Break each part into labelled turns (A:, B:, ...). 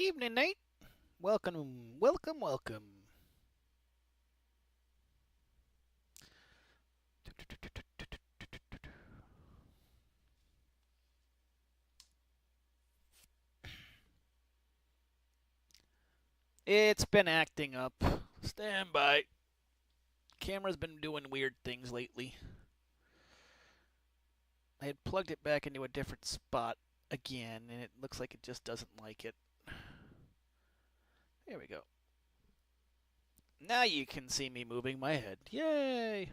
A: evening, Nate. Welcome, welcome, welcome. It's been acting up. Stand by. Camera's been doing weird things lately. I had plugged it back into a different spot again, and it looks like it just doesn't like it. There we go. Now you can see me moving my head. Yay!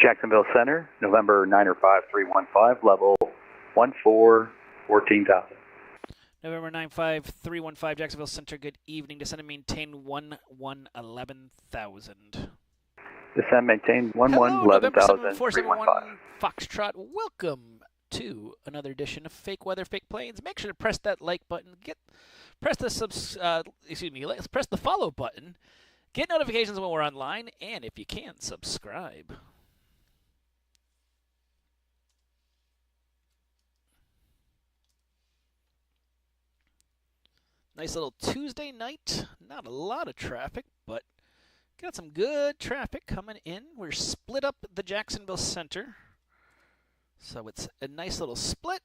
B: Jacksonville Center, November 95315, level 14,000.
A: November 95315, Jacksonville Center. Good evening. Descend and maintain 11,000.
B: Descend, maintain
A: Hello, November
B: 11,000.
A: 7471 Foxtrot. Welcome to another edition of Fake Weather, Fake Planes. Make sure to press that like button. Press the follow button. Get notifications when we're online, and if you can, subscribe. Nice little Tuesday night. Not a lot of traffic, but got some good traffic coming in. We're split up at the Jacksonville Center, so it's a nice little split.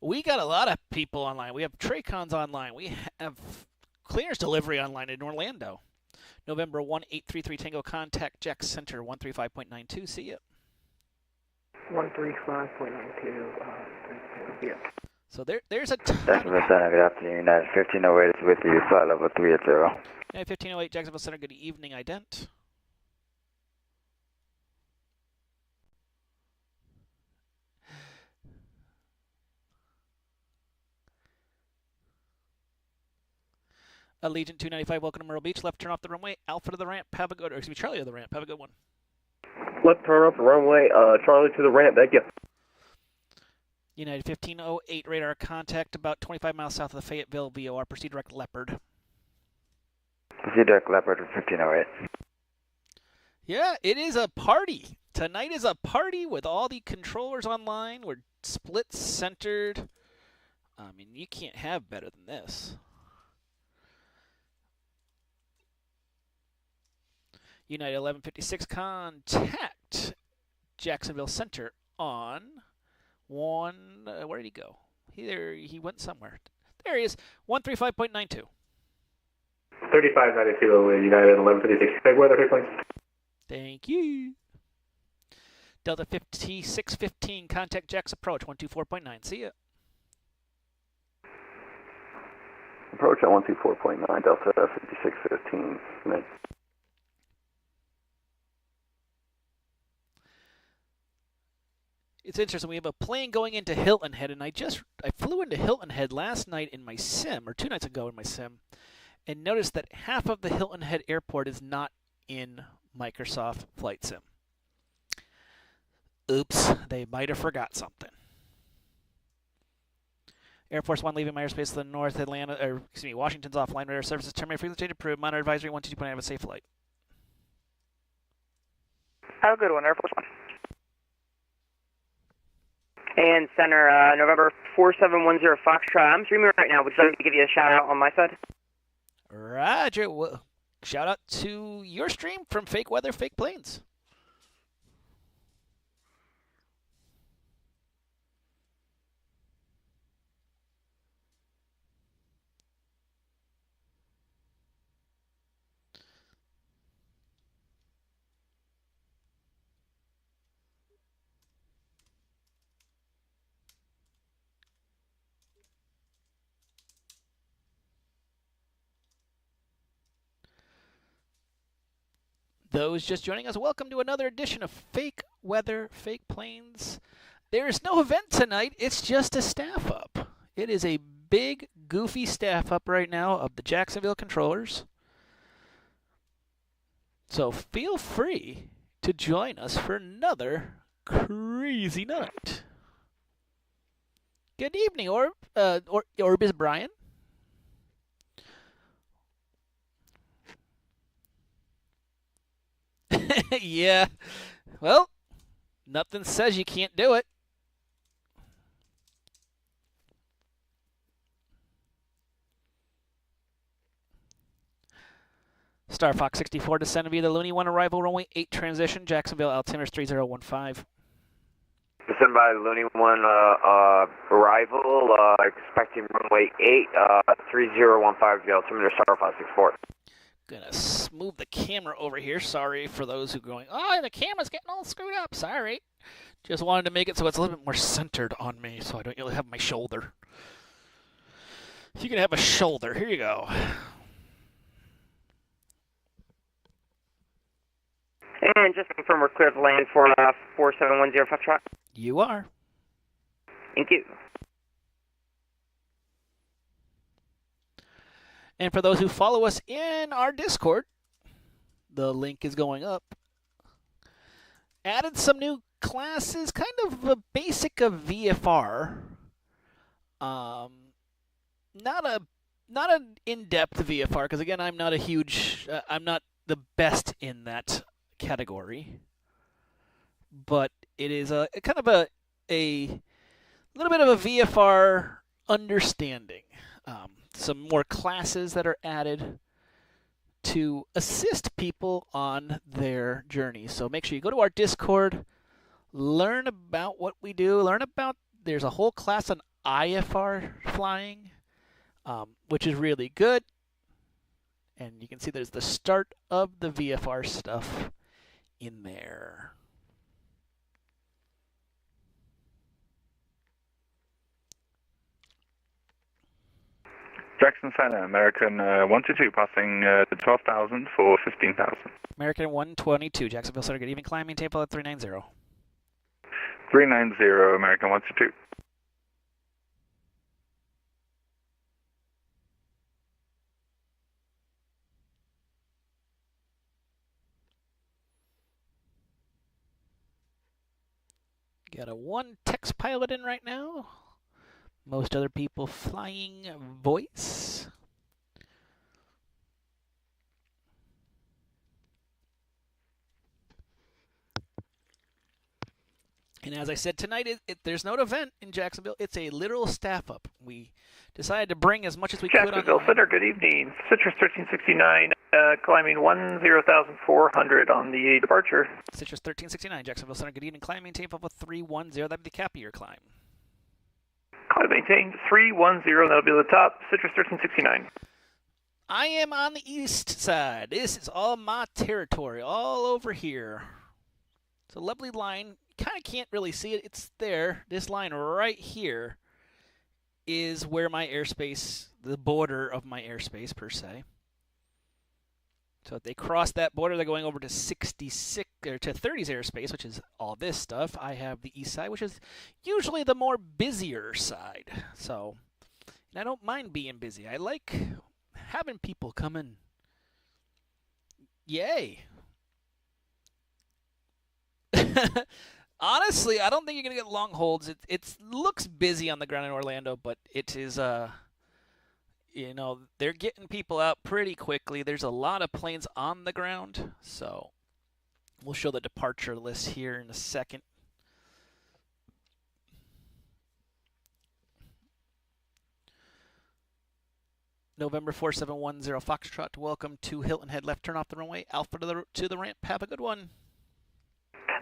A: We got a lot of people online. We have Traycons online. We have clearance delivery online in Orlando. November 1833 Tango, contact Jack Center 135.92. See ya.
C: 135.92. Yeah.
A: So there's a ton.
D: Jacksonville Center, good afternoon. United 1508 is with you, flight level 380.
A: United 1508 Jacksonville Center, good evening, ident. Allegiant 295, welcome to Myrtle Beach. Left turn off the runway, Alpha to the ramp, have a good, or excuse me, Charlie to the ramp, have a good one.
C: Left turn off the runway, Charlie to the ramp, thank you.
A: United 1508, radar contact about 25 miles south of the Fayetteville VOR. Proceed direct Leopard.
D: Proceed direct Leopard 1508.
A: Yeah, it is a party. Tonight is a party with all the controllers online. We're split centered. I mean, you can't have better than this. United 1156, contact Jacksonville Center on one. Where did he go? He went somewhere. There he is. 135.92.
C: 3592, United 1156. Fake weather, fake planes.
A: Thank you. Delta 5615, contact Jack's approach 124.9. See ya.
B: Approach at 124.9, Delta 5615. Nice.
A: It's interesting. We have a plane going into Hilton Head, and I flew into Hilton Head last night in my sim, or 2 nights ago in my sim, and noticed that half of the Hilton Head airport is not in Microsoft Flight Sim. Oops, they might have forgot something. Air Force One leaving my airspace to the north, Washington's offline radar services terminated, frequency change approved, monitor advisory 122.9, have a safe flight.
E: Have a good one, Air Force One. And center, November 4710 Foxtrot. I'm streaming right now. Would you like me to give you a shout out on my side?
A: Roger. Well, shout out to your stream from Fake Weather, Fake Planes. Those just joining us, welcome to another edition of Fake Weather, Fake Planes. There is no event tonight. It's just a staff up. It is a big, goofy staff up right now of the Jacksonville controllers. So feel free to join us for another crazy night. Good evening, Orbis Brian. Yeah. Well, nothing says you can't do it. Star Fox 64 descending via the Looney 1 arrival, runway 8 transition, Jacksonville, altimeters 3015.
D: Descend by Looney 1 arrival, expecting runway 8, 3015, the altimeter Star Fox 64.
A: Gonna move the camera over here. Sorry for those who are going, oh, the camera's getting all screwed up. Sorry. Just wanted to make it so it's a little bit more centered on me so I don't really have my shoulder. If you can have a shoulder, here you go.
E: And just confirm we're clear to land for 4710 Foxtrot.
A: You are.
E: Thank you.
A: And for those who follow us in our Discord, the link is going up. Added some new classes, kind of a basic of VFR. Not an in-depth VFR, because again, I'm not the best in that category. But it is a kind of a little bit of a VFR understanding. Some more classes that are added to assist people on their journey. So make sure you go to our Discord, learn about what we do, there's a whole class on IFR flying, which is really good. And you can see there's the start of the VFR stuff in there.
F: Jackson Center, American 122, passing 12,000 for 15,000.
A: American 122, Jacksonville Center, good evening, climb, maintain at 390.
F: 390, American 122.
A: Got a one text pilot in right now. Most other people flying voice. And as I said tonight, there's no event in Jacksonville. It's a literal staff up. We decided to bring as much as we could on.
B: Jacksonville Center, good evening. Citrus 1369, climbing 10,400 on the departure.
A: Citrus 1369, Jacksonville Center, good evening. Climb, maintain level 310. That'd be the cap of your climb.
B: Climb maintained 310, that'll be the top. Citrus 1369.
A: I am on the east side. This is all my territory, all over here. It's a lovely line. Kind of can't really see it. It's there. This line right here is where my airspace, the border of my airspace per se. So if they cross that border, they're going over to 66 or to 30's airspace, which is all this stuff. I have the east side, which is usually the more busier side. So, and I don't mind being busy. I like having people come in. Yay. Honestly, I don't think you're going to get long holds. It looks busy on the ground in Orlando, but it is, they're getting people out pretty quickly. There's a lot of planes on the ground, so we'll show the departure list here in a second. November 4710 Foxtrot, welcome to Hilton Head. Left turn off the runway, Alpha to the ramp. Have a good one.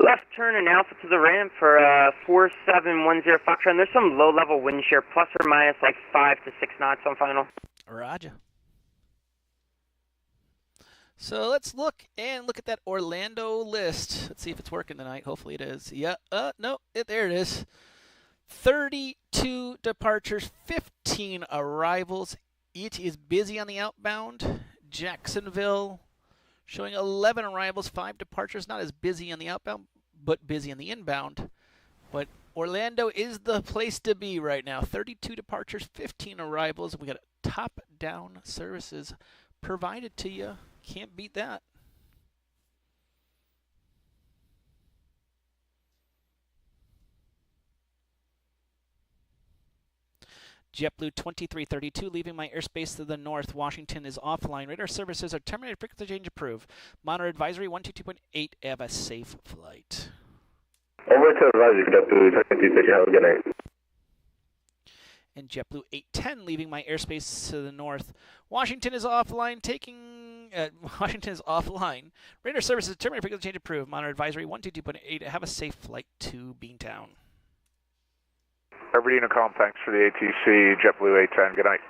E: Left turn and Alpha to the ramp for 4710 Foxtrot. And there's some low-level wind shear, plus or minus like 5 to 6 knots on final.
A: Roger. So let's look at that Orlando list. Let's see if it's working tonight. Hopefully it is. Yeah. No. There it is. 32 departures, 15 arrivals. It is busy on the outbound. Jacksonville showing 11 arrivals, 5 departures. Not as busy on the outbound, but busy on the inbound. But Orlando is the place to be right now. 32 departures, 15 arrivals. We got top-down services provided to you. Can't beat that. JetBlue 2332, leaving my airspace to the north. Washington is offline. Radar services are terminated. Frequency change approved. Monitor advisory 122.8. Have a safe flight.
C: Over to advisory for JetBlue 2250. Have a good night.
A: And JetBlue 810, leaving my airspace to the north. Washington is offline. Washington is offline. Radar services terminated. Frequency change approved. Monitor advisory 122.8. Have a safe flight to Beantown.
F: Everybody in a calm, thanks for the ATC, JetBlue 810, good night.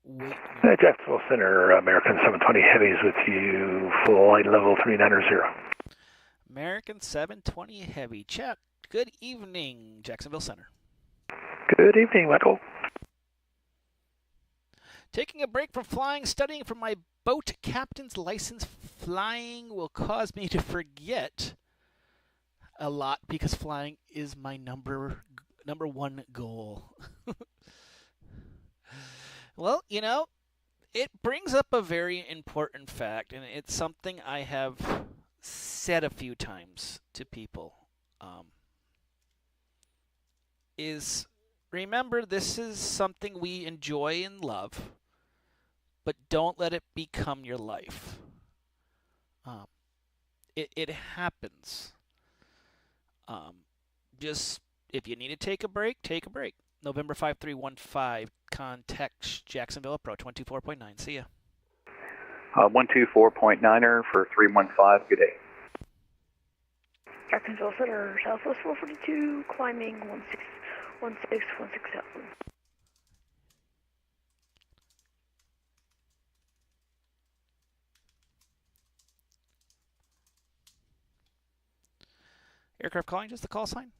A: Wait.
B: Jacksonville Center, American 720 Heavies with you, flight level 390.
A: American 720 Heavy. Check. Good evening, Jacksonville Center.
B: Good evening, Michael.
A: Taking a break from flying, studying for my boat captain's license. Flying will cause me to forget a lot because flying is my number one goal. Well, you know, it brings up a very important fact, and it's something I have said a few times to people. Is remember, this is something we enjoy and love, but don't let it become your life. It happens. Just if you need to take a break, take a break. November 5315, contact Jacksonville Approach 124.9. See ya.
F: 124.9er for 315, good day.
G: Jacksonville Center, Southwest 442, climbing 16167.
A: Aircraft calling, just the call sign.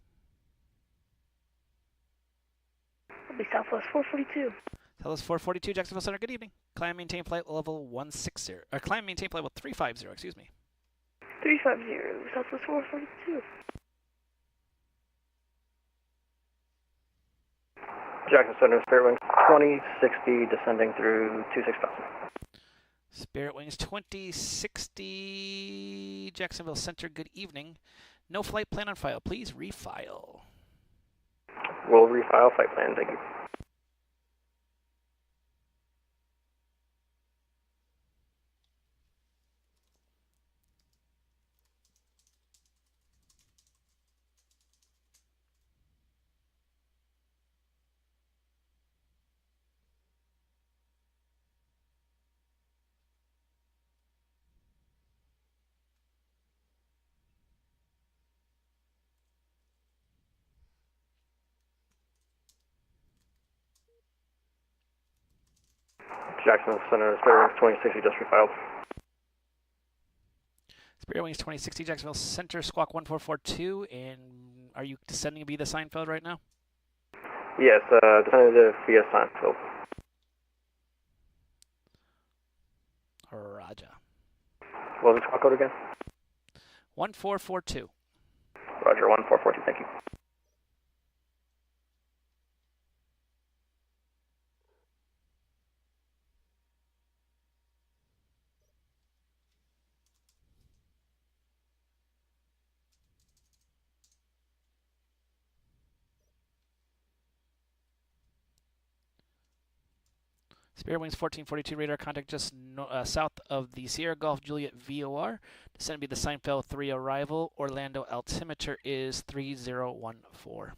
G: It'll be Southwest 442.
A: Southwest 442, Jacksonville Center, good evening. Climb, maintain flight level 160, or climb, maintain flight level 350, excuse me.
G: 350, Southwest 442.
C: Jackson Center, Spirit Wings 2060, descending through 26,000.
A: Spirit Wings 2060, Jacksonville Center, good evening. No flight plan on file, please refile.
C: We'll refile flight plan, thank you. Jackson Center, Spirit Wings 2060, just refiled.
A: Spirit Wings 2060, Jacksonville Center, squawk 1442, and are you descending via the Seinfeld right now?
C: Yes, descending via Seinfeld.
A: Roger.
C: What was the squawk code again?
A: 1442.
C: Roger, 1442, thank you.
A: Spirit Wings 1442, radar contact just south of the Sierra Golf Juliet VOR. Descend be the Seinfeld 3 arrival. Orlando altimeter is 3014.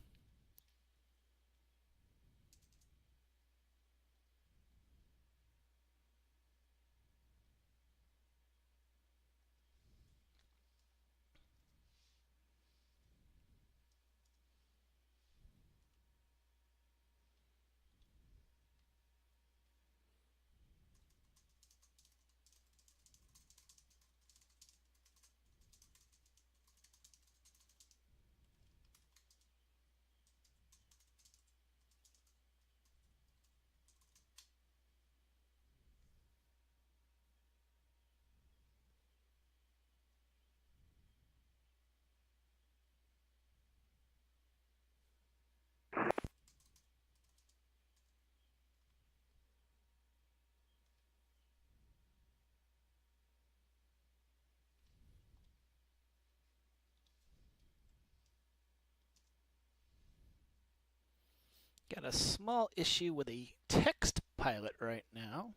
A: Got a small issue with a text pilot right now.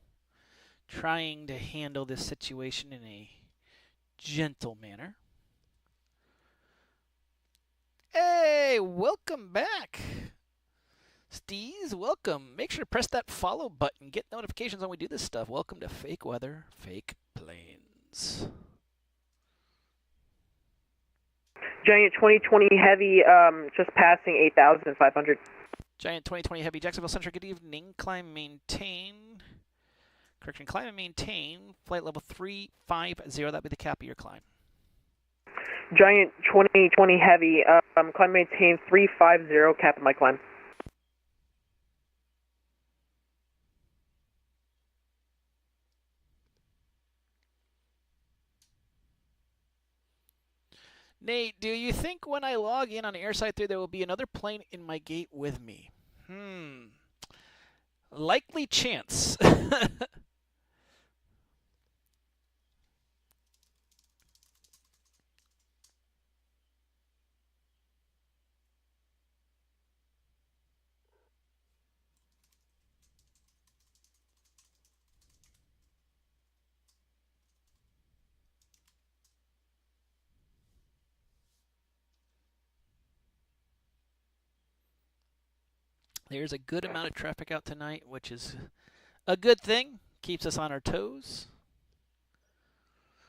A: Trying to handle this situation in a gentle manner. Hey, welcome back. Steez, welcome. Make sure to press that follow button. Get notifications when we do this stuff. Welcome to Fake Weather, Fake Planes.
H: Giant 2020 Heavy, just passing 8,500.
A: Giant 2020 Heavy, Jacksonville Center, good evening. Climb, maintain. Correction, climb and maintain. Flight level 350. That'll be the cap of your climb.
H: Giant 2020 Heavy, climb maintain 350, cap of my climb.
A: Nate, do you think when I log in on Airside 3 there will be another plane in my gate with me? Likely chance. There's a good amount of traffic out tonight, which is a good thing. Keeps us on our toes.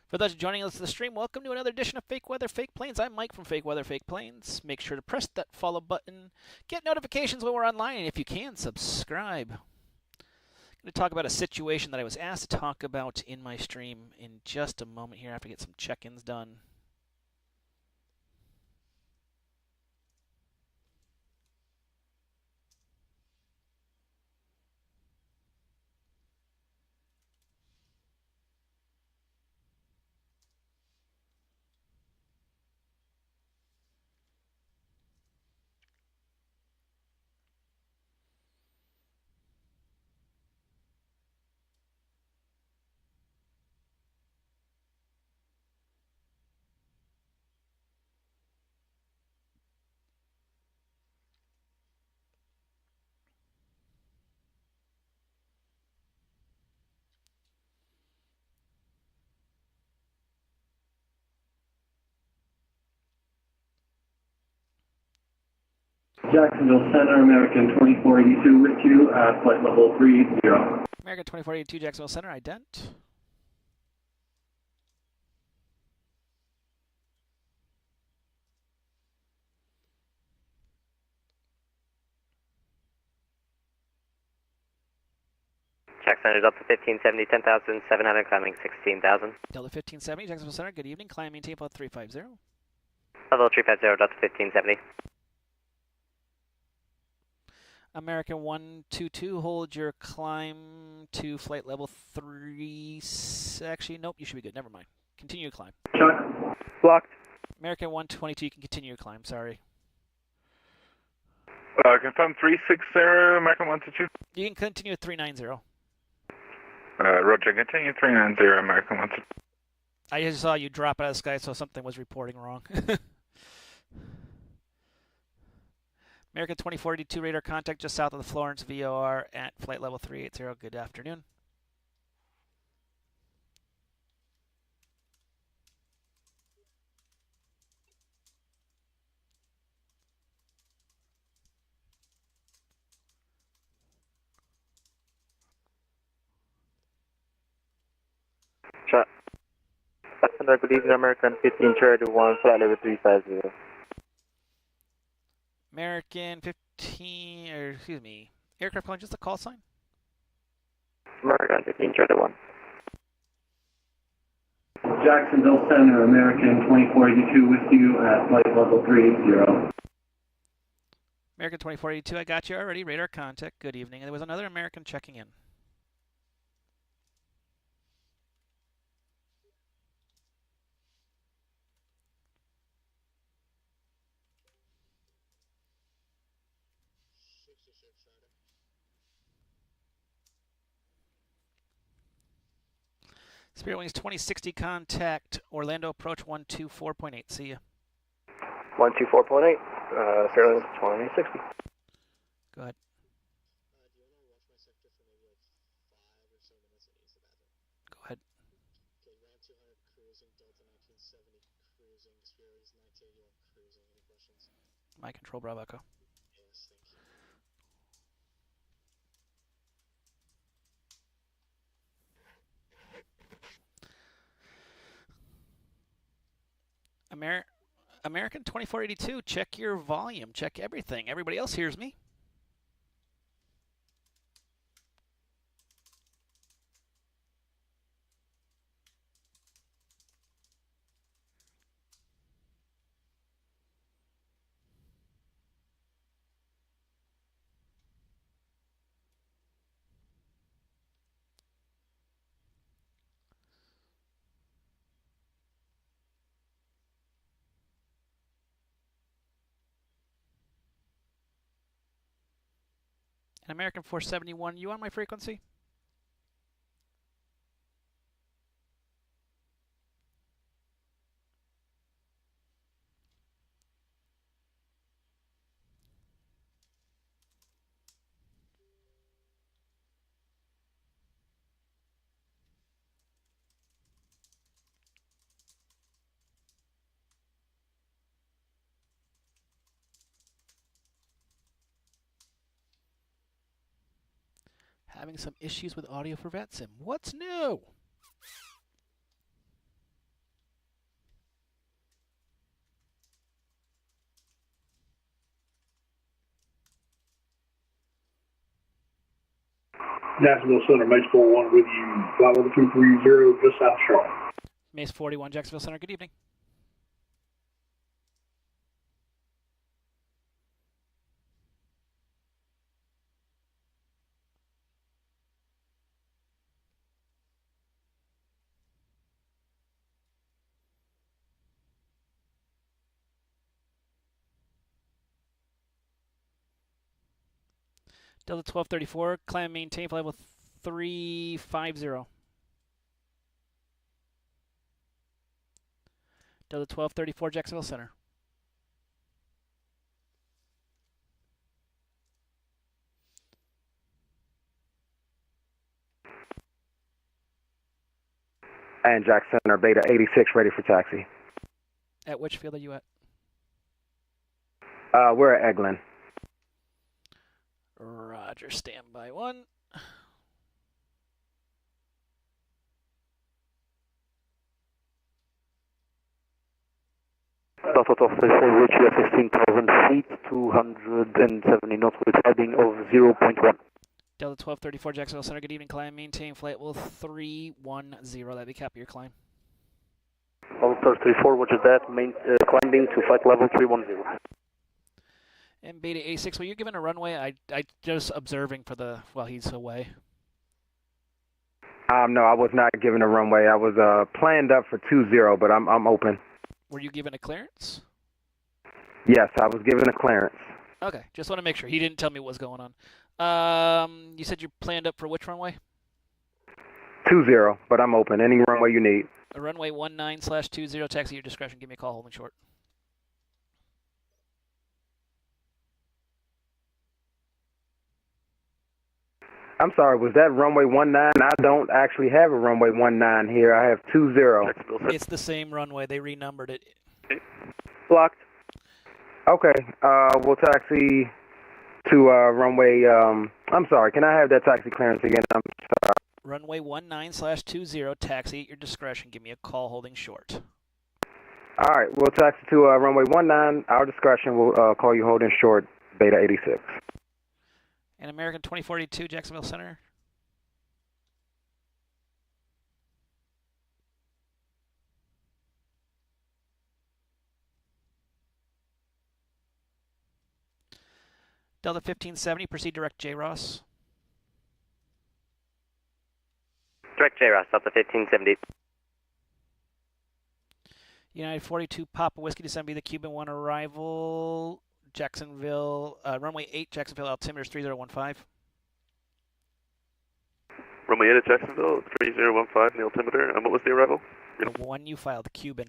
A: For those joining us on the stream, welcome to another edition of Fake Weather, Fake Planes. I'm Mike from Fake Weather, Fake Planes. Make sure to press that follow button. Get notifications when we're online, and if you can, subscribe. I'm going to talk about a situation that I was asked to talk about in my stream in just a moment here after I get some check-ins done.
I: Jacksonville Center, American 2482 with you at flight level 30.
A: American 2482, Jacksonville Center, ident.
E: Jack Center, Delta 1570, 10,700, climbing 16,000.
A: Delta 1570, Jacksonville Center, good evening. Climb maintain level 350.
E: Level 350, Delta 1570.
A: American 122, hold your climb to flight level 3. Actually, nope, you should be good. Never mind. Continue your climb.
I: Chuck.
H: Blocked.
A: American 122, you can continue your climb. Sorry.
F: Confirm 360, American 122.
A: You can continue at 390.
F: Roger, continue 390, American 122.
A: I just saw you drop out of the sky, so something was reporting wrong. American 2482 radar contact just south of the Florence VOR at flight level 380. Good afternoon.
C: Shot. Good evening, American 15 Charlie 1, flight level 350.
A: American 15, or excuse me, aircraft calling just a call sign?
C: American 15 Charlie 1.
I: Jacksonville Center, American 2482 with you at flight level 380.
A: American 2482, I got you already. Radar contact, good evening. And there was another American checking in. Spirit Wings 2060 contact, Orlando approach 124.8. See ya.
C: 124.8, Sterling 2060.
A: Go ahead. My control, Bravo Echo. American 2482, check your volume, check everything. Everybody else hears me. And American 471, you on my frequency? Having some issues with audio for VetSim. What's new?
I: Jacksonville Center, Mace 41 with you, flight level 230, just south Charlotte.
A: Mace 41, Jacksonville Center, good evening. Delta 1234, climb maintain flight level 350. Delta 1234, Jacksonville Center.
C: And Jack Center, Beta 86, ready for taxi.
A: At which field are you at?
C: We're at Eglin.
A: Roger, standby 1.
C: Delta 1234, reach you at 15,000 feet, 270 knots with heading of 0.1.
A: Delta 1234, Jacksonville Center, good evening. Climb, maintain flight level 310. That'd be cap your climb.
C: Delta 1234, roger that, climbing to flight level 310.
A: And Beta 86, were you given a runway? I just observing for the while he's away.
C: No, I was not given a runway. I was planned up for 20, but I'm open.
A: Were you given a clearance?
C: Yes, I was given a clearance.
A: Okay, just want to make sure. He didn't tell me what was going on. You said you planned up for which runway?
C: 20, but I'm open. Any runway you need.
A: A runway 19/20, taxi at your discretion. Give me a call, holding short.
C: I'm sorry, was that runway 19? I don't actually have a runway 19 here. I have 20.
A: It's the same runway. They renumbered it.
C: Blocked. Okay, we'll taxi to runway, I'm sorry, can I have that taxi clearance again? I'm sorry.
A: Runway 19/20, taxi at your discretion. Give me a call, holding short.
C: All right, we'll taxi to runway 19, our discretion. We'll call you holding short, Beta 86.
A: And American 2042, Jacksonville Center. Delta 1570, proceed direct J. Ross.
E: Direct J. Ross, Delta 1570.
A: United 42, Papa Whiskey, descend be the Cuban 1 arrival. Jacksonville, runway 8, Jacksonville, altimeter is 3015.
F: Runway 8 at Jacksonville, 3015, the altimeter. And what was the arrival?
A: The one you filed, Cuban.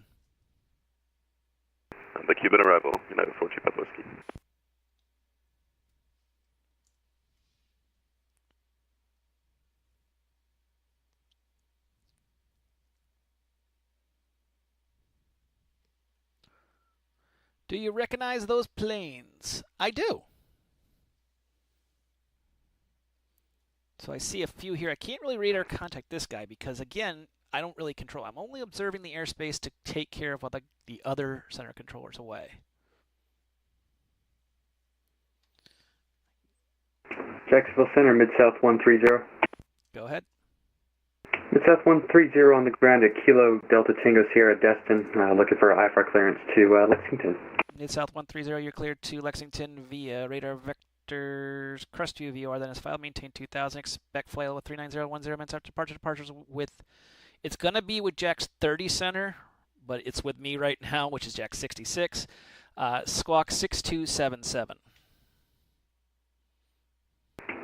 F: The Cuban arrival, United 42, Papa Whiskey.
A: Do you recognize those planes? I do. So I see a few here. I can't really radar contact this guy because, again, I don't really control. I'm only observing the airspace to take care of the other center controllers away.
J: Jacksonville Center, Mid-South 130.
A: Go ahead.
J: Mid-South 130 on the ground at Kilo Delta Tango Sierra Destin, looking for IFR clearance to Lexington.
A: Mid-South 130, you're cleared to Lexington via radar vectors, crest view VOR, then is filed, maintain 2000, expect flight level 39010, minutes after departures with, it's going to be with Jack's 30 center, but it's with me right now, which is Jack 66, squawk 6277.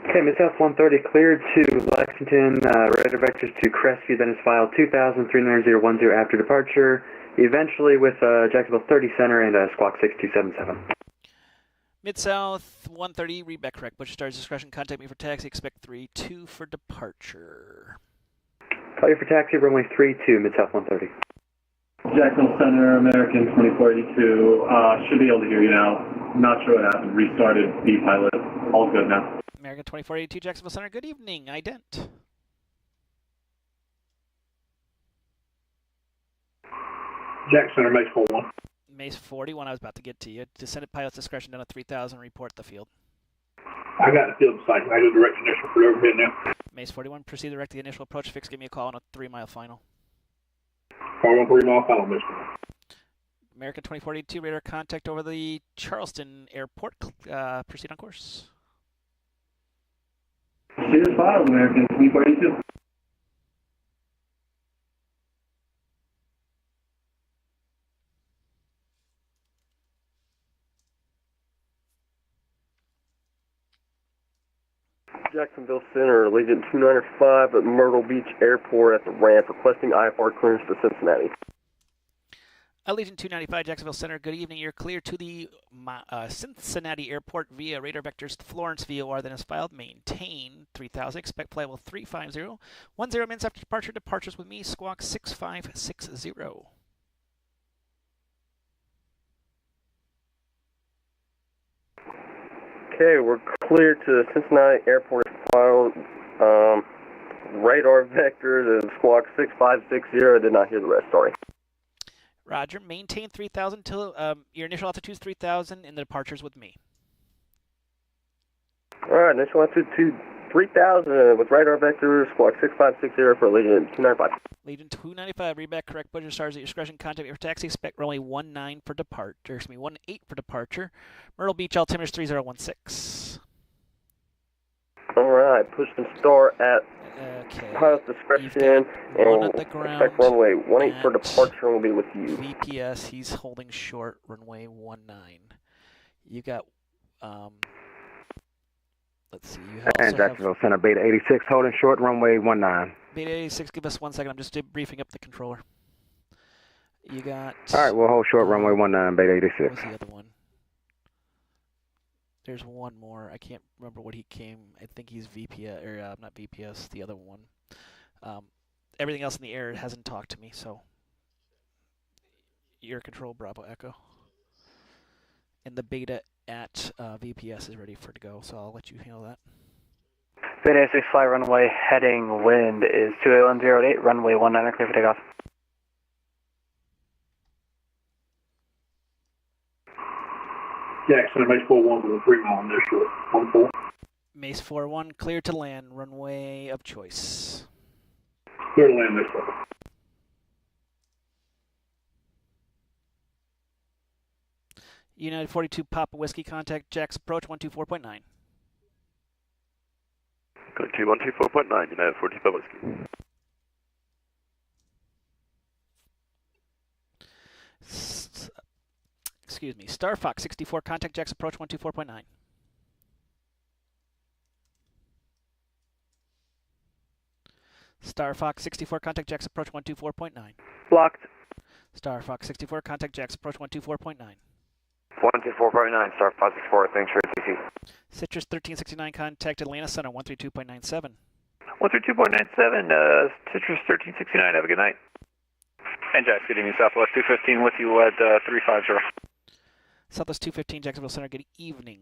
J: Okay, Mid-South 130 cleared to Lexington, radar vectors to Crestview, then is filed 2,000, 39010 after departure, eventually with Jacksonville 30 Center and squawk 6277.
A: Mid-South 130, read back correct. Butcher Star's discretion, contact me for taxi, expect 32 for departure.
J: Call you for taxi, runway 32, Mid-South 130.
I: Jacksonville Center, American 2482. Should be able to hear you now. Not sure what happened. Restarted the pilot. All good now.
A: American 2482, Jacksonville Center. Good evening. Ident.
K: Jack Center, Mace 41.
A: Mace 41, I was about to get to you. Descendant pilot's discretion down at 3000. Report the field.
K: I got the field cycle. I go direct initial for overhead now.
A: Mace 41, proceed direct to the initial approach. Fix, give me a call on a 3-mile final.
K: 413 mile final, Mr.
A: American 2482, radar contact over the Charleston Airport. Proceed on course.
I: See this file, American 2482.
L: Jacksonville Center, Legion 295 at Myrtle Beach Airport at the ramp, requesting IFR clearance to Cincinnati.
A: Legion 295, Jacksonville Center. Good evening. You're clear to the Cincinnati Airport via radar vectors to Florence VOR, then is filed. Maintain 3000. Expect flight level 350. 10 minutes after departure. Departures with me. Squawk 6560.
L: Okay, we're clear to Cincinnati Airport filed. Radar vectors and squawk 6560. Did not hear the rest, sorry.
A: Roger. Maintain 3000 till your initial altitude is 3000 and the departures with me.
L: Alright, initial altitude to 3000 with radar vectors, squawk 6560 for Legion 295.
A: Legion 295, read back correct. Butcher Stars at your discretion. Contact me for taxi. Expect runway 19 for departure. Excuse me, 18 for departure. Myrtle Beach altimeter is 3016.
L: Alright, push and start at pilot's discretion and expect runway 18 for departure and we'll be with you.
A: VPS, he's holding short, runway 19. You got, let's see. You
C: and Jacksonville Center, Beta 86, holding short, runway 19.
A: Beta 86, give us 1 second. I'm just briefing up the controller. You got...
C: All right, we'll hold short, runway 19, Beta 86.
A: What was the other one? There's one more. I can't remember what he came. I think he's VPS, or not VPS, the other one. Everything else in the air hasn't talked to me, so... Your control, Bravo Echo. And the Beta at VPS is ready for to go, so I'll let you handle that.
M: Beta 86 fly runway heading wind is 28108, runway 19 clear for takeoff.
K: Jackson, Mace 41 with a 3-mile initial. 14.
A: Mace 41, clear to land, runway of choice.
K: Clear to land, Mace 41.
A: United 42 Papa Whiskey, contact Jack's approach 124.9.
N: Go to 124.9, United 42 Papa Whiskey.
A: Excuse me, Star Fox 64, contact Jack's approach 124.9. Star Fox 64, contact Jack's approach 124.9.
M: Blocked.
A: Star Fox 64, contact Jack's approach 124.9.
D: 124.9, Star Fox 64, thanks for TC.
A: Citrus 1369, contact Atlanta Center 132.97.
B: 132.97, Citrus 1369, have a good night.
F: And Jack, good evening, Southwest 215 with you at 350.
A: Southwest 215, Jacksonville Center, good evening.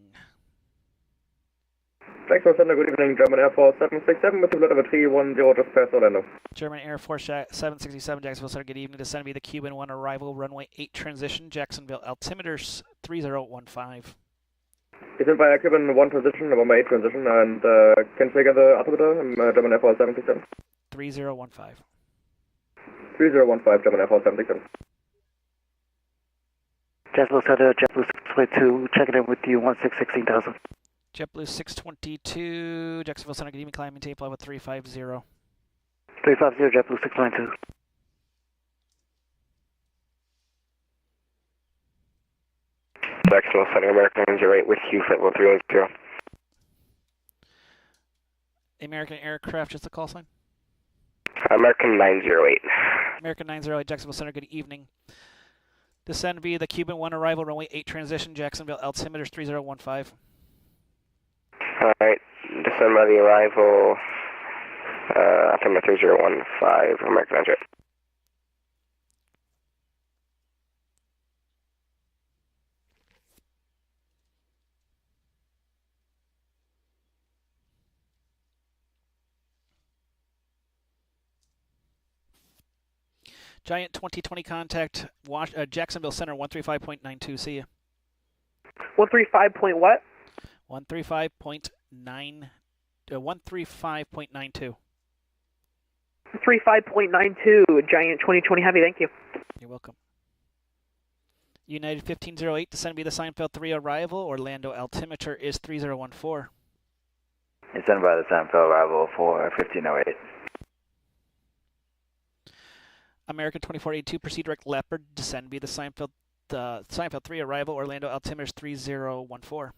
O: Jacksonville Center, good evening. German Air Force 767 with a flight of 310, just past Orlando.
A: German Air Force 767, Jacksonville Center, good evening. Descend via the Cuban 1 arrival, runway 8 transition, Jacksonville altimeters 3015.
O: Descend via Cuban 1 transition, runway 8 transition, and can you take the altimeter, German Air Force 767?
A: 3015.
O: 3015, German Air Force 767.
M: JetBlue Center, JetBlue 622, checking in with you, 16,000.
A: JetBlue 622, Jacksonville Center, good evening, climbing tape level 350.
M: 350, JetBlue 692.
D: Jacksonville Center, American 908 with you, flight level 310.
A: American Aircraft, just a call sign?
D: American 908.
A: American 908, Jacksonville Center, good evening. Descend via the Cuban 1 arrival, runway 8 transition, Jacksonville altimeters 3015.
D: Alright, descend by the arrival, altimeter 3015, American 908.
A: Giant 2020 contact, Jacksonville Center 135.92. See you.
H: 135 point what?
A: 135.9. 135.92.
H: 35.92. Giant 2020 heavy. Thank you.
A: You're welcome. United 1508, descend via the Seinfeld 3 arrival. Orlando altimeter is 3014.
P: Descend by the Seinfeld arrival for 1508.
A: American 2482, proceed direct Leopard, descend via the Seinfeld 3 arrival, Orlando altimeter is 3014.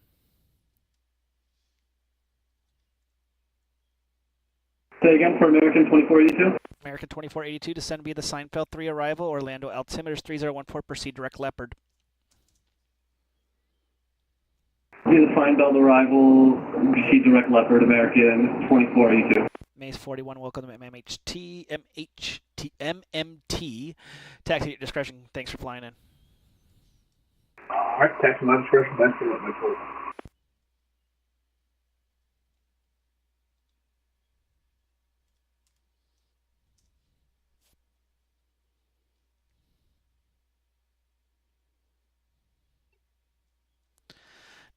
I: Say again for American 2482.
A: American 2482, descend via the Seinfeld 3 arrival, Orlando altimeter is 3014, proceed direct Leopard.
I: Via the Seinfeld arrival, proceed direct Leopard, American 2482.
A: Maze 41, welcome to MMT. Taxi at your discretion. Thanks for flying in.
K: Alright, taxi my discretion. Thanks for letting me call.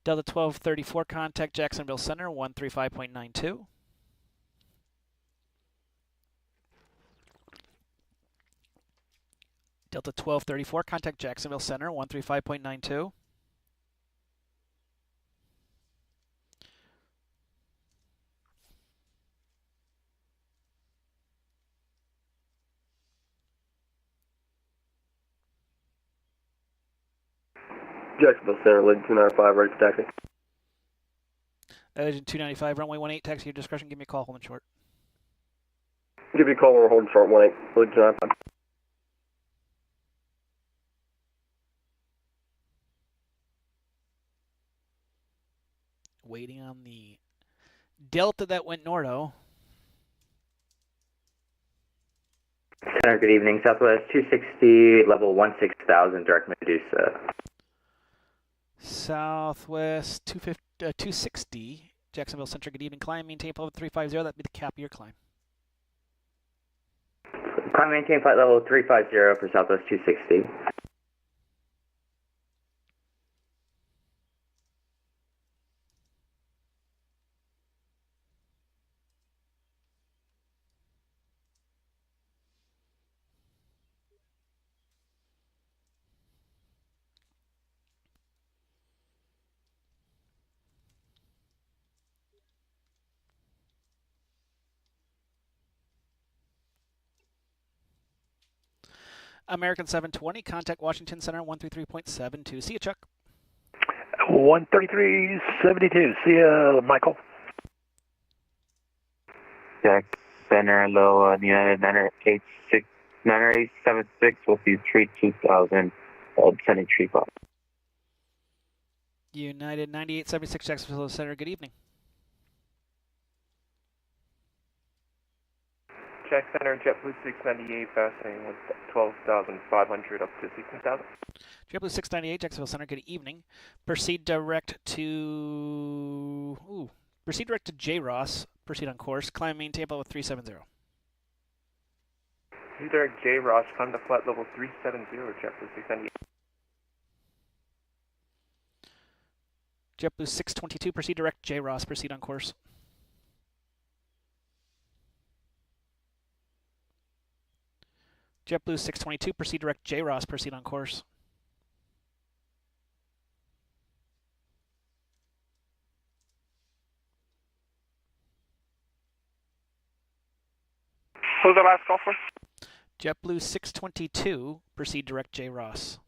A: Delta 1234, contact Jacksonville Center 135.92. Delta 1234, contact Jacksonville Center 135.92.
L: Jacksonville Center, Legend 295, ready for taxi.
A: Legend 295, runway 18, taxi at your discretion. Give me a call, holding short.
L: Give you a call when we're holding short 18, Legend 295.
A: Waiting on the Delta that went Nordo.
P: Center, good evening. Southwest 260, level 16,000, direct Medusa.
A: Southwest 260, Jacksonville Center, good evening. Climb, maintain flight level 350. That'd be the cap of your climb.
P: Climb, maintain flight level 350 for Southwest 260.
A: American 720, contact Washington Center 133.72. See you, Chuck.
K: 133.72. See ya, Michael.
Q: Jack Center, low United 90876 with you 2000, descending tree ball.
A: United 9876, Jacksonville Center, good evening.
O: Jack Center, JetBlue 698, passing with 12,500 up to 16,000.
A: JetBlue 698, Jacksonville Center, good evening. Proceed direct to... Proceed direct to J. Ross. Proceed on course. Climb maintain level 370.
O: Proceed direct J. Ross, climb to flat level 370, JetBlue 698.
A: JetBlue 622, proceed direct J. Ross. Proceed on course. JetBlue 622, proceed direct J. Ross. Proceed on course.
O: Who's the last call for?
A: JetBlue 622, proceed direct J. Ross.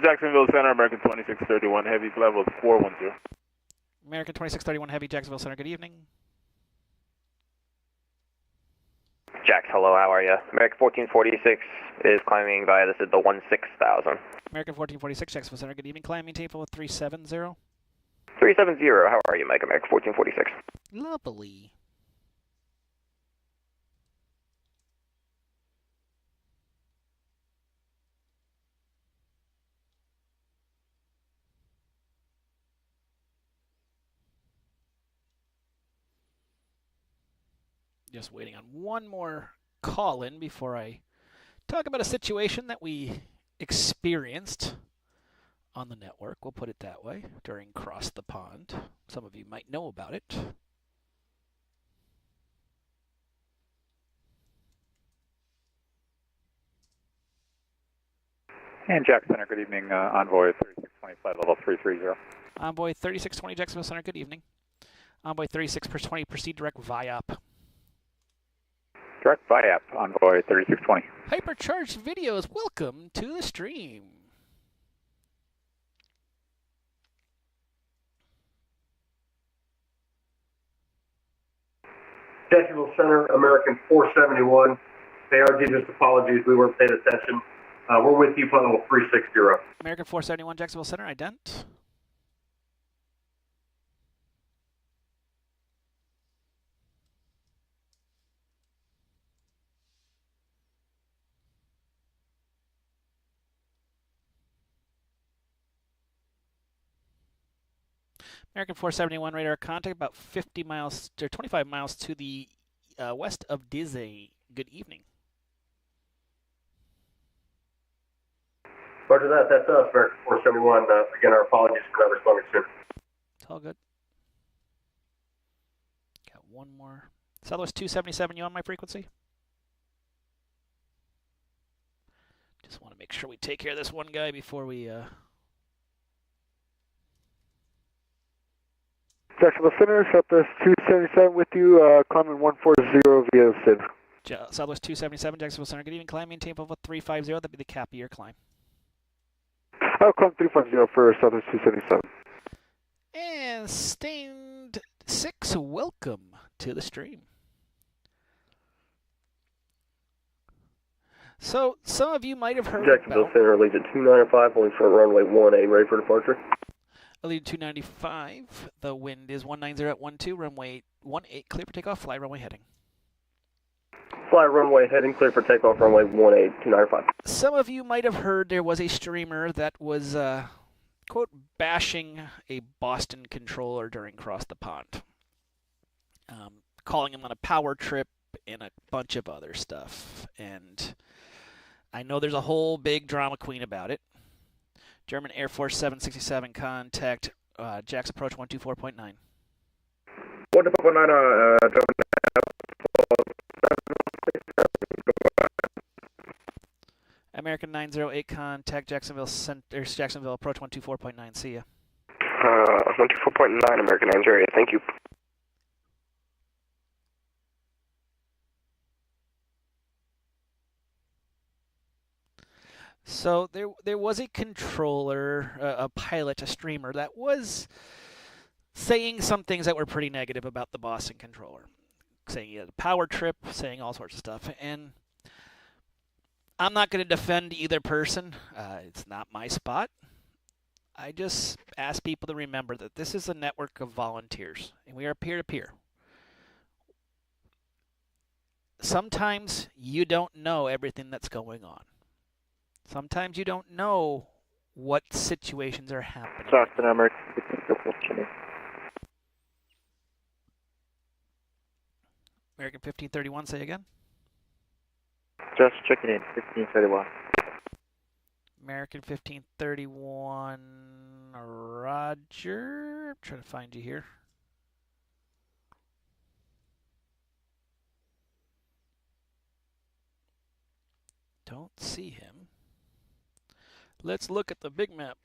N: Jacksonville Center, American 2631 Heavy, level 410.
A: American 2631 Heavy, Jacksonville Center, good evening.
Q: Jax, hello, how are you? American 1446 is climbing via the 16,000.
A: American 1446, Jacksonville Center, good evening. Climbing table with 370.
Q: 370, how are you, Mike? American 1446.
A: Lovely. Just waiting on one more call in before I talk about a situation that we experienced on the network, we'll put it that way, during Cross the Pond. Some of you might know about it.
R: And Jack Center, good evening. Envoy 3620, flight level 330.
A: Envoy 3620, Jacksonville Center, good evening. Envoy 3620, proceed direct VIAP.
R: Direct VIAP, Envoy 3620.
A: Hypercharged videos, welcome to the stream.
O: Jacksonville Center, American 471. ARG, just apologies, we weren't paying attention. We're with you, flight level 360.
A: American 471, Jacksonville Center, ident. American 471 radar contact about 50 miles or 25 miles to the west of Dizzy. Good evening.
O: Roger that, that's us, American 471. Again, our apologies for not responding soon.
A: It's all good. Got one more. Southwest 277, you on my frequency? Just want to make sure we take care of this one guy before we...
S: Jacksonville Center, Southwest 277 with you, climbing 140 via SID.
A: Southwest 277, Jacksonville Center, good evening. Climb, maintain level 350, that'd be the cap of your climb.
S: I'll climb 350 for Southwest 277.
A: And Stained 6, welcome to the stream. So, some of you might have heard
O: Jacksonville Center leads at 295, holding front runway 18, ready for departure.
A: Lead 295, the wind is 190 at 12, runway 18, clear for takeoff, fly runway heading.
O: Fly runway heading, clear for takeoff, runway 18, 295.
A: Some of you might have heard there was a streamer that was, quote, bashing a Boston controller during Cross the Pond. Calling him on a power trip and a bunch of other stuff. And I know there's a whole big drama queen about it. German Air Force 767, contact Jax approach 124.9.
O: 124.9,
A: American 908, contact Jacksonville Center, Jacksonville approach 124.9. See ya.
O: 124.9, American 908, thank you.
A: So there was a controller, a pilot, a streamer that was saying some things that were pretty negative about the Boston controller, saying he had a power trip, saying all sorts of stuff. And I'm not going to defend either person. It's not my spot. I just ask people to remember that this is a network of volunteers, and we are peer-to-peer. Sometimes you don't know everything that's going on. Sometimes you don't know what situations are happening. American 1531, say again.
M: Just checking in, 1531.
A: American 1531, Roger. I'm trying to find you here. Don't see him. Let's look at the big map.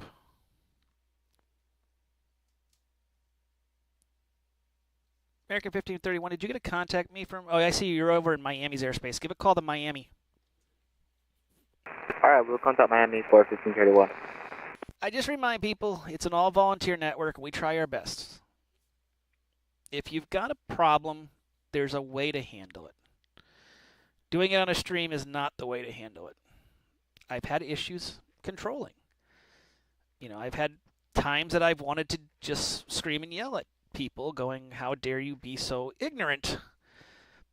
A: American 1531, did you get a contact me from? Oh, I see you're over in Miami's airspace. Give a call to Miami.
M: All right, we'll contact Miami for 1531.
A: I just remind people it's an all-volunteer network. We try our best. If you've got a problem, there's a way to handle it. Doing it on a stream is not the way to handle it. I've had issues controlling. You know, I've had times that I've wanted to just scream and yell at people going, how dare you be so ignorant?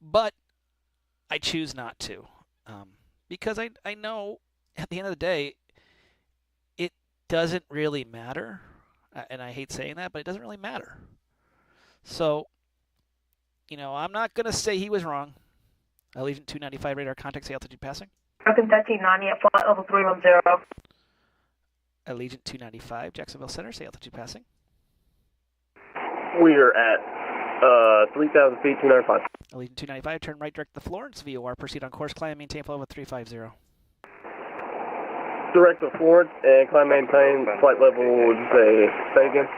A: But I choose not to. Because I know at the end of the day, it doesn't really matter. And I hate saying that, but it doesn't really matter. So, you know, I'm not going to say he was wrong. Allegiant 295 radar contact, say altitude passing.
G: American 1390 at flight level 310.
A: Allegiant 295, Jacksonville Center, say altitude passing.
L: We are at 3,000 feet, 295.
A: Allegiant 295, turn right direct to Florence, VOR, proceed on course, climb, maintain flow of 350.
L: Direct to Florence and climb, maintain, flight level, say again?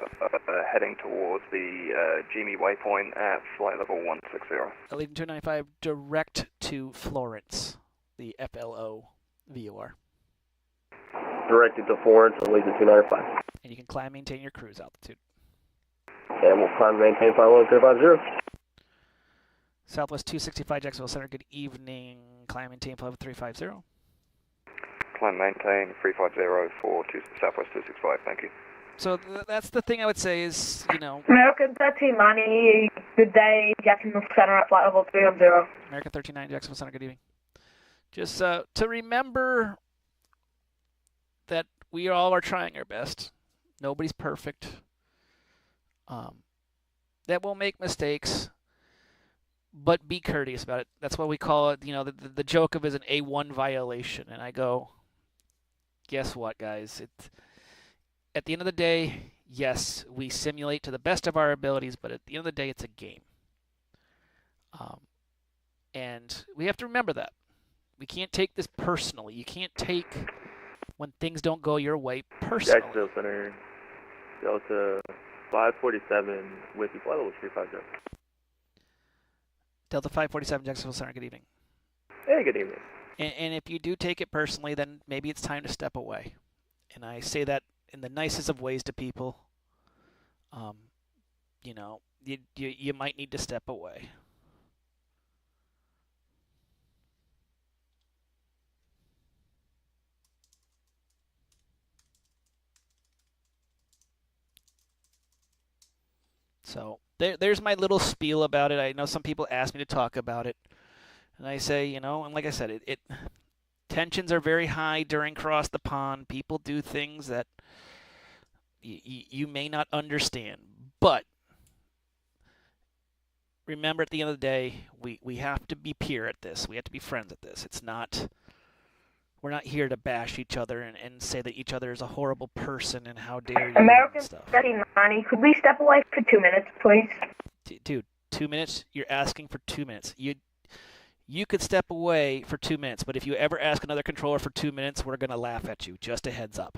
N: Heading towards the Jimmy waypoint at flight level 160.
A: Allegiant 295, direct to Florence, the FLO, VOR.
L: Directed to Florence, Allegiant 295.
A: And you can climb, maintain your cruise altitude.
L: And we'll climb, maintain, flight level 350.
A: Southwest 265, Jacksonville Center, good evening. Climb, maintain, flight level 350.
N: Climb, maintain, 350 for Southwest 265, thank you.
A: So that's the thing I would say is, you know...
G: American 1390, good day, Jacksonville Center at flight level 310.
A: American 1390, Jacksonville Center, good evening. Just to remember that we all are trying our best. Nobody's perfect. That we'll make mistakes, but be courteous about it. That's what we call it, you know, the joke of is an A1 violation. And I go, guess what, guys? At the end of the day, yes, we simulate to the best of our abilities, but at the end of the day, it's a game. And we have to remember that. We can't take this personally. You can't take when things don't go your way personally.
L: Jacksonville Center, Delta 547 with you, flight level 350.
A: Delta 547, Jacksonville Center, good evening.
L: Hey, good evening.
A: And if you do take it personally, then maybe it's time to step away. And I say that in the nicest of ways to people. You know, you might need to step away. So there's my little spiel about it. I know some people ask me to talk about it. And I say, you know, and like I said, tensions are very high during cross the pond. People do things that you may not understand. But remember, at the end of the day, we have to be peer at this. We have to be friends at this. It's not... We're not here to bash each other and say that each other is a horrible person and how dare you
G: American
A: and stuff.
G: 1390, could we step away for 2 minutes, please?
A: Dude, 2 minutes? You're asking for 2 minutes. You could step away for 2 minutes, but if you ever ask another controller for 2 minutes, we're going to laugh at you. Just a heads up.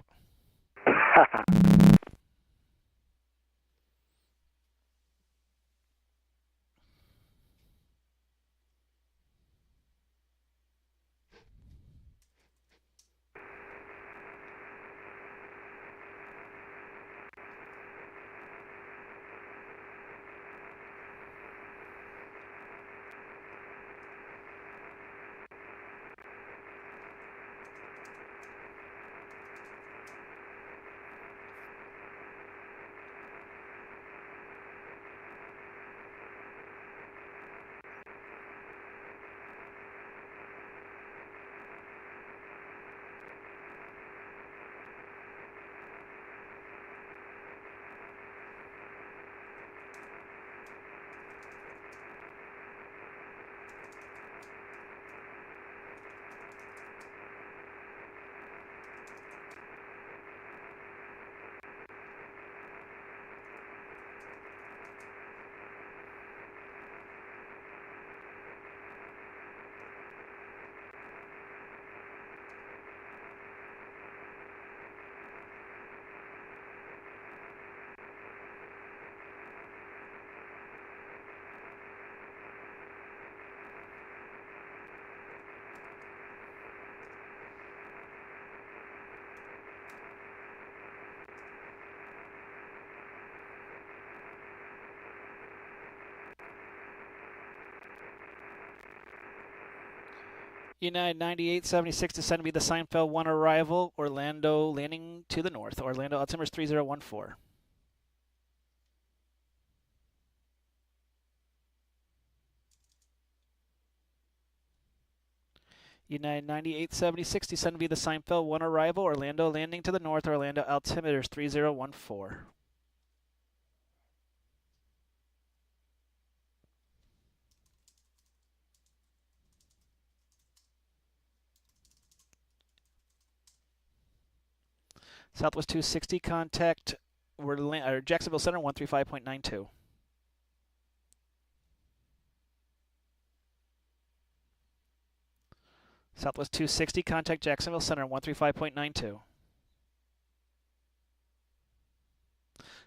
A: United 9876 to send me the Seinfeld 1 arrival, Orlando landing to the north. Orlando altimeter 3014. United 9876 to send me the Seinfeld 1 arrival, Orlando landing to the north. Orlando altimeter 3014. Southwest 260, contact Jacksonville Center 135.92. Southwest 260, contact Jacksonville Center 135.92.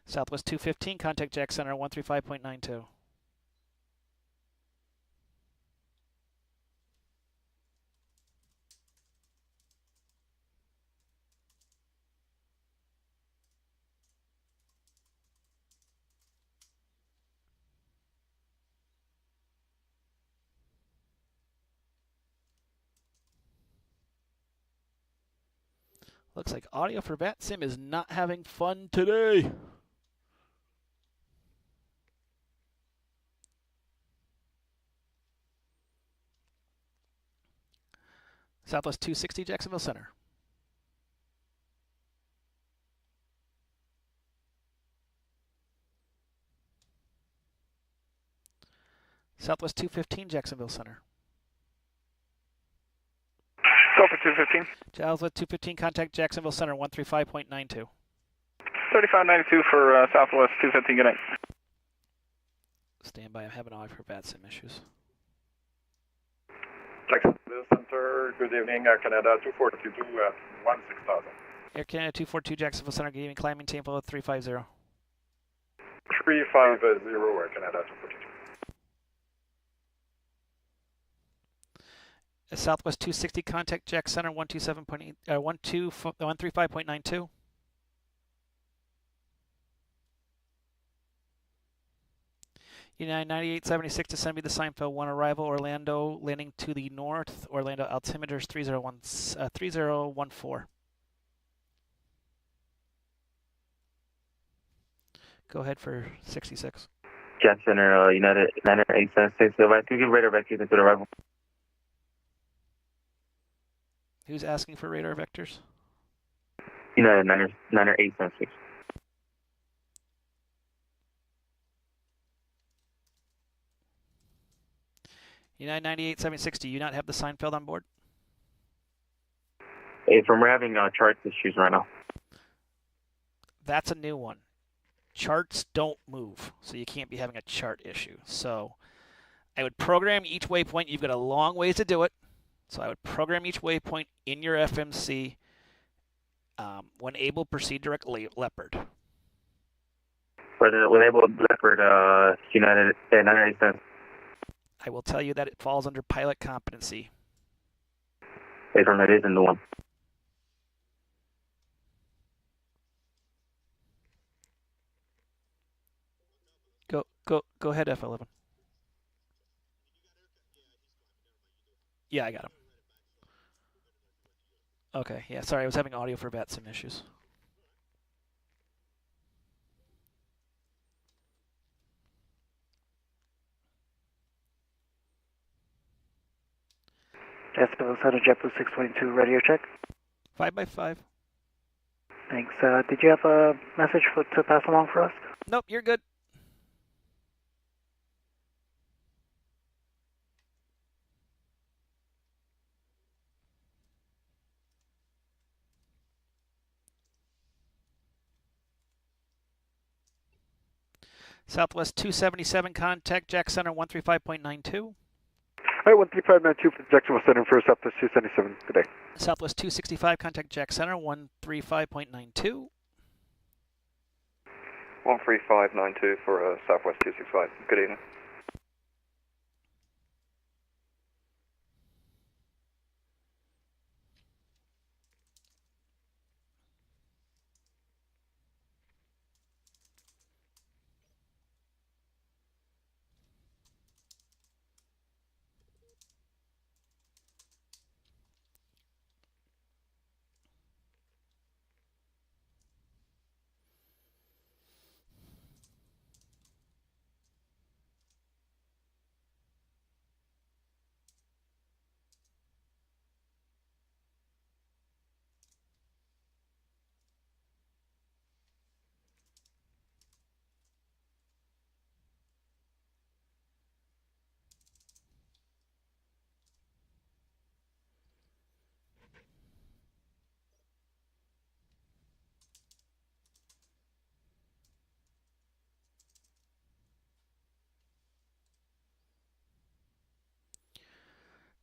A: Southwest 215, contact Jack Center 135.92. Looks like audio for VATSIM is not having fun today. Southwest 260, Jacksonville Center. Southwest 215, Jacksonville Center.
F: Southwest 215.
A: Southwest 215, contact Jacksonville Center 135.92.
F: 3592 for Southwest 215, good night.
A: Stand by, I'm having audio for VATSIM issues.
R: Jacksonville Center, good evening, Air Canada 242 at 16,000.
A: Air Canada 242, Jacksonville Center, good evening, climbing team flow 350.
R: 350, Air Canada 242.
A: Southwest 260, contact Jack Center 135.92. United 9876 to send me the Seinfeld 1 arrival, Orlando landing to the north. Orlando altimeter 3014. Go ahead for 66.
P: Jack Center, United 9876. If I could get radar vectors into the arrival.
A: Who's asking for radar vectors?
P: United 9876.
A: United 9876, do you not have the Seinfeld on board?
P: If we're having charts issues right now.
A: That's a new one. Charts don't move, so you can't be having a chart issue. So I would program each waypoint. You've got a long ways to do it. So I would program each waypoint in your FMC. When able, proceed direct Leopard.
P: When able, Leopard, United 9876.
A: I will tell you that it falls under pilot competency.
P: From that is in the one.
A: Go ahead, F11. Yeah, I got him. Okay, yeah, sorry, I was having audio for VATSIM issues.
M: Jacksonville Center, JetBlue 622, radio check.
A: 5x5.
M: Thanks. Did you have a message to pass along for us?
A: Nope, you're good. Southwest 277, contact Jack Center 135.92.
S: All right, 13592 for Jacksonville Center for Southwest 277. Good day.
A: Southwest 265, contact Jack Center 135.92.
N: 13592 for Southwest 265. Good evening.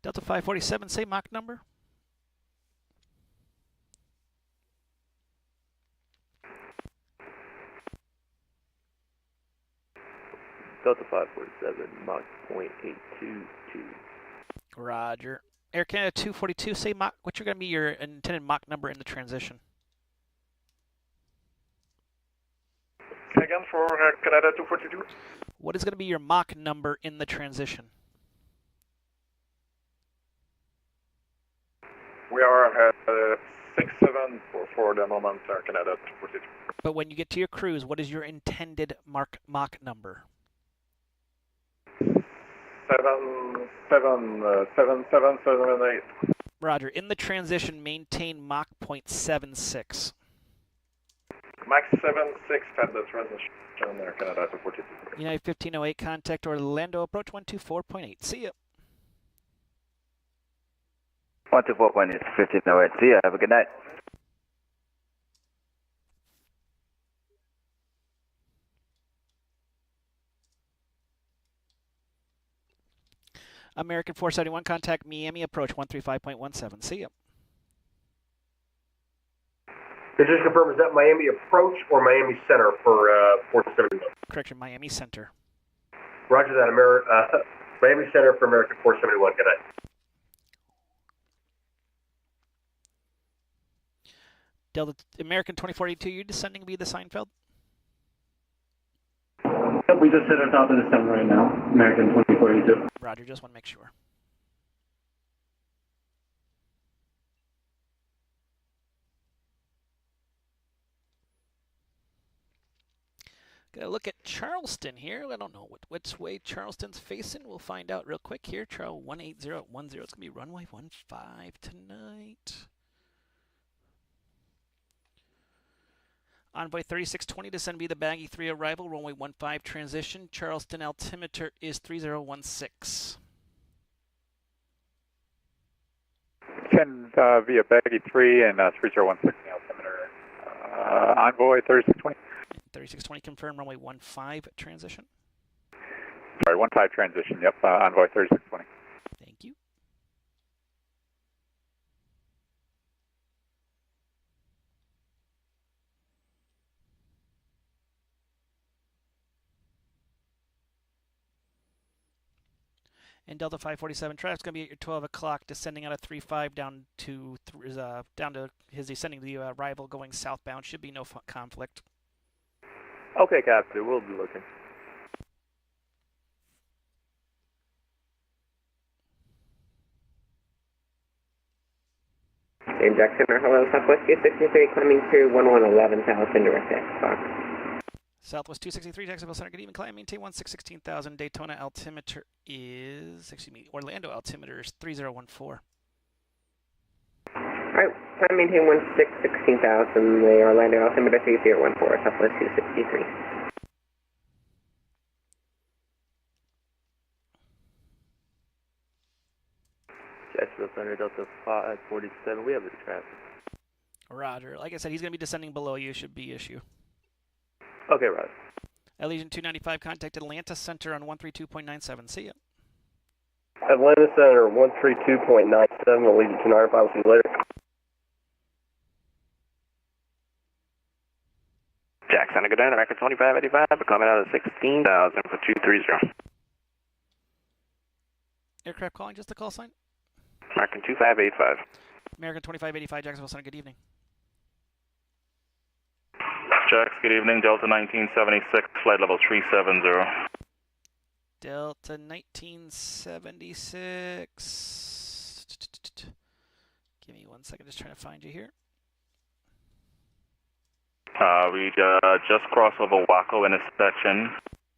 A: Delta 547, say Mach number.
Q: Delta 547, Mach .822.
A: Roger. Air Canada 242, say Mach. What's going to be your intended Mach number in the transition?
R: Again for Canada 242.
A: What is going to be your Mach number in the transition?
R: We are at 67 for the moment, Canada 242.
A: But when you get to your cruise, what is your intended Mach number?
R: 77778.
A: Roger. In the transition, maintain Mach .76.
R: Mach 76 at the transition, Canada 242.
A: United 1508, contact Orlando, approach 124.8. See ya.
T: 124.8, 1508. See ya. Have a good night.
A: American 471, contact Miami, approach 135.17. See ya.
O: Can you just confirm, is that Miami approach or Miami Center for 471?
A: Correction, Miami Center.
O: Roger that, Miami Center for American 471. Good night.
A: Delta American 2482, you're descending via the Seinfeld?
I: Yep, we just hit our top of the descent right now. American 2042.
A: Roger, just want to make sure. Gonna look at Charleston here. I don't know which way Charleston's facing. We'll find out real quick here. Charles 18010. It's gonna be runway 15 tonight. Envoy 3620, descend via the Baggy 3 arrival, runway 15 transition. Charleston altimeter is 3016.
U: Send via Baggy 3 and 3016 altimeter. Envoy 3620.
A: 3620 confirm, runway 15 transition.
U: Sorry, 15 transition, yep, Envoy 3620.
A: Thank you. And Delta 547 traffic's going to be at your 12 o'clock, descending out of 35 down to his descending to the arrival going southbound. Should be no conflict.
Q: Okay, Captain, we'll be looking.
E: James Jackson, hello, Southwest 263, climbing to 1111,000, direct Fox.
A: Southwest 263, Jacksonville Center, good evening, climb, maintain 16,000. Daytona altimeter is, Orlando altimeter is 3014.
E: Alright, climb, maintain 16,000, the Orlando altimeter 3014, Southwest 263.
Q: Jacksonville Center, Delta 547, we have the traffic.
A: Roger. Like I said, he's going to be descending below you, should be issue.
Q: Okay, Roger.
A: Allegiant 295, contact Atlanta Center on 132.97. See ya.
L: Atlanta Center, 132.97, Allegiant 295, we'll see you later.
Q: Jackson, good day, American 2585, we're coming out of 16,000 for 230.
A: Aircraft calling, just the call sign.
Q: American 2585.
A: American 2585, Jacksonville Center, good evening.
F: Jax, good evening. Delta 1976, flight level 370.
A: Delta 1976. Give me 1 second, just trying to find you here.
F: We just crossed over Waco intersection.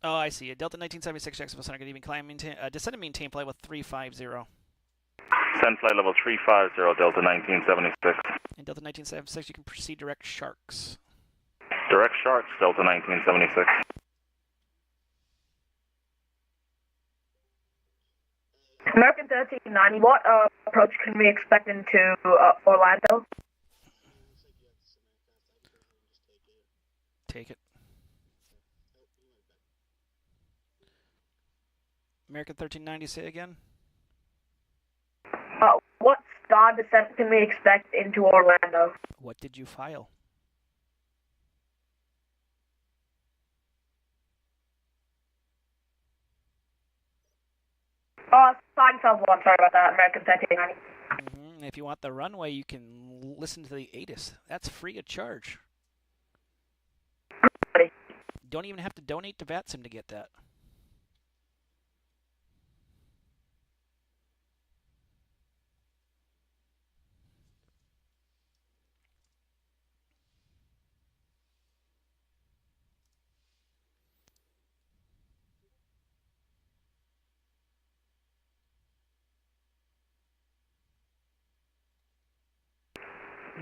A: Oh, I see. Delta 1976, Jacksonville Center, good evening. Climb, descend and maintain flight with 350.
F: Send flight level 350, Delta 1976.
A: And Delta 1976, you can proceed direct Sharks.
F: Direct Sharks, Delta 1976.
G: American 1390, what approach can we expect into Orlando?
A: Take it. American 1390, say again.
G: What star descent can we expect into Orlando?
A: What did you file?
G: Seinfeld one, sorry about that, American 1390.
A: If you want the runway, you can listen to the ATIS. That's free of charge. Don't even have to donate to VATSIM to get that.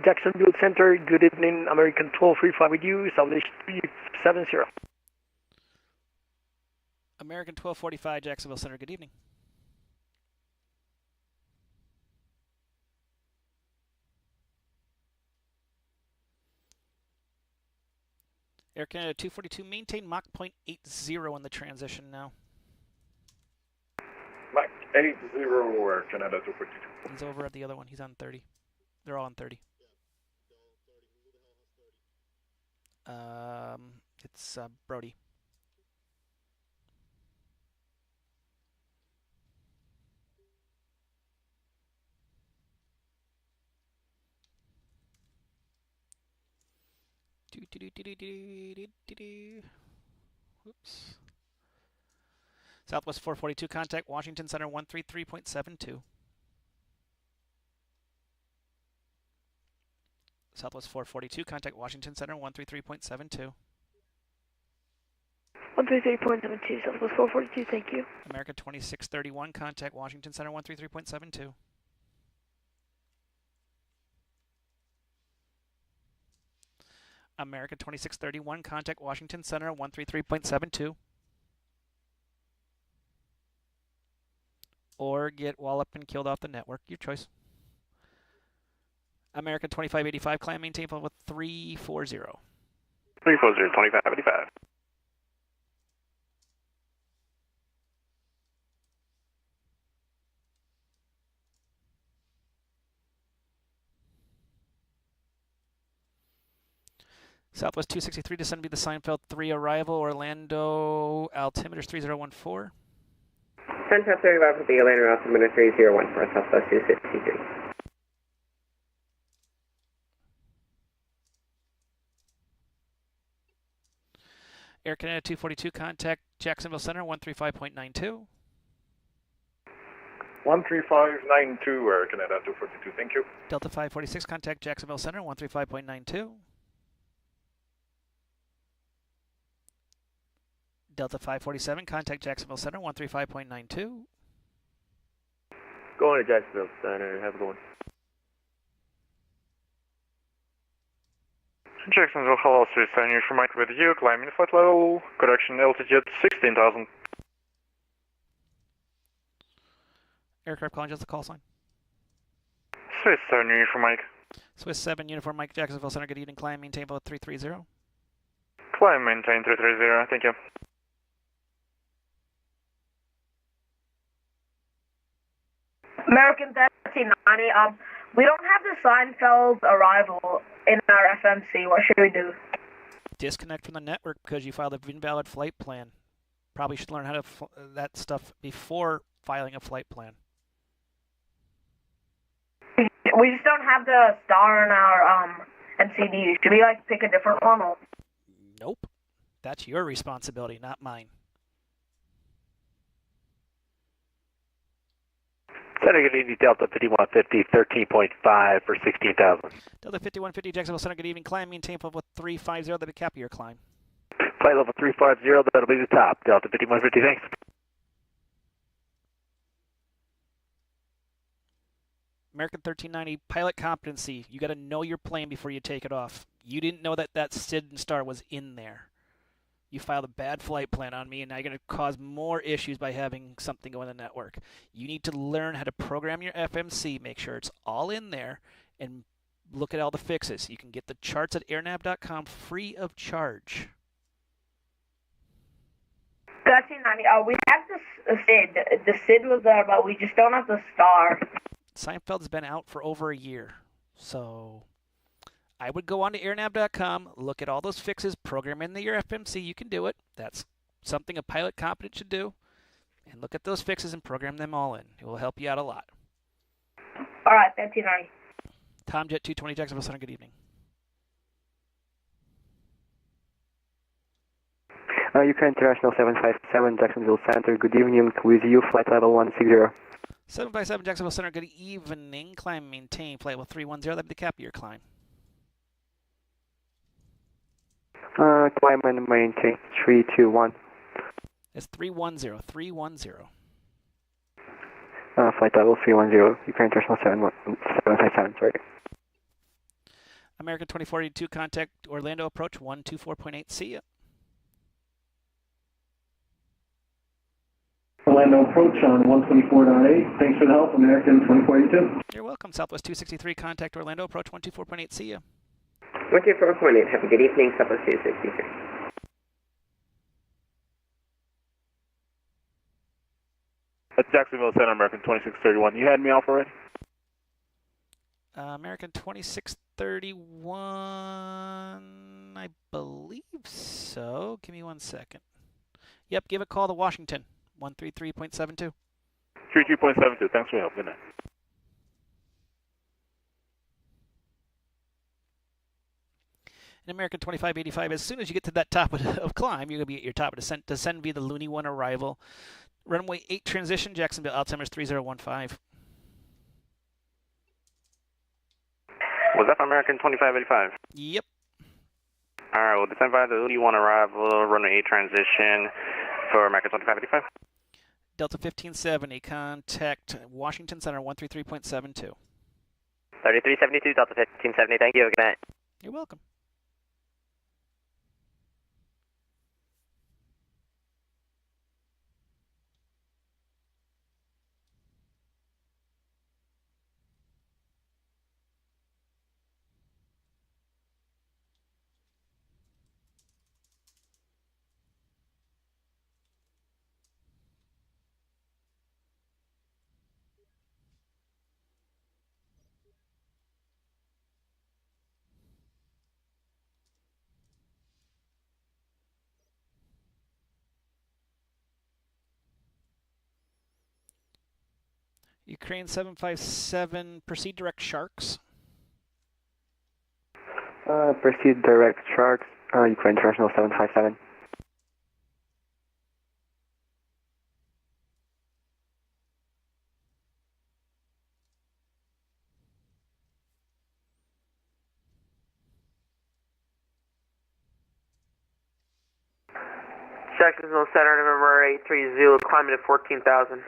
J: Jacksonville Center, good evening, American 1235 with you, Southeast 370.
A: American 1245, Jacksonville Center, good evening. Air Canada 242, maintain Mach 0.80 in the transition now.
R: Mach 80, Air Canada 242.
A: He's over at the other one, he's on 30. They're all on 30. It's Brody. Whoops. Southwest 442, contact Washington Center 133.72. Southwest 442, contact Washington Center 133.72.
V: 133.72, Southwest 442, thank you.
A: America 2631, contact Washington Center 133.72. America 2631, contact Washington Center 133.72. Or get walloped and killed off the network, your choice. America 2585, climb maintain level 340.
F: 340, 2585.
A: Southwest 263, descend to be the Seinfeld 3 arrival, Orlando altimeter 3014.
L: Seinfeld 35 with the Orlando altimeter 3014, Southwest 263.
A: Air Canada 242, contact Jacksonville Center 135.92.
R: 13592, Air Canada 242, thank you.
A: Delta 546, contact Jacksonville Center 135.92. Delta 547, contact Jacksonville Center 135.92.
L: Going to Jacksonville Center, have a good one.
F: Jacksonville, hello, Swiss Avenue for Mike with you, climbing flight level, correction altitude 16,000.
A: Aircraft calling just the call sign.
F: Swiss 7 Uniform Mike.
A: Swiss 7 Uniform Mike, Jacksonville Center, good evening, climb, maintain level 330.
F: Climb, maintain 330, thank you.
G: American 1390, we don't have the Seinfeld arrival in our FMC. What should we do?
A: Disconnect from the network because you filed an invalid flight plan. Probably should learn how to that stuff before filing a flight plan.
G: We just don't have the star in our MCD. Should we pick a different one? Or?
A: Nope. That's your responsibility, not mine.
U: Center, good evening, Delta 5150, 13.5 for 16,000.
A: Delta 5150, Jacksonville Center, good evening, climb, maintain level 350, that'll be cap of your climb.
U: Flight level 350, that'll be the top. Delta 5150, thanks.
A: American 1390, pilot competency. You got to know your plane before you take it off. You didn't know that SID and star was in there. You filed a bad flight plan on me, and now you're going to cause more issues by having something go in the network. You need to learn how to program your FMC, make sure it's all in there, and look at all the fixes. You can get the charts at airnav.com free of charge.
G: 1390, we have the SID. The SID was there, but we just don't have the star.
A: Seinfeld's been out for over a year. So I would go on to airnav.com, look at all those fixes, program in your FMC. You can do it. That's something a pilot competent should do. And look at those fixes and program them all in. It will help you out a lot.
G: All right, 1390.
A: Tomjet 220 Jacksonville Center, good evening.
M: Ukraine International 757 Jacksonville Center, good evening. With you, flight level 160.
A: 757 Jacksonville Center, good evening. Climb, maintain, flight level 310. That'd be the cap of your climb.
M: Climb and maintain 321.
A: It's 310, 310.
M: Flight level 310, Ukraine International 757, sorry.
A: American 2482, contact Orlando approach 124.8. See ya.
I: Orlando approach on 124.8. Thanks for the help, American 2482.
A: You're welcome. Southwest 263, contact Orlando approach 124.8. See ya.
E: 124.8, have a good evening, Southwest 263.
U: That's Jacksonville Center, American 2631. You had me off already?
A: American 2631, I believe so. Give me 1 second. Yep, give a call to Washington, 133.72.
U: 33.72, thanks for your help. Good night.
A: In American 2585, as soon as you get to that top of climb, you're going to be at your top of descent. Descend via the Looney 1 arrival. Runway 8 transition, Jacksonville, altimeter 3015.
Q: Was that for American 2585?
A: Yep.
Q: Alright, we'll descend via the Looney 1 arrival, runway 8 transition for American 2585.
A: Delta 1570, contact Washington Center 133.72.
E: 3372, Delta 1570, thank you, good night.
A: You're welcome. Ukraine 757, proceed direct Sharks.
M: Proceed direct Sharks, Ukraine International 757.
E: Jacksonville Center, November 83 Zulu, climbing to 14,000.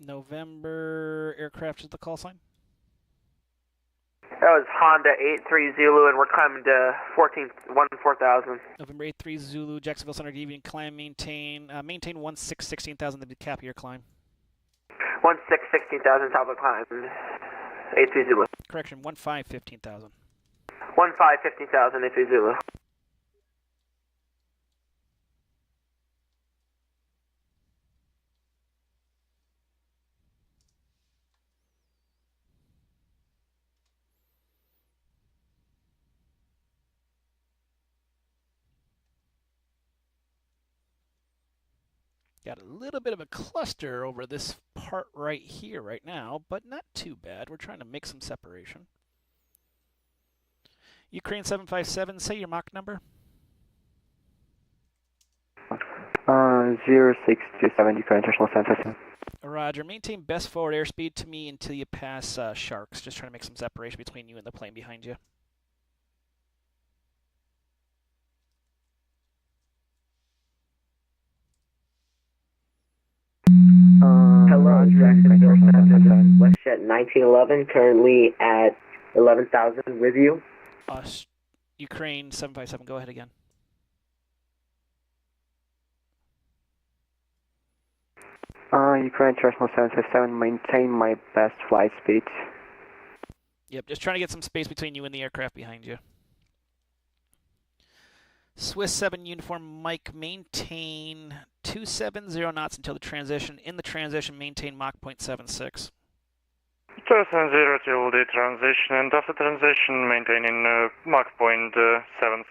A: November aircraft is the call sign?
E: That was Honda 83 Zulu, and we're climbing to 14,000.
A: November 83 Zulu, Jacksonville Center, good evening. Climb, maintain 16,000 to the cap of your climb.
E: 16,000, top of climb. 83 Zulu.
A: Correction, 15,000.
E: 15,000, 83 Zulu.
A: Got a little bit of a cluster over this part right here right now, but not too bad. We're trying to make some separation. Ukraine 757, say your Mach number.
M: 0627, Ukraine International 757.
A: Roger. Maintain best forward airspeed to me until you pass Sharks. Just trying to make some separation between you and the plane behind you.
E: Hello, Jacksonville Center, WestJet 1911, currently at 11,000 with you.
A: Ukraine 757, go ahead again.
M: Ukraine International 757, maintain my best flight speed.
A: Yep, just trying to get some space between you and the aircraft behind you. Swiss 7 Uniform Mike, maintain 270 knots until the transition. In the transition, maintain Mach 0.76.
F: 270 till the transition, and after transition, maintaining Mach 0.76.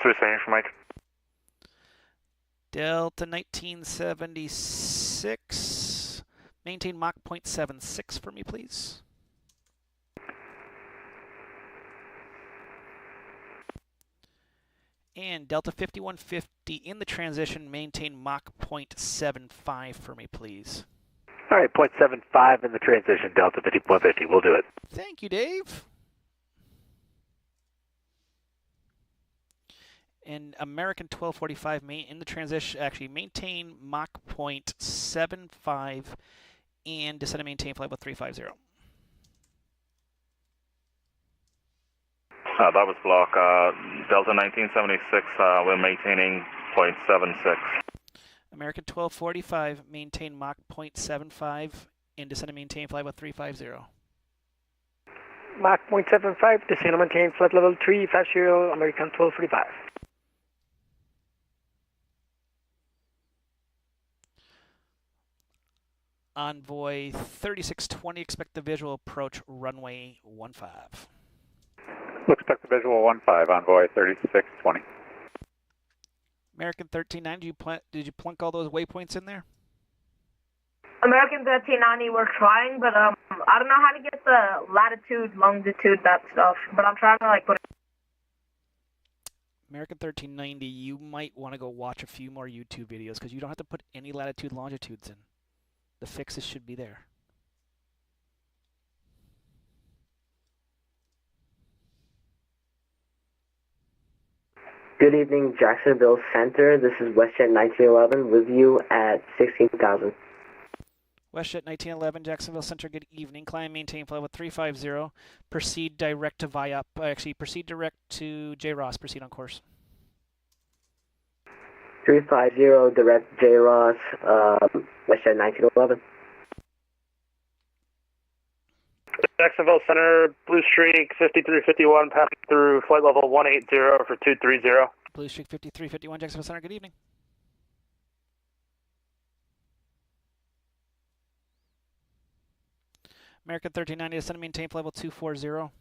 F: Swiss Uniform Mike.
A: Delta 1976, maintain Mach 0.76 for me, please. And Delta 5150 in the transition, maintain Mach 0.75 for me, please.
U: All right, 0.75 in the transition, Delta 5150. We'll do it.
A: Thank you, Dave. And American 1245 in the transition, actually maintain Mach 0.75 and descend and maintain flight level 350.
B: That was block. Delta 1976, we're maintaining 0.76.
A: American 1245, maintain Mach 0.75 and descend and maintain flight level 350.
J: Mach 0.75, descend and maintain flight level 350, American 1245.
A: Envoy 3620, expect the visual approach runway 15.
U: Expect the visual 15, Envoy 3620.
A: American 1390, did you plunk all those waypoints in there?
G: American 1390, we're trying, but I don't know how to get the latitude, longitude, that stuff. But I'm trying to put it.
A: American 1390, you might want to go watch a few more YouTube videos because you don't have to put any latitude, longitudes in. The fixes should be there.
C: Good evening, Jacksonville Center. This is WestJet 1911 with you at 16,000.
A: WestJet 1911, Jacksonville Center, good evening. Climb, maintain flight level 350. Proceed direct to proceed direct to J. Ross. Proceed on course.
C: 350, direct J. Ross, WestJet 1911.
U: Jacksonville Center, Blue Streak 5351, passing through flight level 180 for 230.
A: Blue Streak 5351, Jacksonville Center, good evening. American 1390, descend and maintain flight level 240.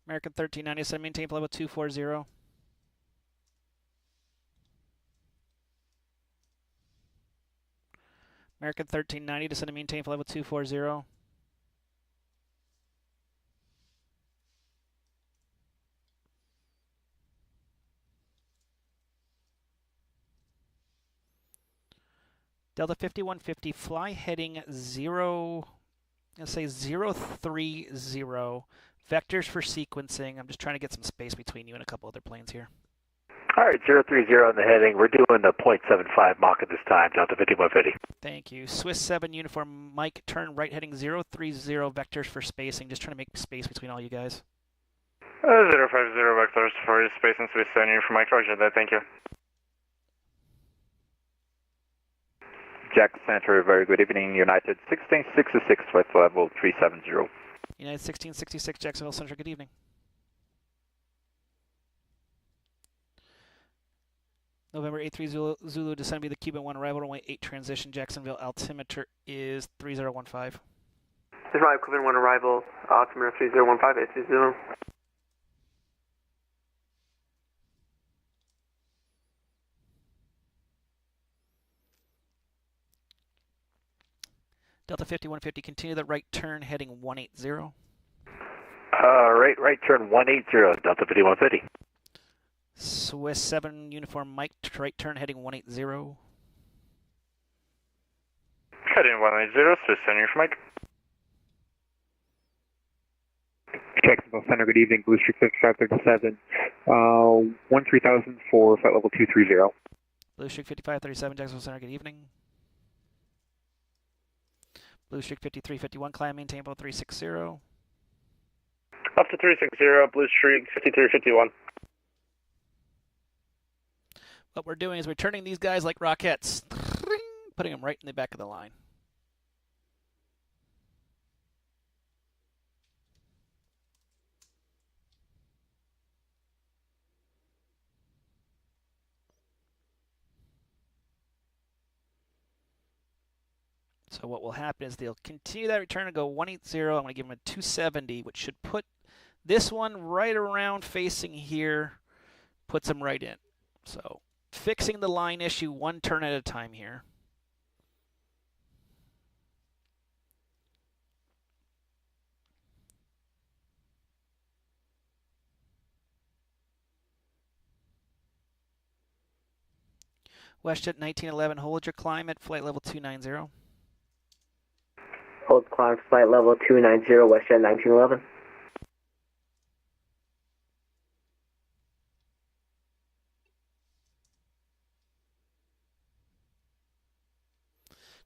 A: American 1390, descend and maintain flight level 240. American 1390, descend and maintain flight level 240. Delta 5150, fly heading 030. Vectors for sequencing. I'm just trying to get some space between you and a couple other planes here.
U: All right, 030 in the heading. We're doing the 0.75 Mach at this time, Delta 5150.
A: Thank you. Swiss 7 Uniform Mike, turn right heading 030, vectors for spacing. Just trying to make space between all you guys.
F: 050 vectors for space and Swiss 7 Uniform Mike, roger that, thank you.
T: Jack Center, very good evening. United 1666, flight level 370.
A: United 1666, Jacksonville Center, good evening. November 83 Zulu, descend be the Cuban 1, arrival runway 8, transition, Jacksonville, altimeter is 3015.
H: This is my Cuban 1 arrival, altimeter 3015, 830.
A: Delta 5150, continue the right turn, heading 180.
U: Right turn 180, Delta 5150.
A: Swiss 7 Uniform Mike, right turn, heading 180.
F: Heading 180, Swiss 7 Uniform Mike.
W: Jacksonville Center, good evening. Blue Streak 5537, 13,000 for flight level 230.
A: Blue Streak 5537, Jacksonville Center, good evening. Blue Streak 5351, climb, maintain level 360.
U: Up to 360, Blue Streak 5351.
A: What we're doing is we're turning these guys like rockets, putting them right in the back of the line. So what will happen is they'll continue that return and go 180. I'm going to give them a 270, which should put this one right around facing here, puts them right in. So fixing the line issue one turn at a time here. WestJet 1911, hold your climb at flight level 290.
C: Hold climb flight level 290, WestJet 1911.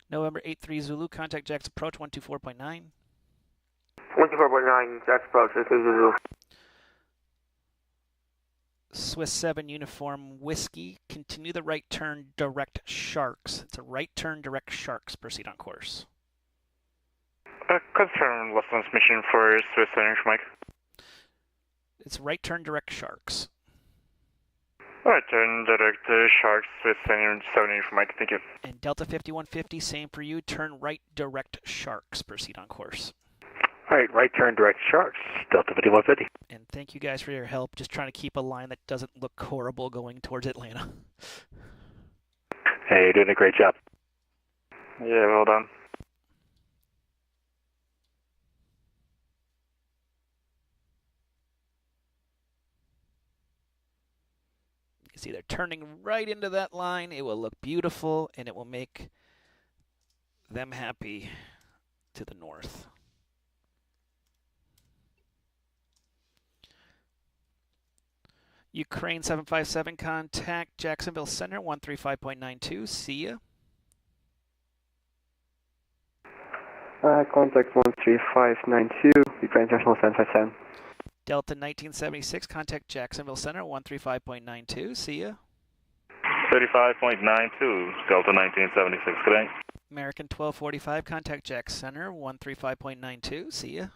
A: November 83 Zulu, contact Jax approach 124.9.
L: 124.9, Jax approach, this is Zulu.
A: Swiss 7 Uniform Whiskey, continue the right turn direct Sharks. It's a right turn direct Sharks, proceed on course.
F: Confirm lost transmission for Swiss 7 Mike.
A: It's right turn direct Sharks.
F: Right turn direct Sharks, Swiss 7 Mike, thank you.
A: And Delta 5150, same for you, turn right direct Sharks, proceed on course.
W: Alright, right turn direct Sharks, Delta 5150.
A: And thank you guys for your help, just trying to keep a line that doesn't look horrible going towards Atlanta.
W: Hey, you're doing a great job.
F: Yeah, well done.
A: You see they're turning right into that line. It will look beautiful, and it will make them happy to the north. Ukraine 757, contact Jacksonville Center 135.92. See ya.
L: Contact 13592, Ukraine International 757.
A: Delta 1976, contact Jacksonville Center 135.92. See ya.
B: 35.92, Delta 1976, good day.
A: American 1245, contact Jack Center 135.92. See ya.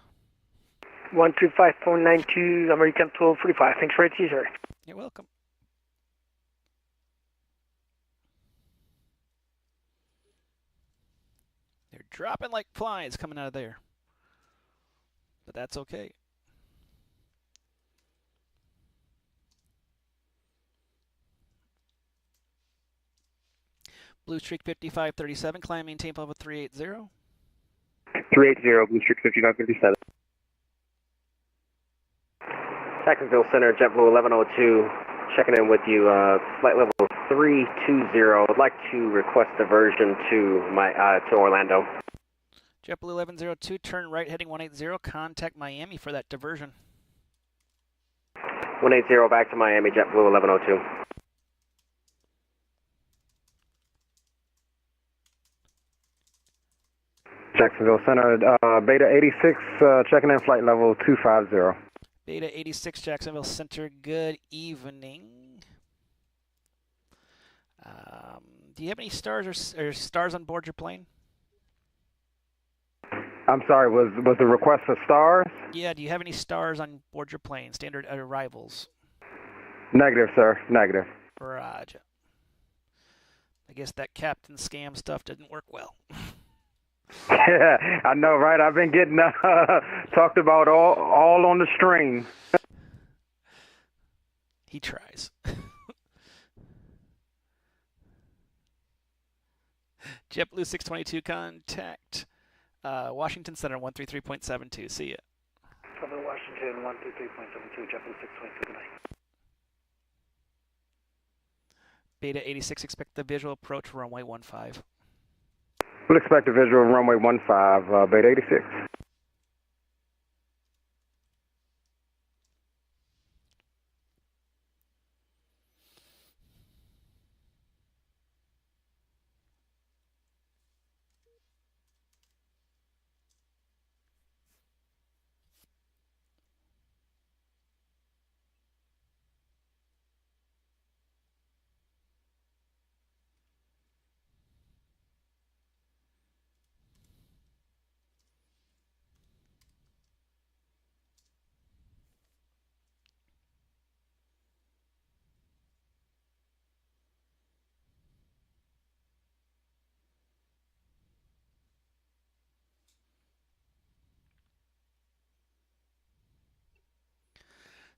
J: 135.92, American 1245. Thanks for it, sir.
A: You're welcome. They're dropping like flies coming out of there. But that's okay. Blue Streak 5537, climb maintain level 380.
W: 380, Blue Streak 5557.
L: Jacksonville Center, JetBlue 1102, checking in with you, flight level 320. I'd like to request diversion to Orlando.
A: JetBlue 1102, turn right heading 180, contact Miami for that diversion.
L: 180 back to Miami, JetBlue 1102.
W: Jacksonville Center, Beta 86, checking in flight level 250.
A: Beta 86, Jacksonville Center, good evening. Do you have any stars or stars on board your plane?
W: I'm sorry, was the request for stars?
A: Yeah, do you have any stars on board your plane, standard arrivals?
W: Negative, sir, negative.
A: Roger. I guess that captain scam stuff didn't work well.
W: Yeah, I know, right? I've been getting talked about all on the string.
A: He tries. JetBlue 622, contact Washington Center 133.72. See ya.
J: Cover Washington 133.72, JetBlue 622, good night.
A: Beta 86, expect the visual approach runway 15.
W: We'll expect a visual runway 15, Beta 86.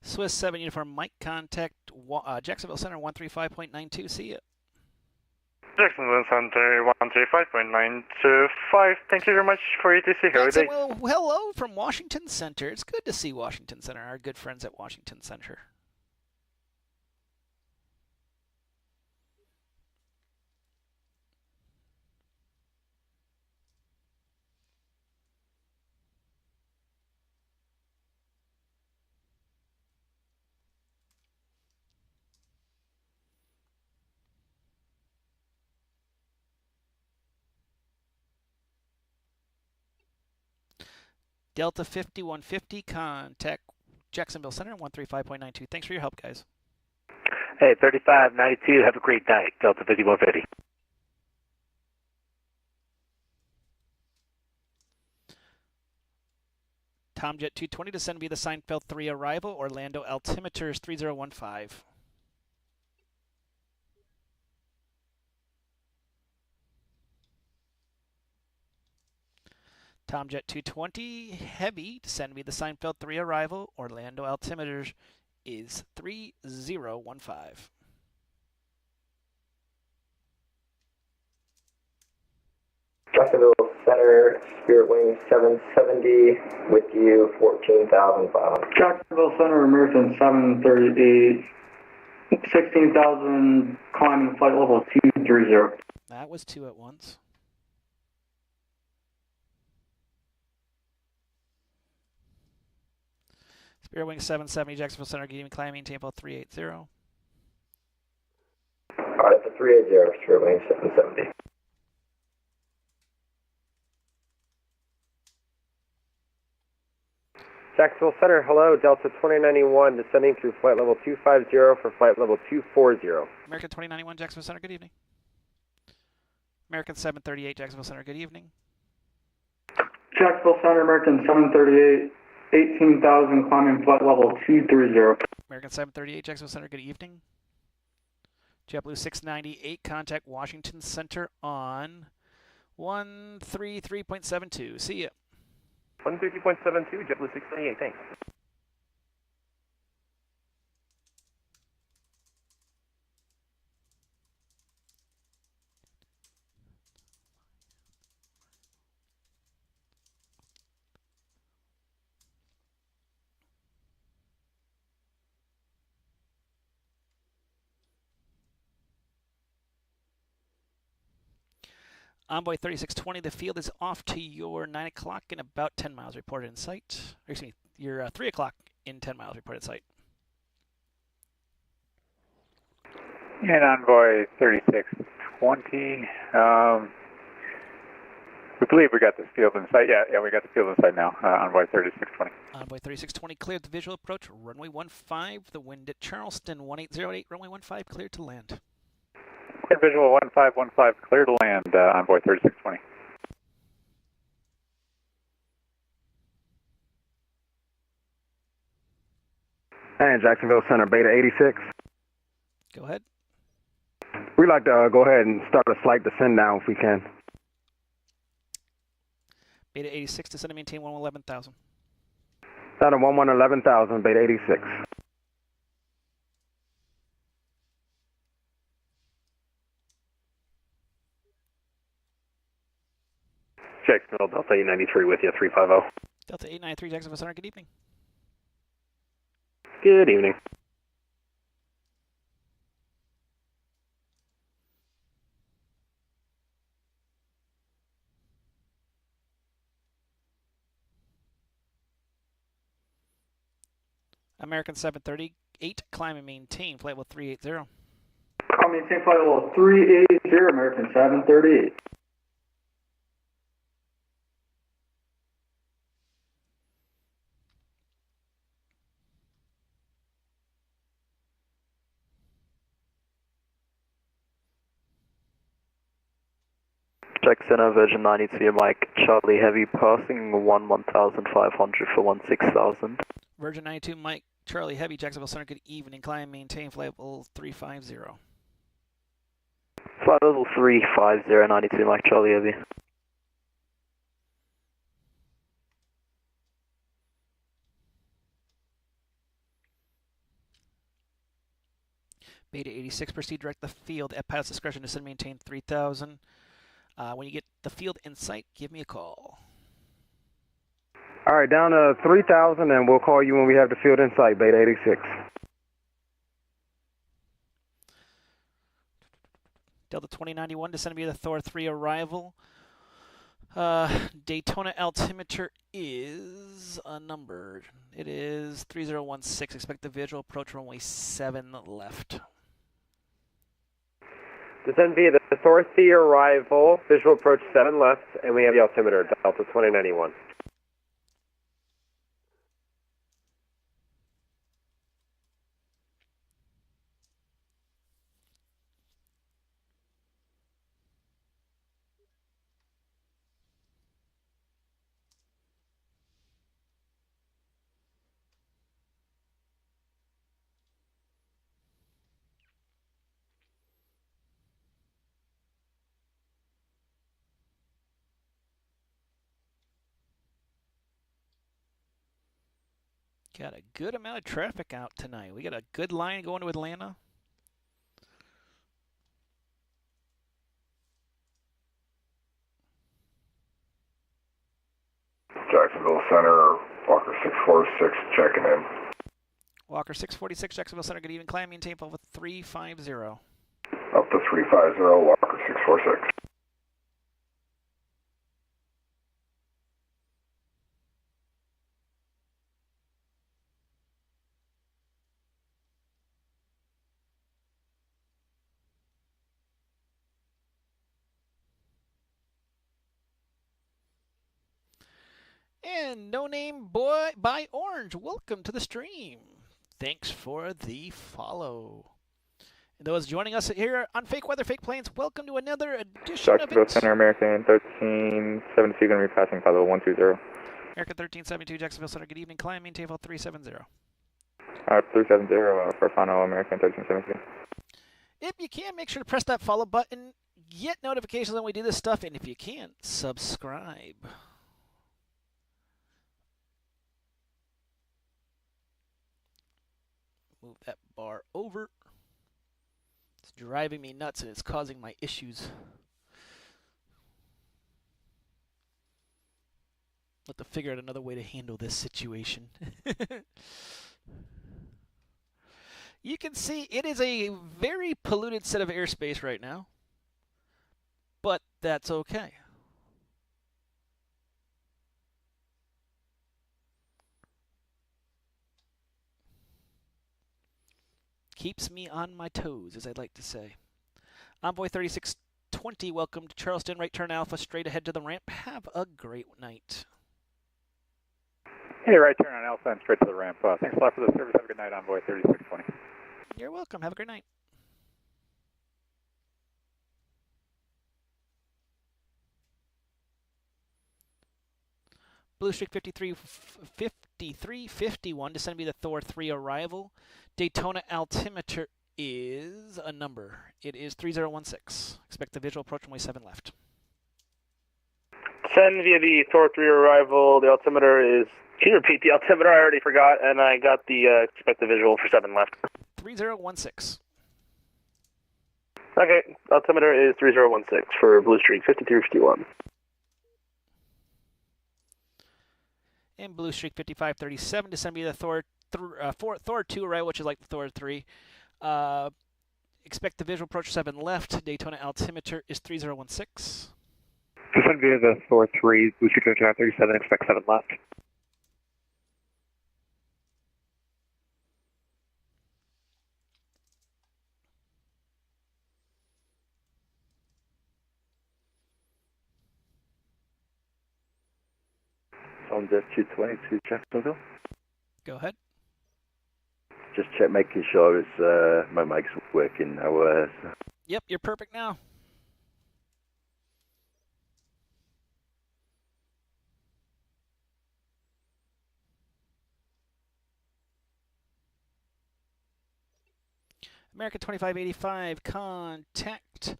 A: Swiss 7 Uniform Mike, contact Jacksonville Center 135.92. See ya.
F: Jacksonville Center 135.925. Thank you very much for your TC. Have a
A: Thanks,
F: day.
A: and well, hello from Washington Center. It's good to see Washington Center, our good friends at Washington Center. Delta 5150, contact Jacksonville Center 135.92. Thanks for your help, guys.
M: Hey, 3592, have a great night. Delta 5150.
A: Tomjet 220, descend via the Seinfeld 3 arrival, Orlando altimeters 3015. Tomjet 220, heavy, descend via the Seinfeld 3 arrival, Orlando altimeters is 3015.
C: Jacksonville Center, Spirit Wing 770, with you 14,500.
W: Jacksonville Center, American 738, 16,000, climbing flight level 230.
A: That was two at once. Spirit Wing 770, Jacksonville Center, getting climbing, tempo 380.
C: Alright, the 380, Spirit Wing 770.
L: Jacksonville Center, hello, Delta 2091, descending through flight level 250 for flight level 240.
A: American 2091, Jacksonville Center, good evening. American 738, Jacksonville Center, good evening.
W: Jacksonville Center, American 738, 18,000, climbing flight level 230.
A: American 738, Jacksonville Center, good evening. JetBlue 698, contact Washington Center on 133.72. See ya.
L: 150.72, JetBlue 698, thanks.
A: Envoy 3620, the field is off to your 9 o'clock in about 10 miles reported in sight. Or excuse me, your 3 o'clock in 10 miles reported in sight.
T: And Envoy 3620, we believe we got this field in sight. Yeah, we got the field in sight now. Envoy 3620.
A: Envoy 3620, cleared the visual approach, runway 15, the wind at Charleston 1808, runway 15, cleared to land.
T: Clear visual 1515, clear to land, Envoy 3620.
D: And Jacksonville Center, Beta 86.
A: Go ahead.
D: We'd like to go ahead and start a slight descend down if we can.
A: Beta 86, descend and maintain 11,000.
D: Down to 11,000, Beta 86.
L: Jacksonville, Delta 893 with you, 350.
A: Delta 893, Jacksonville Center, good evening.
L: Good evening.
A: American 738, climb and maintain, flight level 380.
W: Climb and maintain flight level 380, American 738.
M: Jack Center, Virgin 92, Mike, Charlie Heavy, passing 11,500 for 16,000.
A: Virgin 92, Mike, Charlie Heavy, Jacksonville Center, good evening, climb and maintain, flight level 350.
M: Flight level 350, 92, Mike, Charlie Heavy.
A: Beta 86, proceed direct the field at pilot's discretion to send maintain 3000. When you get the field in sight, give me a call.
D: All right, down to 3,000, and we'll call you when we have the field in sight, Beta 86.
A: Delta 2091, descend via the Thor 3 arrival. Daytona altimeter is a number. It is 3016. Expect the visual approach runway 7 left.
L: Descend via the Thor 3 arrival, visual approach 7 left, and we have the altimeter, Delta 2091.
A: Got a good amount of traffic out tonight. We got a good line going to Atlanta.
R: Jacksonville Center, Walker 646, checking in.
A: Walker 646, Jacksonville Center, good evening. Climb, maintain level 350.
R: Up to 350, Walker 646.
A: And No Name Boy by Orange, welcome to the stream. Thanks for the follow. And those joining us here on Fake Weather, Fake Planes, welcome to another edition
T: Jacksonville
A: of it.
T: Center, American 1372, going to be passing by level 120.
A: American 1372, Jacksonville Center, good evening. Climb, maintain level 370.
T: 370 for final American 1372.
A: If you can, make sure to press that follow button, get notifications when we do this stuff, and if you can, subscribe. Move that bar over. It's driving me nuts and it's causing my issues. Have to figure out another way to handle this situation. You can see it is a very polluted set of airspace right now, but that's okay. Keeps me on my toes, as I'd like to say. Envoy 3620, welcome to Charleston. Right turn Alpha, straight ahead to the ramp. Have a great night.
T: Hey, right turn on Alpha and straight to the ramp. Thanks a lot for the service. Have a good night, Envoy 3620.
A: You're welcome. Have a great night. Blue Streak 5351, descend via the Thor 3 arrival. Daytona altimeter is a number. It is 3016. Expect the visual approach runway 7 left.
U: Send via the Thor 3 arrival. The altimeter is... Can you repeat the altimeter? I already forgot, and I got the expected visual for 7 left.
A: 3016.
U: Okay, altimeter is 3016 for Blue Streak 5351.
A: And Blue Streak 5537, descend via the Thor 2 arrival, which is like the Thor 3. Expect the visual approach 7 left. Daytona altimeter is 3016.
W: Descend via the Thor 3, Blue Streak 5537, expect 7 left.
K: On the 220 to Jacksonville.
A: Go ahead.
K: Just making sure it's my mic's working now.
A: Yep, you're perfect now. American 2585, contact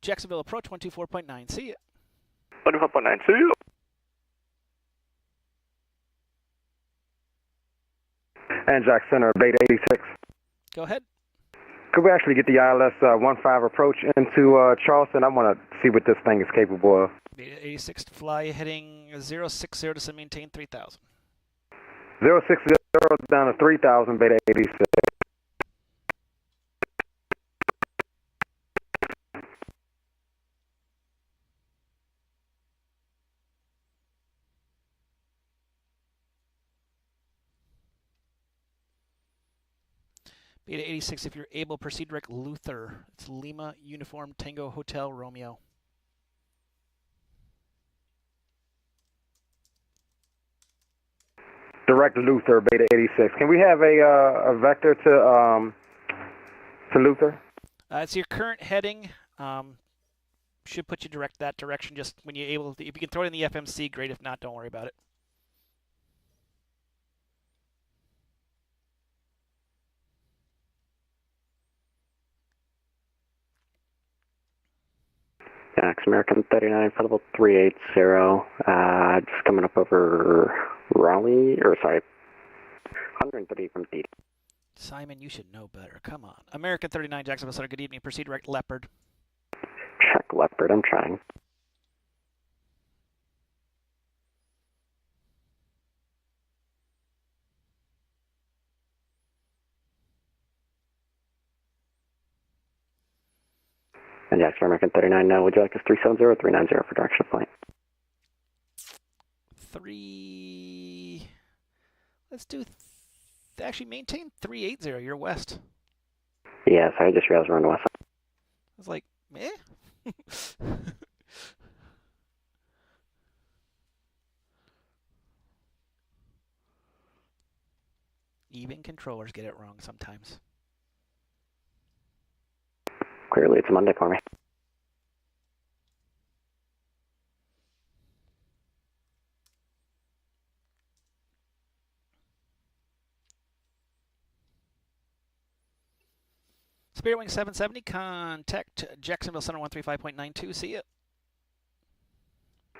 A: Jacksonville approach 124.9. See ya.
U: 124.9, see you.
D: And Jack Center, Beta 86.
A: Go ahead.
D: Could we actually get the ILS 15 approach into Charleston? I want to see what this thing is capable of.
A: Beta 86 to fly, heading 060 to maintain 3000.
D: 060 down to 3000, Beta 86.
A: Beta 86, if you're able, proceed direct Luther. It's Lima Uniform Tango Hotel Romeo.
D: Direct Luther, Beta 86. Can we have a vector to Luther?
A: It's your current heading. Should put you direct that direction. Just when you're able, if you can throw it in the FMC, great. If not, don't worry about it.
L: Jax, American 39, flight level 380, just coming up over Raleigh, 130 from D.
A: Simon, you should know better. Come on. American 39, Jacksonville Center, good evening. Proceed direct Leopard.
L: Check Leopard, I'm trying. And Jax, American 39, would you like us 370 or 390 for direction of flight?
A: Let's do, actually maintain 380, you're west.
L: Yeah, sorry, I just realized we're on the west side.
A: I was like, eh? Even controllers get it wrong sometimes.
L: Clearly it's Monday for me.
A: Spirit Wing 770, contact Jacksonville Center 135.92. See ya.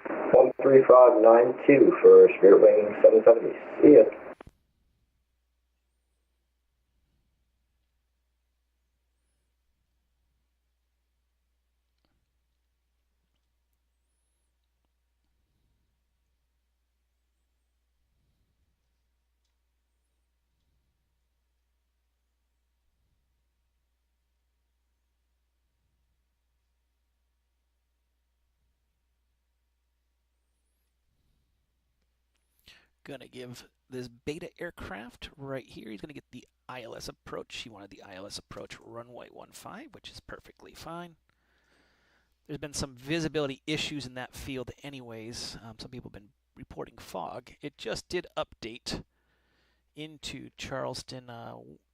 C: 13592 for Spirit Wing 770. See ya.
A: Gonna give this beta aircraft right here, he's gonna get the ILS approach. He wanted the ILS approach runway 15, which is perfectly fine. There's been some visibility issues in that field anyways. Some people have been reporting fog. It just did update into Charleston,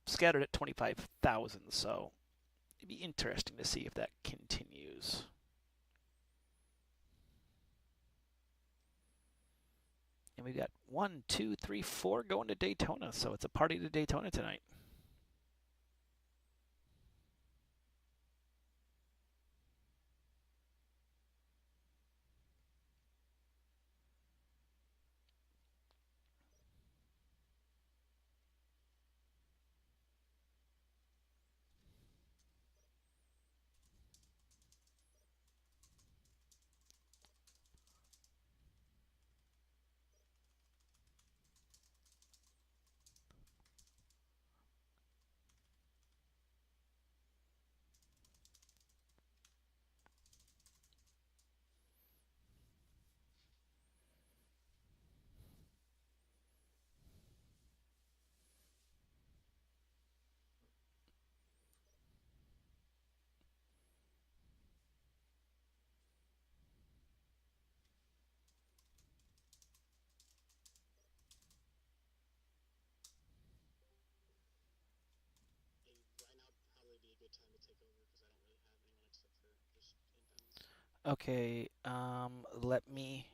A: scattered at 25,000, so it'd be interesting to see if that continues. And we've got 1, 2, 3, 4 going to Daytona, so it's a party to Daytona tonight. Okay, let me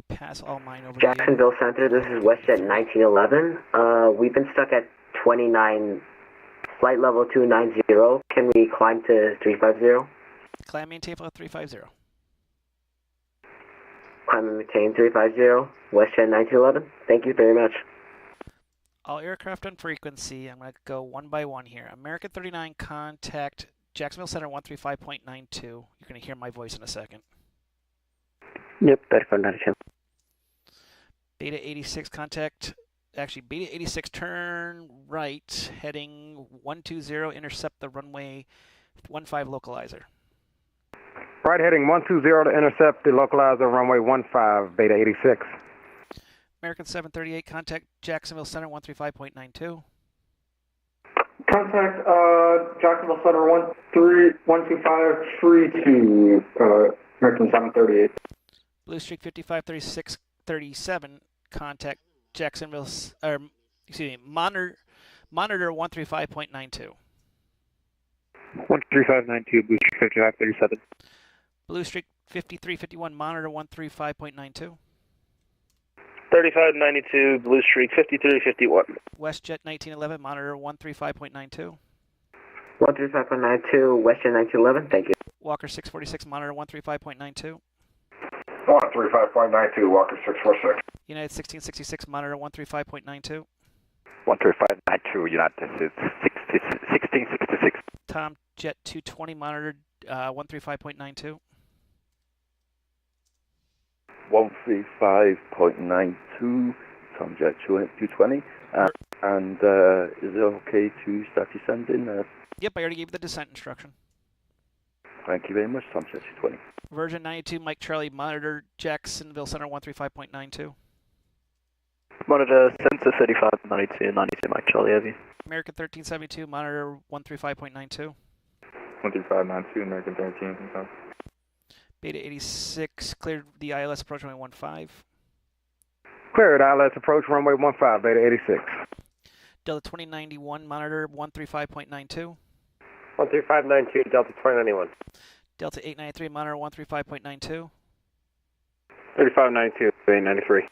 A: pass all mine over to you.
C: Jacksonville Center, this is WestJet 1911. We've been stuck at 29, flight level 290. Can we climb to 350?
A: Climb maintain flight 350.
C: Climb and maintain 350, WestJet 1911. Thank you very much.
A: All aircraft on frequency. I'm going to go one by one here. American 39, contact Jacksonville Center 135.92. You're going to hear my voice in a second.
L: Yep, 3592.
A: Beta 86, contact. Actually, Beta 86, turn right, heading 120, intercept the runway 15 localizer.
D: Right heading 120 to intercept the localizer runway 15, Beta 86.
A: American 738, contact Jacksonville Center 135.92.
W: Contact Jacksonville Center 12532, American 738.
A: Blue Streak 553637, contact Jacksonville, monitor 135.92.
W: 13592, Blue Streak 5537.
A: Blue Streak 5351, monitor 135.92.
U: 3592, Blue Streak 5351.
A: WestJet 1911, monitor 135.92.
C: 135.92, WestJet 1911, thank you.
A: Walker 646, monitor 135.92.
R: 135.92, Walker 646.
A: United 1666, monitor 135.92.
T: 13592, United 1666.
A: Tom Jet 220, monitor 135.92.
K: 135.92, Tom Jet 220. And is it okay to start descending?
A: Yep, I already gave you the descent instruction.
K: Thank you very much, Tom Jet 220.
A: Virgin 92, Mike Charlie, monitor Jacksonville Center 135.92.
M: Monitor Sensor 3592, 92 Mike Charlie Heavy.
A: American 1372, monitor 135.92.
T: 13592, American 13.
A: Beta 86, cleared the ILS approach runway 15.
D: Cleared ILS approach runway 15, Beta 86.
A: Delta 2091, monitor 135.92.
L: 13592, Delta 2091.
A: Delta 893, monitor 135.92.
L: 3592, 893.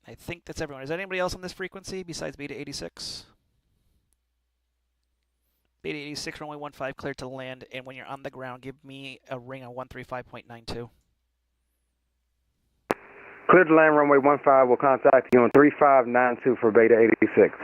A: I think that's everyone. Is there anybody else on this frequency besides Beta 86? Beta 86, runway 15, cleared to land. And when you're on the ground, give me a ring on 135.92.
D: Cleared to land runway 15, we'll contact you on 3592 for Beta 86.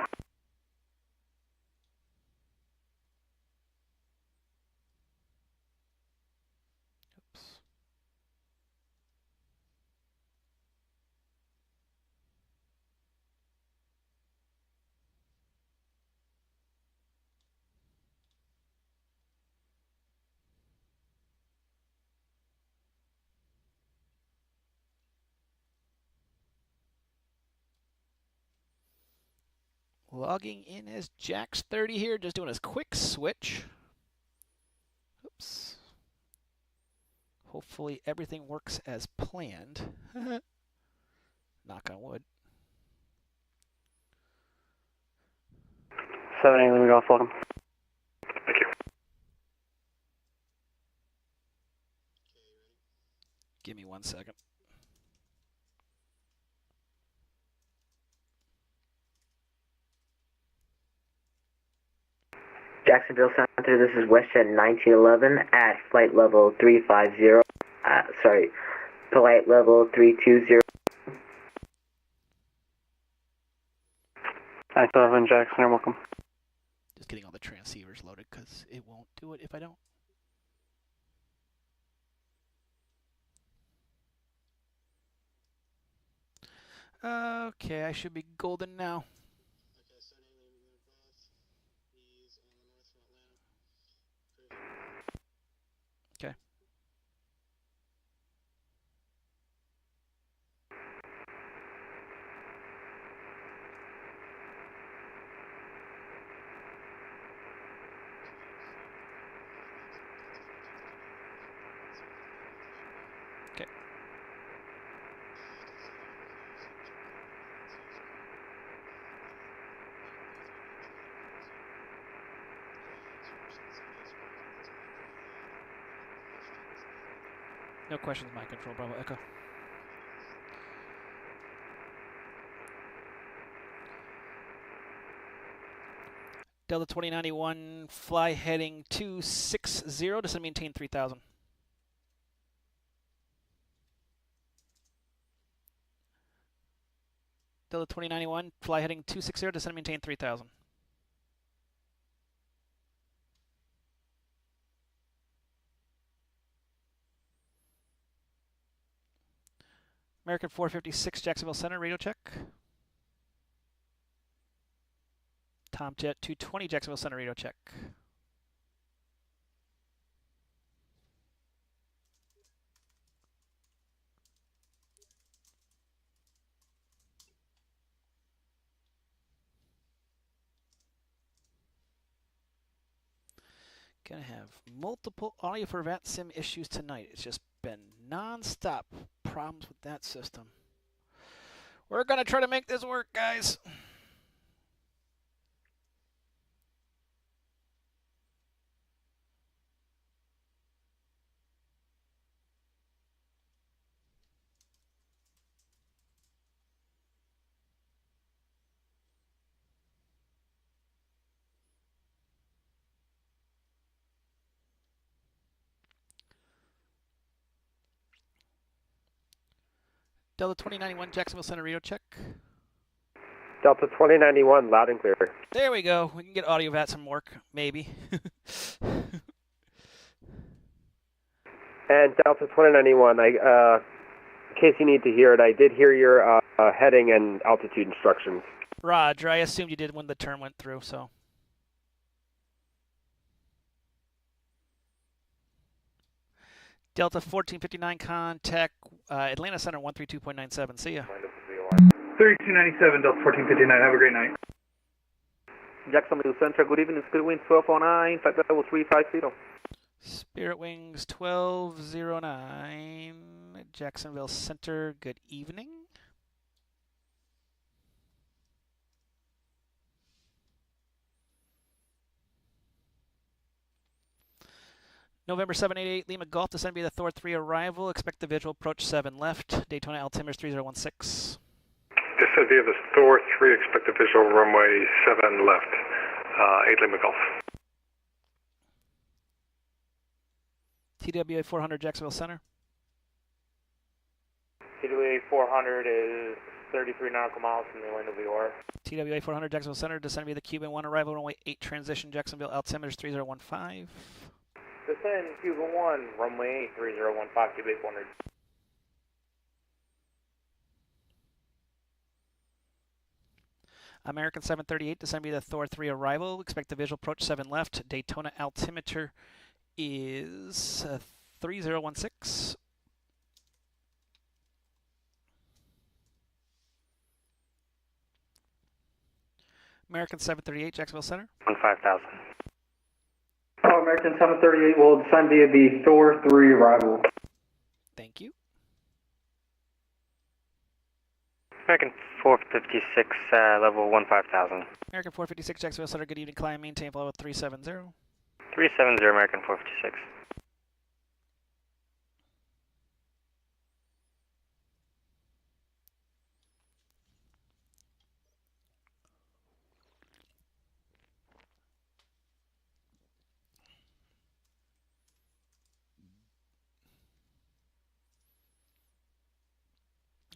A: Logging in as Jax30 here, just doing a quick switch. Oops. Hopefully everything works as planned. Knock on wood.
U: 7A, let me go off, welcome.
R: Thank you.
A: Give me 1 second.
C: Jacksonville Center, this is WestJet 1911 at flight level 350. Flight level 320.
U: 911 Jackson, welcome.
A: Just getting all the transceivers loaded because it won't do it if I don't. Okay, I should be golden now. Okay. Okay. No questions, my control, Bravo Echo. Delta 2091, fly heading 260, descend maintain 3000. Delta 2091, fly heading 260, descend and maintain 3000. American 456, Jacksonville Center, radio check. Tomjet 220, Jacksonville Center, radio check. Gonna have multiple audio for VATSIM issues tonight. It's just been non-stop problems with that system. We're gonna try to make this work, guys. Delta 2091, Jacksonville Center, radio check.
L: Delta 2091, loud and clear.
A: There we go. We can get audio VATSIM work, maybe.
L: And Delta 2091, in case you need to hear it, I did hear your heading and altitude instructions.
A: Roger, I assumed you did when the term went through, so. Delta 1459, contact Atlanta Center 132.97. See ya.
W: 3297, Delta 1459. Have a great night.
M: Jacksonville Center, good evening. Spirit Wings 1209, flight level 350.
A: Spirit Wings 1209, Jacksonville Center, good evening. November 788, Lima Golf, descend via the Thor 3 arrival. Expect the visual approach 7 left. Daytona altimeter 3016.
R: Descend via the Thor 3, expect the visual runway 7 left. 8 Lima Golf.
A: TWA 400, Jacksonville Center.
N: TWA 400 is 33 nautical miles from the land of the OR.
A: TWA 400, Jacksonville Center, descend via the Cuban 1 arrival. Runway 8 transition, Jacksonville altimeter 3015.
N: Descend Cuban 1, runway 8, 3015, TWA 400.
A: American 738, descend via the Thor 3 arrival. Expect the visual approach 7 left. Daytona altimeter is 3016. American 738, Jacksonville Center.
Q: 5000.
D: American 738 will descend via the Thor 3 arrival.
A: Thank you.
Q: American 456, level 15,000.
A: American 456, Jacksonville Center, good evening. Climb, maintain level 370.
Q: 370, American 456.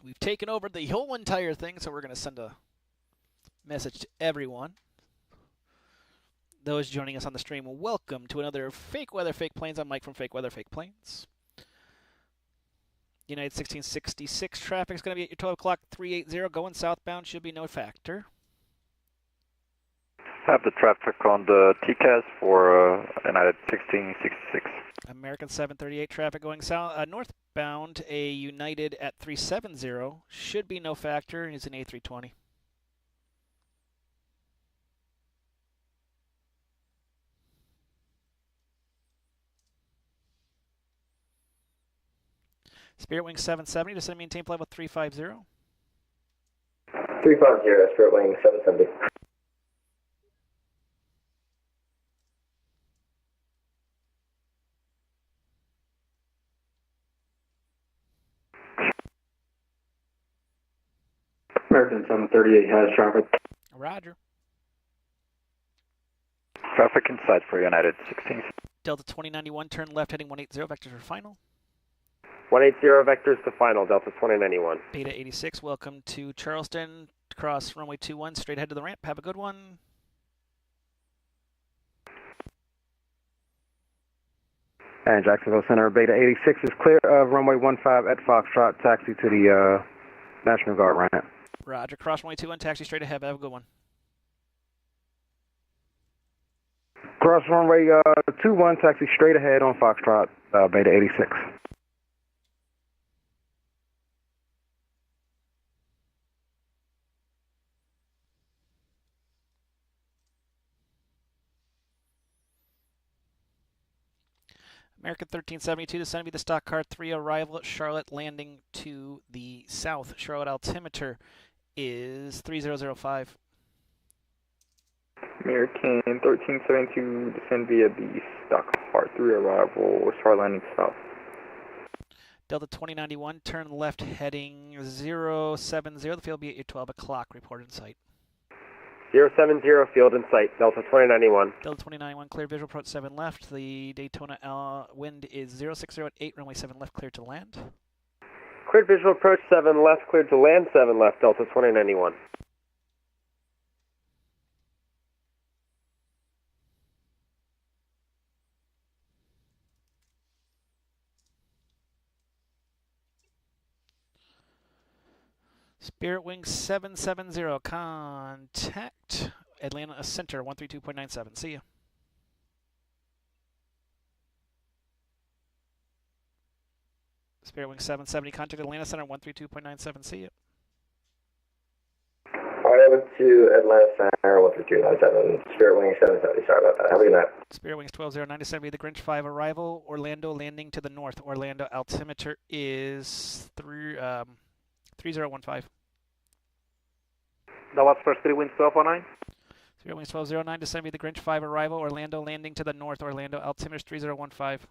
A: We've taken over the whole entire thing, so we're going to send a message to everyone. Those joining us on the stream, welcome to another Fake Weather, Fake Planes. I'm Mike from Fake Weather, Fake Planes. United 1666 traffic is going to be at your 12 o'clock 380. Going southbound should be no factor.
T: Have the traffic on the TCAS for United 1666.
A: American 738 traffic going south northbound. A United at 370 should be no factor. Is an A320. Spirit Wing 770, descend and maintain flight level 350.
L: 350, Spirit Wing 770.
D: American 738 has traffic.
A: Roger.
T: Traffic inside for United 16.
A: Delta 2091, turn left heading 180, vectors for final.
L: 180 vectors to final, Delta 2091.
A: Beta 86, welcome to Charleston. cross runway 21, straight ahead to the ramp. Have a good one.
D: And Jacksonville Center, Beta 86 is clear of runway 15 at Foxtrot, taxi to the National Guard ramp.
A: Roger, cross runway 21, taxi straight ahead. Have a good one.
D: Cross runway 21, taxi straight ahead on Foxtrot, Beta 86.
A: American 1372 to send me the stock car 3 arrival at Charlotte, landing to the south. Charlotte altimeter is 3005.
M: American 1372 descend via the stock car 3 arrival, Charlotte landing south.
A: Delta 2091, turn left heading 070. The field will be at your 12 o'clock. Report in sight.
L: 070, field in sight, Delta 2091.
A: Delta 2091, clear visual approach 7 left. The Daytona wind is 060 at 8, runway 7 left, clear to land.
L: Cleared visual approach 7 left, cleared to land 7 left, Delta 2091.
A: Spirit Wing 770, contact Atlanta Center 132.97. See ya. Spirit Wing 770, contact Atlanta Center 132.97. See ya.
L: Alright, to Atlanta Center 132.97. Spirit Wing 770. Sorry about that. Have a good night.
A: Spirit Wings 1209 to send me the Grinch 5 arrival. Orlando landing to the north. Orlando altimeter is 3015.
N: That was for Spirit Wings 1209?
A: Spirit Wings 1209 to send me the Grinch 5 arrival. Orlando landing to the north. Orlando altimeter is 3015.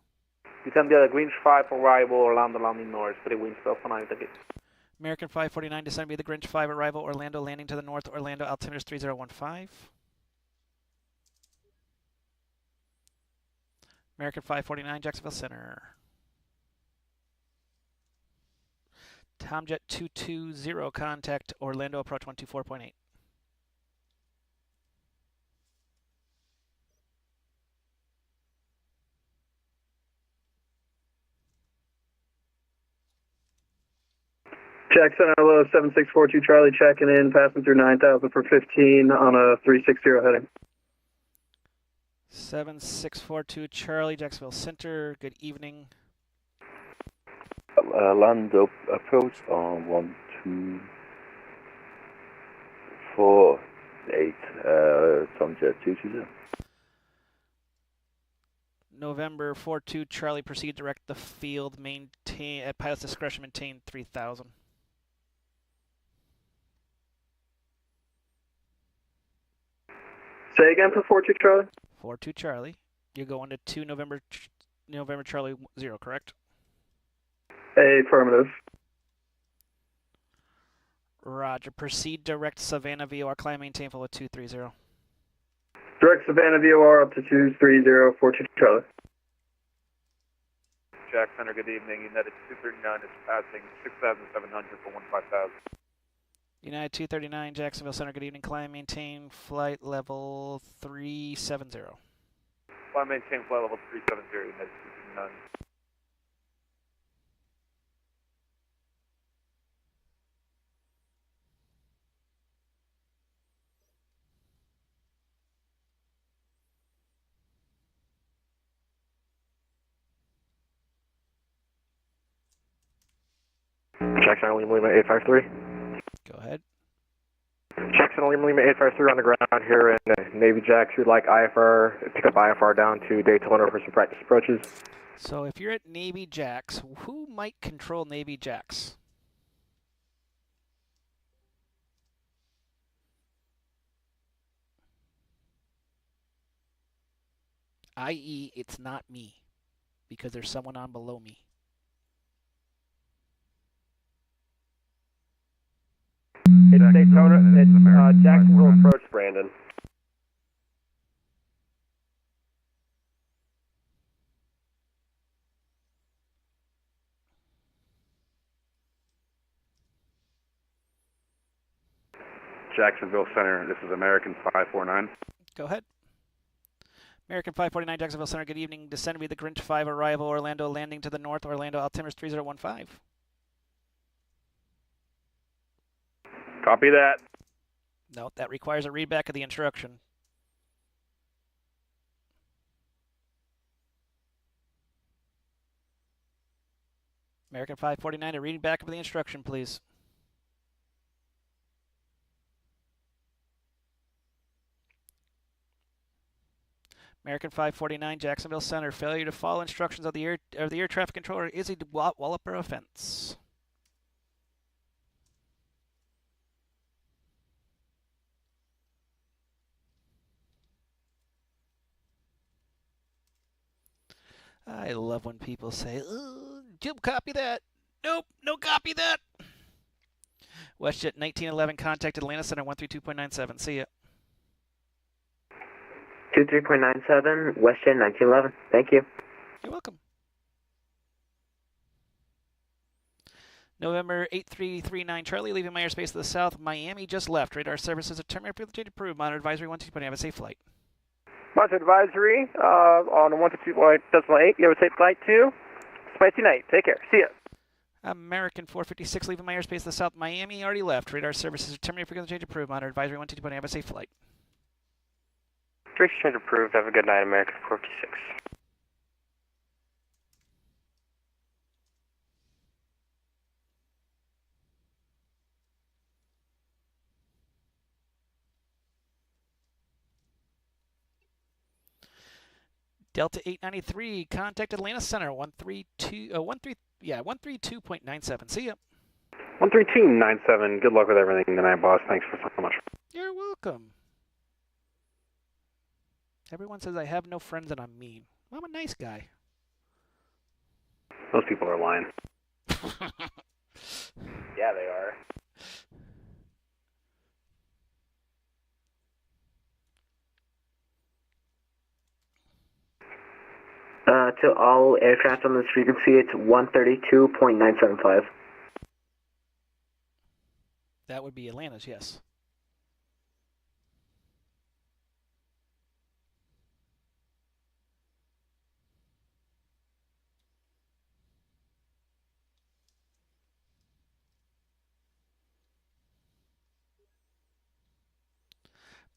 N: You send the Grinch 5 arrival, Orlando landing north, Spirit Wings 1209. Thank you.
A: American 549 to send me the Grinch 5 arrival. Orlando landing to the north. Orlando altimeter is 3015. American 549, Jacksonville Center. Tomjet 220, contact Orlando approach 124.8.
O: Jackson, hello, 7642 Charlie checking in, passing through 9,000 for 15 on a 360 heading.
A: 7642 Charlie, Jacksonville Center, good evening.
K: Land approach on 1248, Tomjet 220.
A: November 42 Charlie, proceed direct the field, maintain at pilot's discretion, maintain 3000.
O: Say again for 42 Charlie?
A: 42 Charlie, you're going to 2 November Charlie 0, correct?
O: Affirmative.
A: Roger, proceed direct Savannah VOR, climb maintain full at 230.
O: Direct Savannah VOR up to 230, 42 Charlie.
T: Jack Center, good evening. United 239 is passing 6,700 for 15,000.
A: United 239, Jacksonville Center, good evening. Climb, maintain, flight level 370.
T: Climb, maintain, flight level 370, United 239.
L: Jackson, Lima 853.
A: Go ahead.
L: Jackson, Lima 853 on the ground here in Navy Jacks. We'd like IFR, pick up IFR down to Daytona for some practice approaches.
A: So if you're at Navy Jacks, who might control Navy Jacks? I.e., it's not me, because there's someone on below me.
L: It's Daytona, it's Jacksonville approach, Brandon.
D: Jacksonville Center. This is American 549.
A: Go ahead. American 549, Jacksonville Center, good evening. Descend via the Grinch 5, arrival, Orlando, landing to the north, Orlando, altimeters 3015.
U: Copy that.
A: No, that requires a readback of the instruction. American 549, a reading back of the instruction, please. American 549, Jacksonville Center, failure to follow instructions of the air traffic controller is a Walloper offense. I love when people say, Jim, copy that. Nope, no copy that. WestJet 1911, contact Atlanta Center 132.97. See ya.
C: 23.97, WestJet 1911. Thank you.
A: You're welcome. November 8339, Charlie, leaving my airspace to the south. Miami just left. Radar services are terminated. Change approved. Monitor advisory 122. Have a safe flight.
U: Monitor advisory on 122.8. You have a safe flight to Spicy Night. Take care. See ya.
A: American 456, leaving my airspace to the south. Miami already left. Radar services are terminated. Frequency change approved. Monitor advisory 122. Have a safe flight.
Q: Frequency change approved. Have a good night, American 456.
A: Delta 893, contact Atlanta Center 132.97. See ya.
D: 13297. Good luck with everything tonight, boss. Thanks for so much.
A: You're welcome. Everyone says I have no friends and I'm mean. Well, I'm a nice guy.
D: Those people are lying.
U: Yeah, they are.
C: To all aircraft on this frequency, it's 132.975.
A: That would be Atlanta's, yes.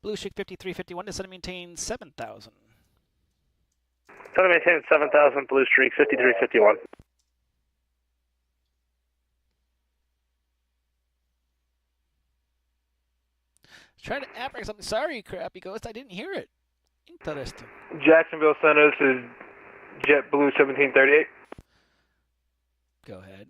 A: Blue Chic 5351, descend and maintain 7,000.
U: Descend and maintain 7,000, Blue Streak 5351.
A: Try to act something. Sorry, Crappy Ghost, I didn't hear it. Interesting.
U: Jacksonville Center, this is JetBlue 1738.
A: Go ahead.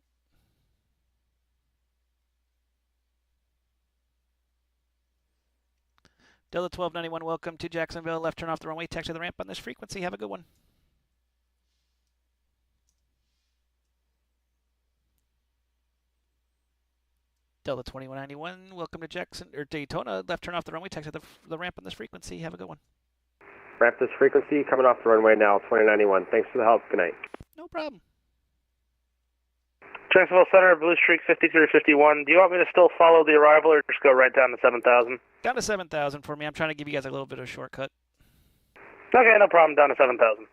A: Delta 1291, welcome to Jacksonville. Left turn off the runway, taxi to the ramp on this frequency. Have a good one. Delta 2191, welcome to Daytona. Left turn off the runway, taxi to the ramp on this frequency. Have a good one.
L: Ramp this frequency, coming off the runway now, 2091. Thanks for the help. Good night.
A: No problem.
U: Jacksonville Center, Blue Streak 5351. Do you want me to still follow the arrival or just go right down to 7,000?
A: Down to 7,000 for me. I'm trying to give you guys a little bit of a shortcut.
U: Okay, no problem. Down to 7,000.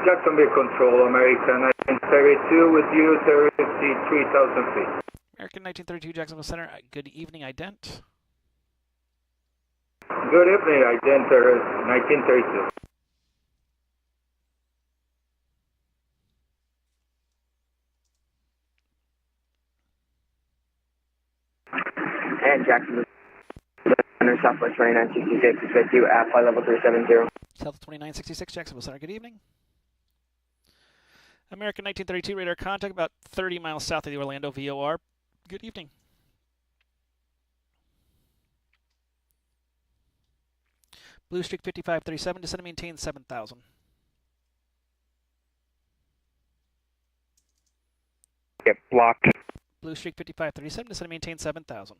P: Jacksonville Control, American 1932 with you, 33,000 feet.
A: American 1932, Jacksonville Center. Good evening, ident.
P: Good evening, ident 1932.
C: And Jacksonville Center, Southwest 2966 is with you at flight level 370.
A: South 2966, Jacksonville Center. Good evening. American 1932, radar contact about 30 miles south of the Orlando VOR. Good evening. Blue Streak 5537, descend and maintain 7,000.
W: Get blocked.
A: Blue Streak 5537, descend and maintain 7,000.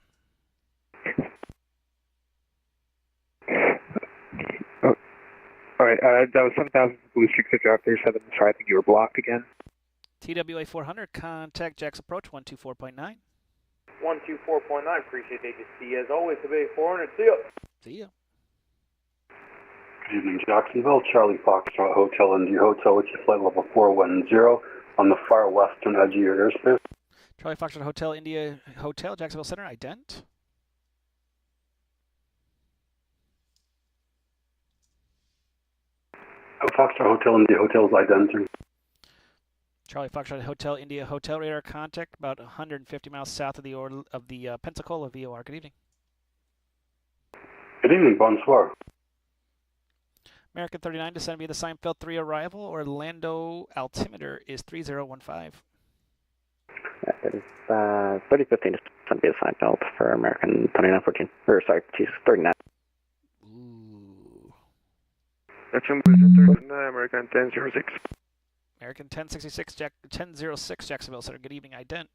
W: All right, that was 7,000 Blue Streak 5537. Sorry, I think you were blocked again.
A: TWA 400, contact Jack's approach 124.9.
N: 124.9, appreciate ATC as always, Bay 400, see ya.
A: See ya.
I: Good evening, Jacksonville. Charlie Foxtrot Hotel India Hotel, which is flight level 410 on the far western edge of your airspace.
A: Charlie Foxtrot Hotel India Hotel, Jacksonville Center, ident.
I: Foxtrot Hotel India Hotel is ident.
A: Charlie Foxtrot Hotel India Hotel, radar contact about 150 miles south of the Pensacola VOR. Good evening.
I: Good evening, bonsoir.
A: American 39, descend via the Seinfeld 3 arrival. Orlando altimeter is 3015.
L: That is 3015 descend via Seinfeld for American 3914. Or sorry, Jesus, 39.
A: Ooh.
W: Jacksonville Center, American 1006.
A: American 1066, 1006 Jacksonville Center. Good evening, ident.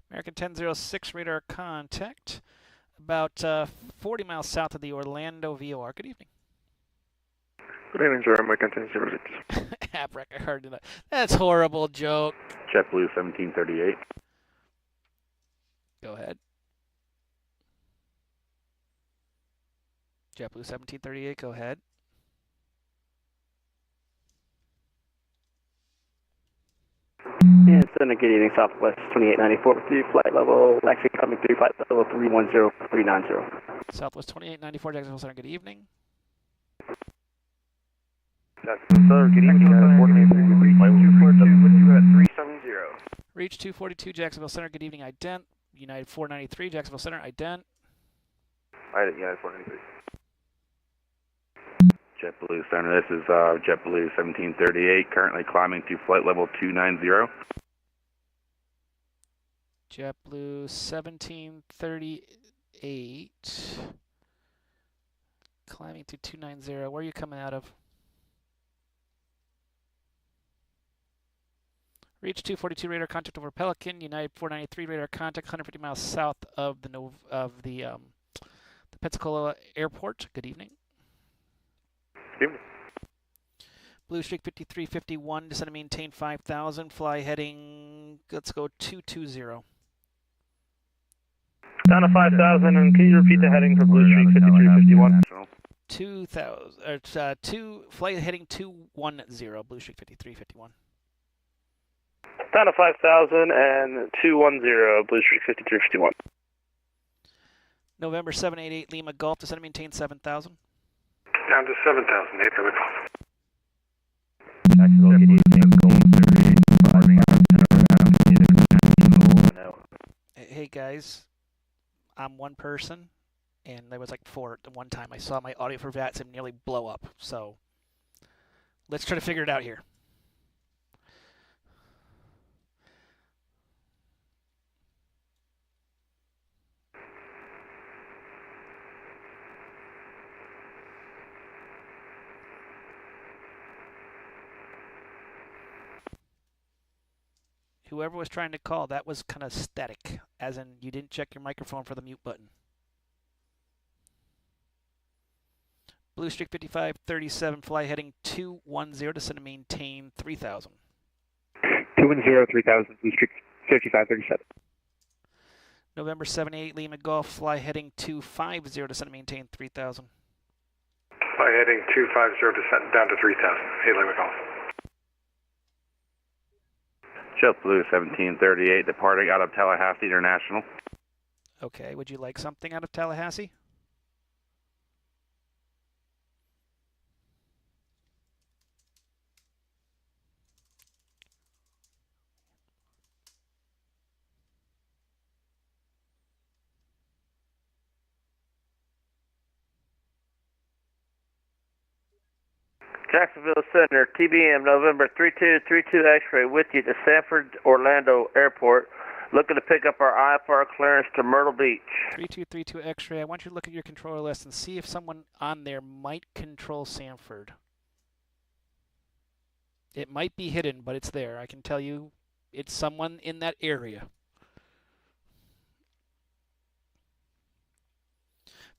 A: American 1006 radar contact about 40 miles south of the Orlando VOR. Good evening.
W: Good evening, sir. American 1006.
A: Abrek, I heard that. That's horrible joke.
T: JetBlue 1738.
A: Go ahead. JetBlue 1738, go ahead.
L: Yeah, it's in a good evening, Southwest 2894 with you, flight level, actually coming through, flight level 310390.
A: Southwest 2894, Jacksonville Center, good evening.
W: Jacksonville, good evening, Reach 242 with you at 370.
A: Reach 242, Jacksonville Center, good evening, ident. United 493, Jacksonville Center, ident.
T: United 493. JetBlue Center, this is JetBlue 1738, currently climbing to flight level 290.
A: JetBlue 1738, climbing to 290. Where are you coming out of? Reach 242 radar contact over Pelican. United 493 radar contact 150 miles south of the Pensacola Airport. Good evening.
W: Good evening.
A: Blue Streak 5351, descend and maintain 5,000. Fly heading, let's go 220.
U: Down to 5,000, and can you repeat the heading for Blue Streak 5351?
A: 2,000, flight heading 210, Blue Streak 5351.
U: Down to 5,000 and 210, Blue Streak 5351.
A: November 788 Lima Golf, descend and maintain 7,000.
R: Down to 7,000, 8 Lima Golf.
T: Jacksonville, good evening,
A: Hey guys, I'm one person, and there was like 4 at the one time. I saw my audio for VATSIM nearly blow up, so let's try to figure it out here. Whoever was trying to call, that was kind of static, as in you didn't check your microphone for the mute button. Blue Streak 5537, fly heading 210, descend and maintain 3,000.
W: 210, 3,000, Blue Streak 5537.
A: November 78 Lima Golf, fly heading 250, descend and maintain 3,000.
R: Fly heading 250, descent down to 3,000, 8 Lima Golf.
T: JetBlue 1738, departing out of Tallahassee International.
A: Okay, would you like something out of Tallahassee?
U: Jacksonville Center, TBM, November 3232 X-ray with you to Sanford Orlando Airport.
E: Looking to pick up our IFR clearance to Myrtle Beach.
A: 3232 X-ray. I want you to look at your controller list and see if someone on there might control Sanford. It might be hidden, but it's there. I can tell you it's someone in that area.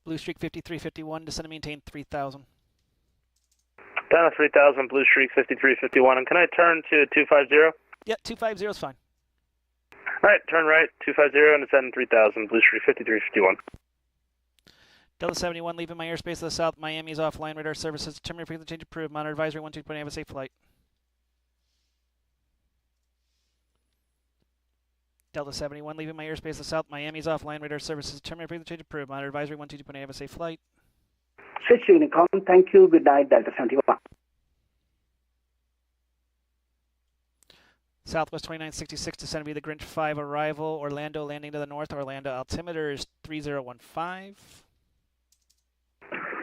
A: Blue Streak 5351, descend and maintain 3000.
U: Down to 3000, Blue Streak 5351. And can I turn to 250?
A: Yeah, 250 is fine.
U: All right, turn right, 250 and descend 3000, Blue Streak 5351.
A: Delta 71, leaving my airspace to the south. Miami is offline. Radar services determined frequency change approved. Monitor advisory 12.8. Have a safe flight. Delta 71, leaving my airspace to the south. Miami is offline. Radar services determined frequency change approved. Monitor advisory 12.8. Have a safe flight.
S: Switch Unicom. Thank you. Good night, Delta 71.
A: Southwest 2966, descend via the Grinch 5 arrival. Orlando landing to the north. Orlando altimeter is 3015.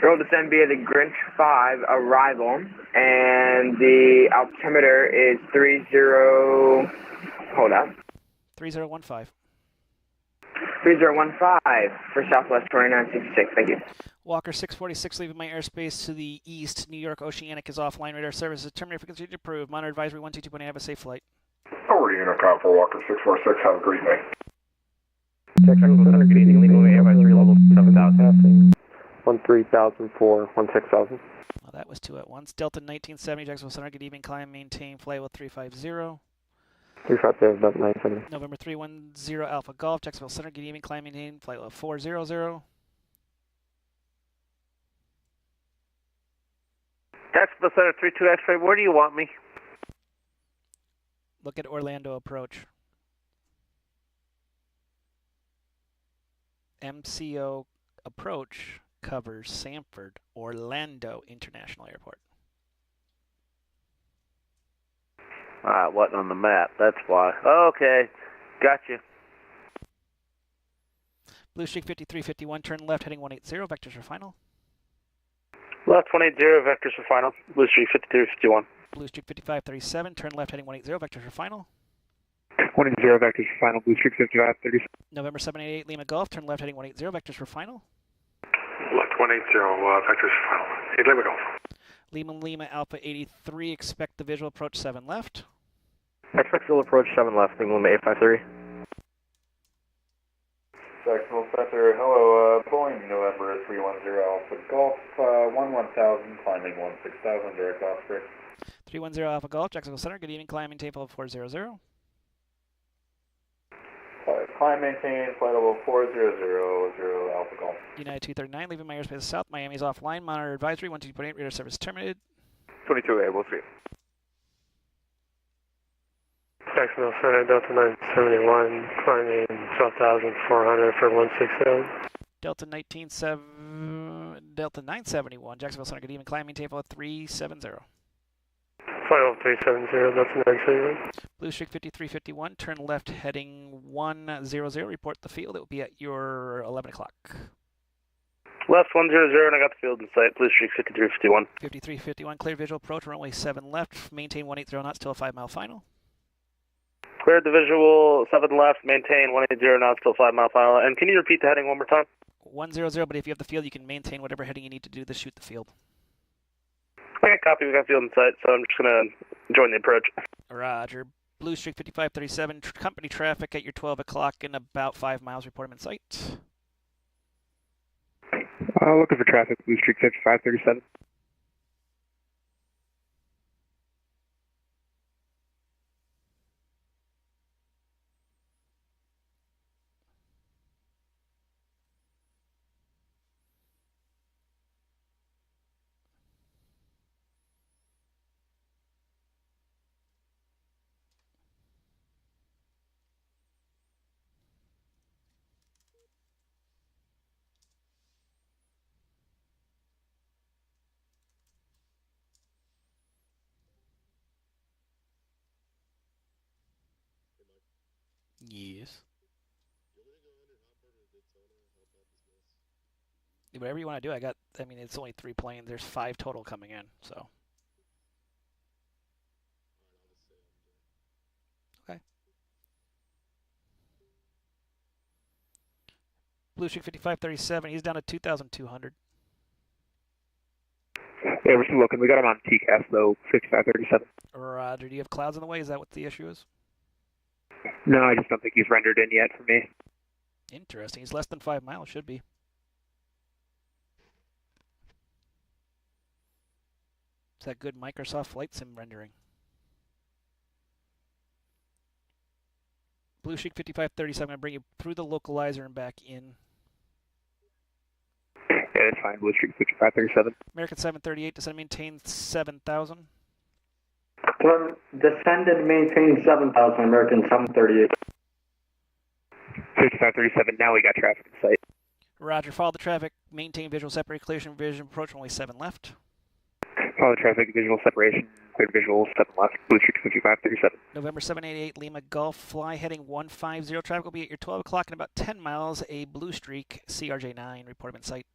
V: Roll descend via the Grinch 5 arrival, and the altimeter is
A: 3015.
V: 3015 for Southwest 2966. Thank you.
A: Walker 646, leaving my airspace to the east. New York Oceanic is offline. Radar services terminated frequency change approved. Monitor advisory 122.8. Have a safe flight.
R: Over to Unicom for Walker 646. Have a great night.
L: Jacksonville Center, good evening. Legal advisory level 7000. 13,000 for 16,000.
A: Well, that was two at once. Delta 1970, Jacksonville Center, good evening. Climb, maintain, flight level 350.
L: 350, about 970.
A: November 310 Alpha Golf, Jacksonville Center, good evening. Climb, maintain, flight level 400.
E: Jacksonville Center 32 X-ray, where do you want me?
A: Look at Orlando approach. MCO approach covers Sanford, Orlando International Airport.
E: Wasn't on the map, that's why. Okay, gotcha.
A: Blue Streak 5351, turn left, heading 180, vectors for final.
U: Left 180, vectors for final. Blue Streak 5351.
A: Blue Streak 5537, turn left, heading 180, vectors for final.
W: 180, vectors for final. Blue Streak 5537.
A: November 788, Lima Golf, turn left, heading 180, vectors for final.
R: Left 180, vectors for final. 8 Lima Golf.
A: Lima Alpha 83, expect the visual approach 7 left.
L: Expect visual approach 7 left, Lima 853.
P: Jacksonville Center, hello, Boeing November 310 Alpha Golf, 11,000, climbing 16,000, direct Osprey.
A: 310 Alpha Golf, Jacksonville Center, good evening, climb maintain flight level 400.
P: Climb maintain, flight level 4000, Alpha Golf.
A: United 239, leaving my airspace south, Miami is offline, monitor advisory 12.8, radar service terminated.
K: 22 able to.
R: Jacksonville Center, Delta 971, climbing 12,400 for 160.
A: Delta 971, Jacksonville Center, good evening, climb maintain flight 370.
R: Flight level 370, Delta 971.
A: Blue Streak 5351, turn left heading 100, report the field, it will be at your 11 o'clock.
U: Left 100, and I got the field in sight. Blue Streak 5351.
A: 5351, clear visual approach, runway 7 left, maintain 180 knots till a 5-mile final.
U: Cleared the visual, 7 left, maintain 180 knots till 5-mile final. And can you repeat the heading one more time?
A: 100, but if you have the field, you can maintain whatever heading you need to do to shoot the field.
U: Okay, copy, we got field in sight, so I'm just going to join the approach.
A: Roger. Blue Streak 5537, company traffic at your 12 o'clock in about 5 miles, report in sight.
W: Looking for traffic, Blue Streak 5537.
A: Yes. Whatever you want to do, I mean, it's only 3 planes. There's 5 total coming in, so. Okay. Blue Streak 5537, he's down to 2,200.
W: Yeah, we're still looking. We got him on TCAS, though, 5537.
A: Roger. Do you have clouds in the way? Is that what the issue is?
W: No, I just don't think he's rendered in yet for me.
A: Interesting. He's less than 5 miles. Should be. It's that good Microsoft Flight Sim rendering. Blue Streak 5537, I'm going to bring you through the localizer and back in.
W: Yeah, that's fine. Blue Streak 5537.
A: American 738, descend and maintain 7,000.
O: Descend and maintain 7,000, American 738.
W: 5537, now we got traffic in sight.
A: Roger, follow the traffic, maintain visual separation, vision approach, only 7 left.
W: Follow traffic, visual separation, clear visual, 7 left, Blue Streak 5537.
A: November 788, Lima Golf, fly heading 150. Traffic will be at your 12 o'clock in about 10 miles. A Blue Streak, CRJ9, report him in sight.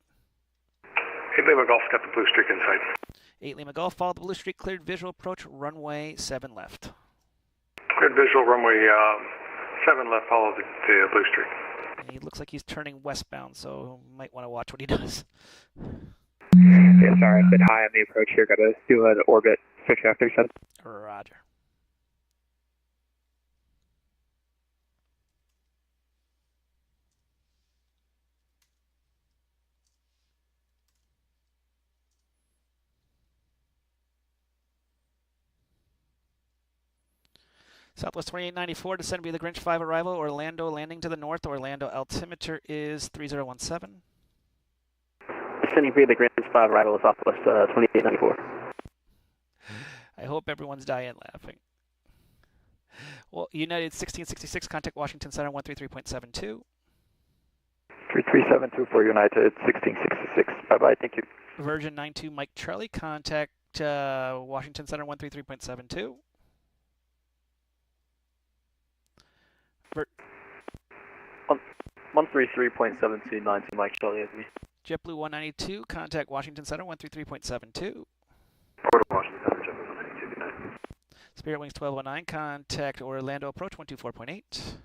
R: 8 Lima Golf's got the Blue Streak in sight.
A: 8 Lima Golf, follow the Blue Streak, cleared visual approach, runway 7 left.
R: Cleared visual, runway 7 left, follow the Blue Streak.
A: And he looks like he's turning westbound, so might want to watch what he does.
W: Yeah, sorry, a bit high on the approach here. Got to do an orbit 5537.
A: Roger. Southwest 2894, descend via the Grinch 5 arrival, Orlando landing to the north. Orlando altimeter is 3017.
L: Descending via the Grinch 5 arrival, Southwest 2894.
A: I hope everyone's dying laughing. Well, United 1666, contact Washington Center 133.72.
M: 33724 United 1666. Bye-bye, thank you.
A: Virgin 92 Mike Charlie, contact Washington Center 133.72.
M: 133.7290 Mike Charlie at me.
A: JetBlue 192, contact Washington Center 133.72.
P: Port of Washington Center, JetBlue 192, good night.
A: Spirit Wings 1209, contact Orlando approach 124.8.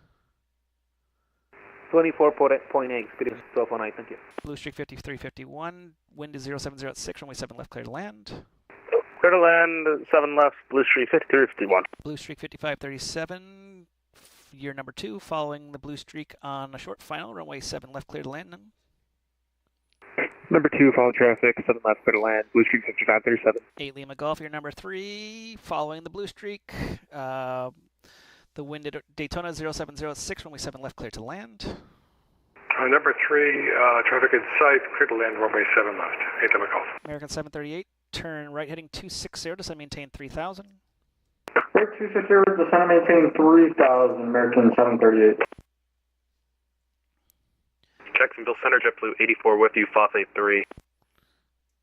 L: 24.8, Spirit 1209, thank you.
A: Blue Streak 5351, wind is 0706, runway 7 left, clear to land.
U: Clear to land, 7 left, Blue Streak 5351.
A: Blue Streak 5537, year number 2, following the Blue Streak on a short final, runway 7 left, clear to land.
W: Number 2, follow traffic, 7 left, clear to land, Blue Streak 5537.
A: 8 Lima Golf, year number 3, following the Blue Streak. The wind at Daytona 0706, runway 7 left, clear to land.
R: Number 3, traffic in sight, clear to land, runway 7 left, 8 Lima Golf.
A: American 738, turn right heading 260, descend maintain 3000.
O: Right 260, descend and maintain 3000, American 738.
Q: Jacksonville Center, JetBlue 84 with you, FOF 83.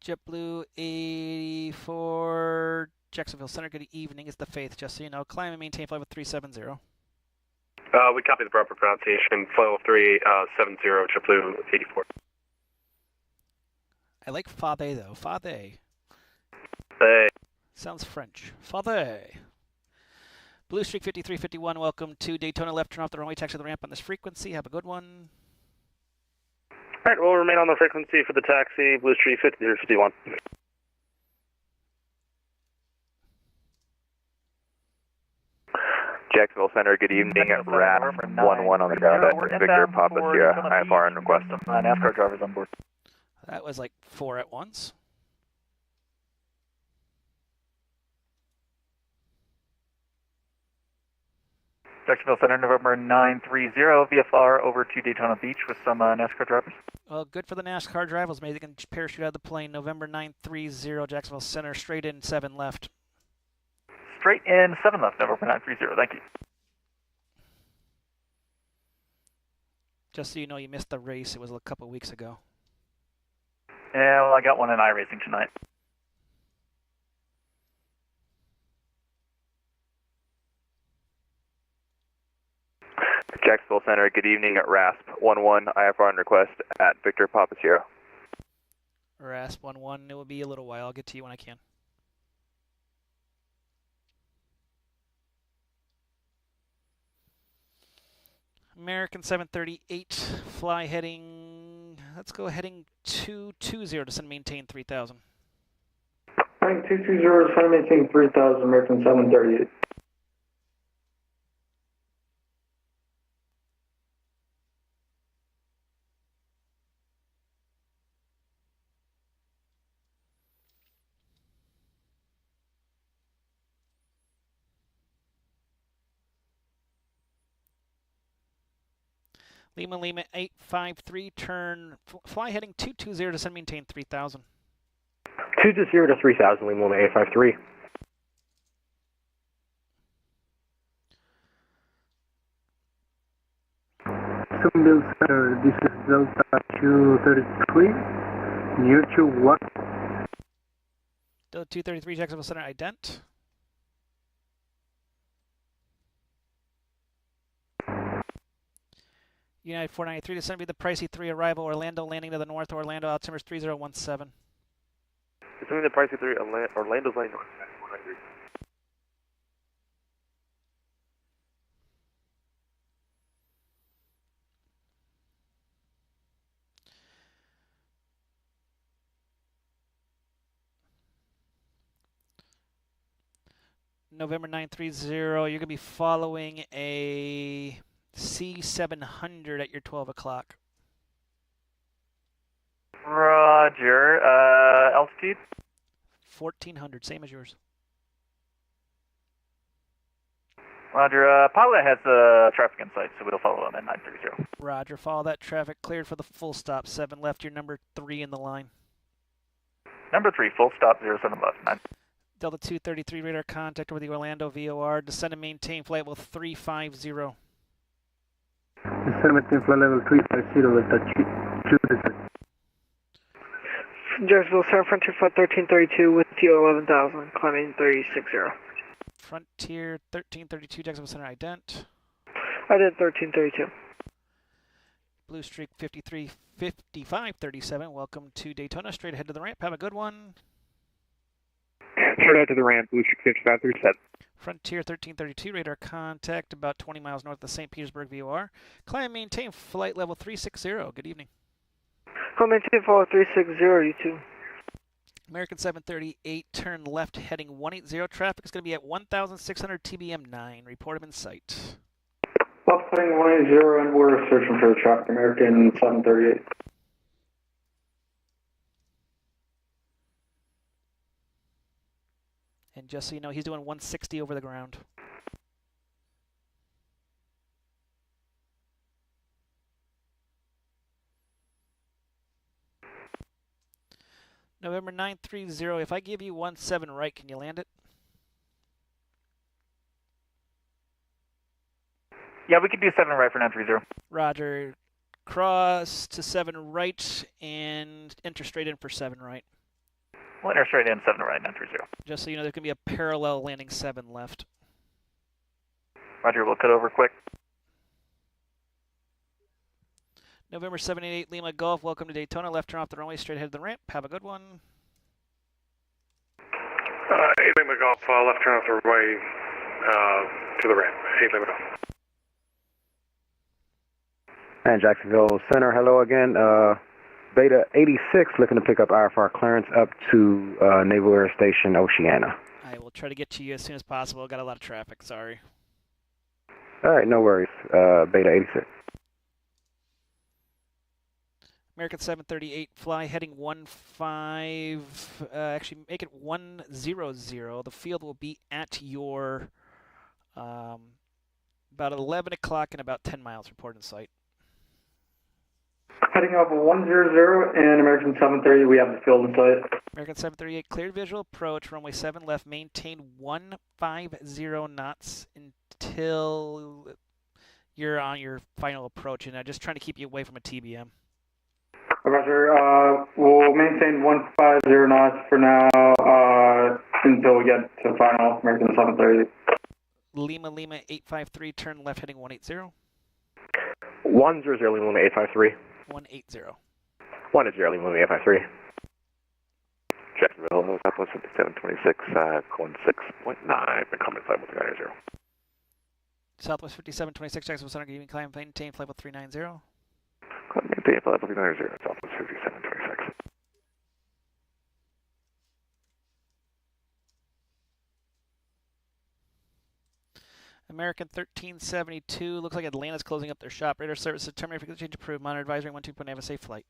A: JetBlue 84, Jacksonville Center, good evening. It's the Faith, just so you know. Climb and maintain flight with 370.
Q: We copy the proper pronunciation. Flight 370, JetBlue 84.
A: I like Fade though. Fade.
Q: Hey.
A: Sounds French. Fade. Blue Streak 5351, welcome to Daytona left. Turn off the runway, taxi the ramp on this frequency. Have a good one.
U: Alright, we'll remain on the frequency for the taxi, Blue Streak 5351.
Q: Jacksonville Center, good evening. RAP 11 on the ground at Victor Papa Sierra. IFR and request.
M: NASCAR drivers on board.
A: That was like 4 at once.
M: Jacksonville Center, November 930, VFR over to Daytona Beach with some NASCAR drivers.
A: Well, good for the NASCAR drivers. Maybe they can parachute out of the plane. November 930, Jacksonville Center, straight in, 7 left.
M: Straight in, 7 left, November 930, thank you.
A: Just so you know, you missed the race. It was a couple weeks ago.
M: Yeah, well, I got one in iRacing tonight.
Q: Jacksonville Center, good evening at RASP 11 IFR and request at Victor Papa Sierra.
A: RASP 11, it will be a little while. I'll get to you when I can. American 738, fly heading let's go heading 220, descend maintain 3000.
O: Heading 220, descend maintain 3000, American 738.
A: Lima 853, turn, fly heading 220, descend maintain 3000.
L: 220 to 3000, Lima 853.
W: Jacksonville Center, this is Delta 233, near to what?
A: Delta 233, Jacksonville Center, ident. United 493, descend be the Pricey 3, arrival, Orlando, landing to the north, Orlando, altimeter 3017.
E: Assuming the Pricey 3, Orlando's landing.
A: November 930, you're going to be following a C700 at your 12 o'clock.
M: Roger. Altitude?
A: 1400, same as yours.
M: Roger. Pilot has traffic in sight, so we'll follow him at 930.
A: Roger. Follow that traffic. Cleared for the full stop. 7 left. You're number 3 in the line.
M: Number 3, full stop, 07 left. 9.
A: Delta 233, radar contact over the Orlando VOR. Descend and maintain flight level 350.
W: Descend and maintain flight level 350, Delta 233.
J: Jacksonville Center, Frontier Flight 1332 with TO 11000, climbing 360.
A: Frontier 1332, Jacksonville Center, ident.
J: I did 1332.
A: Blue Streak 5537, welcome to Daytona. Straight ahead to the ramp. Have a good one.
W: Straight out to the ramp, Blue Streak 5537.
A: Frontier 1332, radar contact about 20 miles north of the St. Petersburg VOR. Climb maintain flight level 360. Good evening.
J: Climb maintain flight 360, you too.
A: American 738, turn left heading 180. Traffic is going to be at 1,600 TBM 9. Report him in sight.
O: Left heading 180, and we're searching for the traffic, American 738.
A: And just so you know, he's doing 160 over the ground. November 930, if I give you 17 right, can you land it?
M: Yeah, we could do 7 right for 930.
A: Roger. Cross to 7 right and enter straight in for 7 right.
M: We'll enter straight in, 7 right, 930.
A: Just so you know, there's going to be a parallel landing 7 left.
M: Roger, we'll cut over quick.
A: November 788, Lima Golf, welcome to Daytona. Left turn off the runway, straight ahead to the ramp. Have a good one.
R: 8 Lima Golf, left turn off the runway to the ramp. 8 Lima Golf.
D: And Jacksonville Center, hello again. Beta 86 looking to pick up IFR clearance up to Naval Air Station Oceana.
A: I will try to get to you as soon as possible. Got a lot of traffic, sorry.
D: All right, no worries. Beta 86.
A: American 738, fly heading 15, actually make it 100. The field will be at your about 11 o'clock and about 10 miles, report in sight.
O: Heading up 100 and American 730, we have the field in sight.
A: American 738, cleared visual approach, runway 7 left, maintain 150 knots until you're on your final approach, and I'm just trying to keep you away from a TBM.
O: Roger, we'll maintain 150 knots for now until we get to final, American 730.
A: Lima 853, turn left heading 180.
L: 100, Lima 853.
A: 180.
L: 180, Lima 853.
E: Jacksonville, Southwest 5726, 16.9, becoming flight level 390.
A: Southwest 5726, Jacksonville Center, giving climb, maintain flight level 390.
E: Maintain flight level 390, Southwest
W: 5726.
A: American 1372. Looks like Atlanta's closing up their shop. Radar service terminated frequency change approved. Monitor advisory 12. Have a safe flight.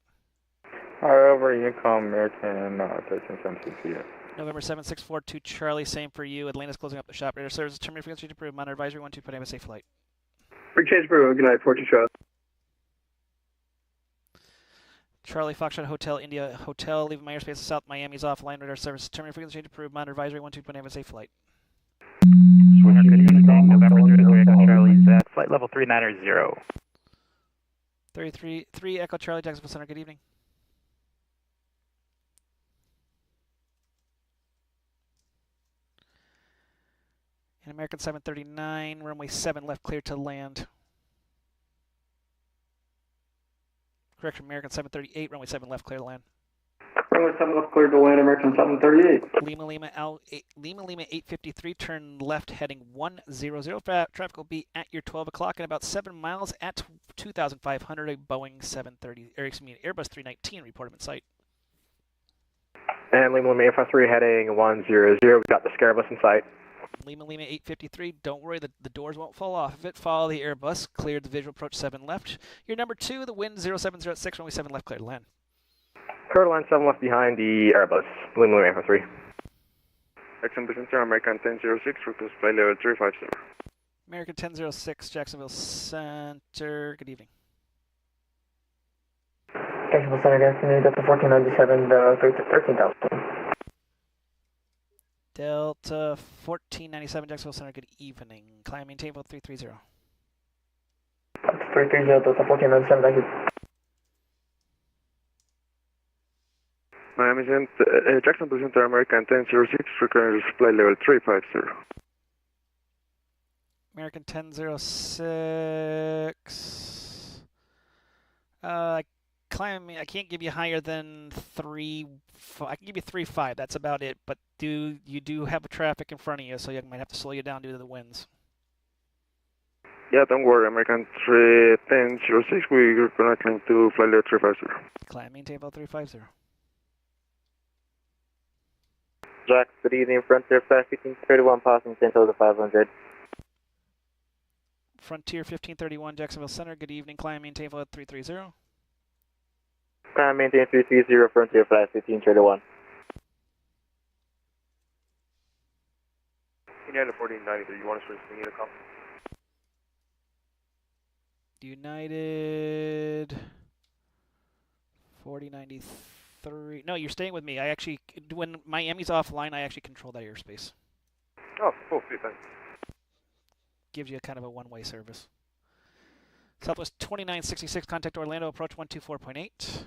P: Over Yukon American 1376.
A: November 7642 Charlie. Same for you. Atlanta's closing up the shop. Radar service terminated frequency change approved. Monitor advisory 12. Have a safe flight.
O: Big change approved. Good night. 42 Charlie.
A: Charlie Foxtrot Hotel India Hotel. Leaving my airspace of South Miami's offline. Radar service terminated frequency change approved. Monitor advisory 12. Have a safe flight.
W: Swinger, good evening. November 03 Echo Charlie's at flight level 390.
A: 3 Echo Charlie, Jacksonville Center. Good evening. And American 739, runway 7 left, clear to land. Correction, American 738, runway 7 left, clear to land.
O: Runway 7 left, clear to land, American 738.
A: Lima 853, turn left heading 100. Traffic will be at your 12 o'clock and about 7 miles at 2,500. A Boeing 730, or excuse me, Airbus 319 reported in sight.
L: And Lima 853 heading 100. We got the Scarabus in sight.
A: Lima 853, don't worry, the doors won't fall off of it. Follow the Airbus, cleared the visual approach 7 left. Your number 2, the wind 0706, runway 7 left, clear to land.
L: Clear to land 7 left behind the Airbus, Lima 853.
P: Jacksonville Center, American 1006, request flight level 350.
A: American 1006, Jacksonville Center, good evening.
J: Jacksonville Center, good afternoon, Delta 1497, 13,000.
A: Delta 1497, Jacksonville Center, good evening. Climb, maintain, level 330.
J: 330, Delta 1497, thank you.
P: Miami Jacksonville Center, American 1006, request flight level 350.
A: American 1006. Climb, I can't give you higher than 3. I can give you 3.5. That's about it. But you do have traffic in front of you, so you might have to slow you down due to the winds.
P: Yeah, don't worry. American 1006, we're connecting to flight level 350.
A: Climb, maintain about 350.
B: Jack, good evening. Frontier 1531, passing 10 to 500.
A: Frontier 1531, Jacksonville Center, good evening. Climb, maintain about 330.
B: Climb, maintain 330, Frontier Flight 1531.
P: United 1493, you want to switch to Unicom?
A: United 4093. No, you're staying with me. I actually, when Miami's offline, I actually control that airspace.
P: Oh, cool. Thanks.
A: Gives you kind of a one-way service. Southwest 2966, contact Orlando, approach 124.8.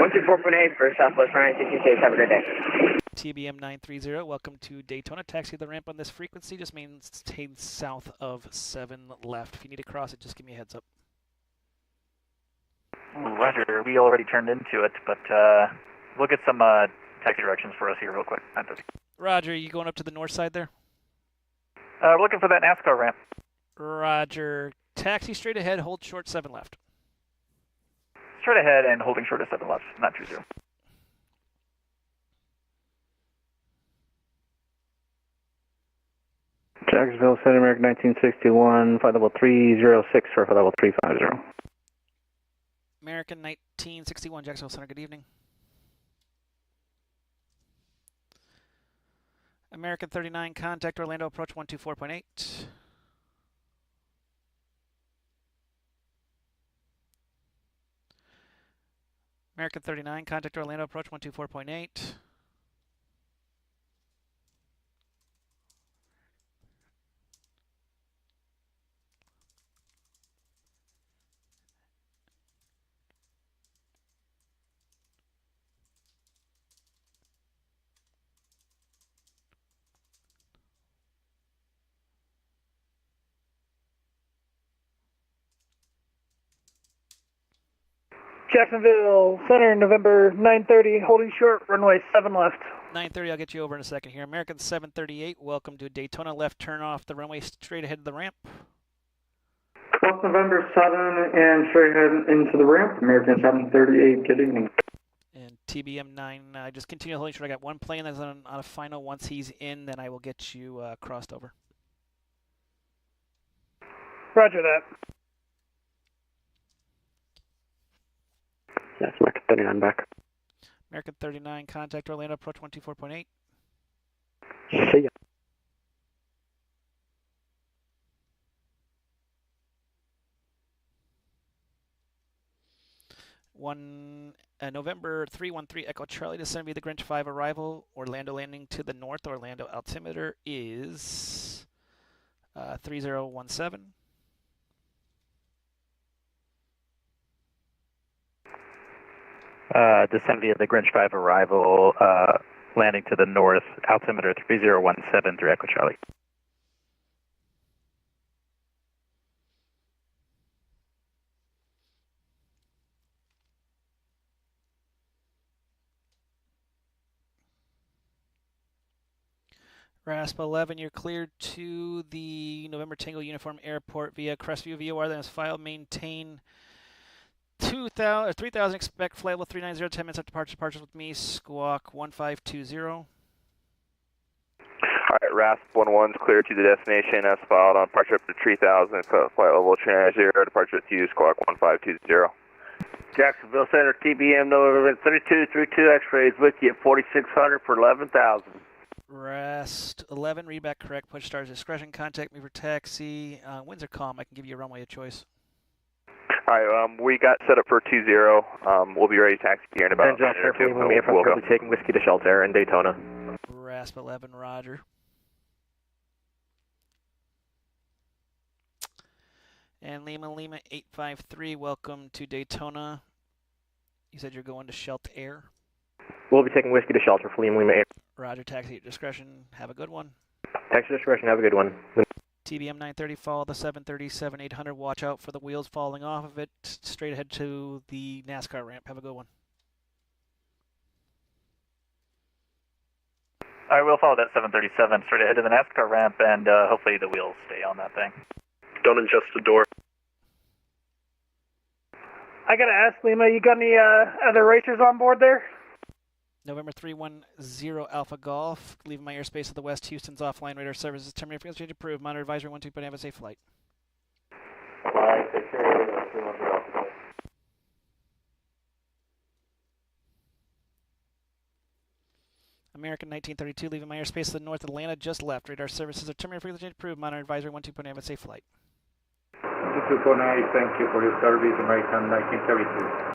V: 124.8 for Southwest 966. Have a good day.
A: TBM 930, welcome to Daytona. Taxi the ramp on this frequency, just maintain south of 7 left. If you need to cross it, just give me a heads up.
W: Roger, we already turned into it, but we'll get some taxi directions for us here real quick.
A: Roger, are you going up to the north side there?
W: We're looking for that NASCAR ramp.
A: Roger. Taxi straight ahead, hold short 7 left.
W: Straight ahead and holding short of 7 left, not 20. Jacksonville Center, American 1961, flight level 306 for flight level 350.
A: American 1961, Jacksonville Center, good evening. American 39, contact Orlando, approach 124.8. American 39, contact Orlando, approach 124.8.
J: Jacksonville Center, November 930, holding short, runway 7 left.
A: 930, I'll get you over in a second here. American 738, welcome to Daytona. Left turn off the runway straight ahead of the ramp.
O: Plus November 7 and straight ahead into the ramp, American 738, good evening.
A: And TBM 9, just continue holding short. I got one plane that's on a final. Once he's in, then I will get you crossed over.
J: Roger that.
L: Yes, American 39 back.
A: American 39, contact Orlando, approach 124.8.
L: See ya.
A: November 313 Echo Charlie, descend via the Grinch 5 arrival. Orlando landing to the north. Orlando altimeter is 3017.
W: Descend via the Grinch 5 arrival, landing to the north, altimeter 3017 through Echo Charlie.
A: RASP 11, you're cleared to the November Tango Uniform Airport via Crestview VOR. Then is file maintain 3000, expect flight level 390, 10 minutes after departures with me, squawk 1520.
Q: All right, RASP 11's clear to the destination as filed on departure up to 3000, flight level 390, departure with you, squawk 1520.
E: Jacksonville Center, TBM November 3232 X-rays with you at 4600 for 11,000.
A: RASP 11, read back correct, push stars discretion, contact me for taxi. Winds are calm, I can give you a runway of choice.
Q: All right, we got set up for 20. We'll be ready to taxi here in about a minute or two.
L: We'll go. Taking whiskey to shelter in Daytona.
A: RASP 11, roger. And Lima 853, welcome to Daytona. You said you're going to Shelter Air?
L: We'll be taking whiskey to shelter for Lima 8.
A: Roger, taxi at discretion. Have a good one.
L: Taxi discretion, have a good one.
A: TBM 930, follow the 737 800. Watch out for the wheels falling off of it. Straight ahead to the NASCAR ramp. Have a good one.
W: All right, we'll follow that 737 straight ahead to the NASCAR ramp, and hopefully the wheels stay on that thing.
R: Don't adjust the door.
J: I gotta ask, Lima, you got any other racers on board there?
A: November 310 Alpha Golf, leaving my airspace to the west. Houston's offline radar services terminated. Frequency change approved. Monitor advisory 12. Have a safe flight.
P: Bye. Take care. 310 Alpha Golf.
A: American 1932, leaving my airspace to the north. Atlanta just left. Radar services are terminated. Frequency change approved. Monitor advisory 12. Have a safe flight.
P: 2249, thank you for your service. American 1932.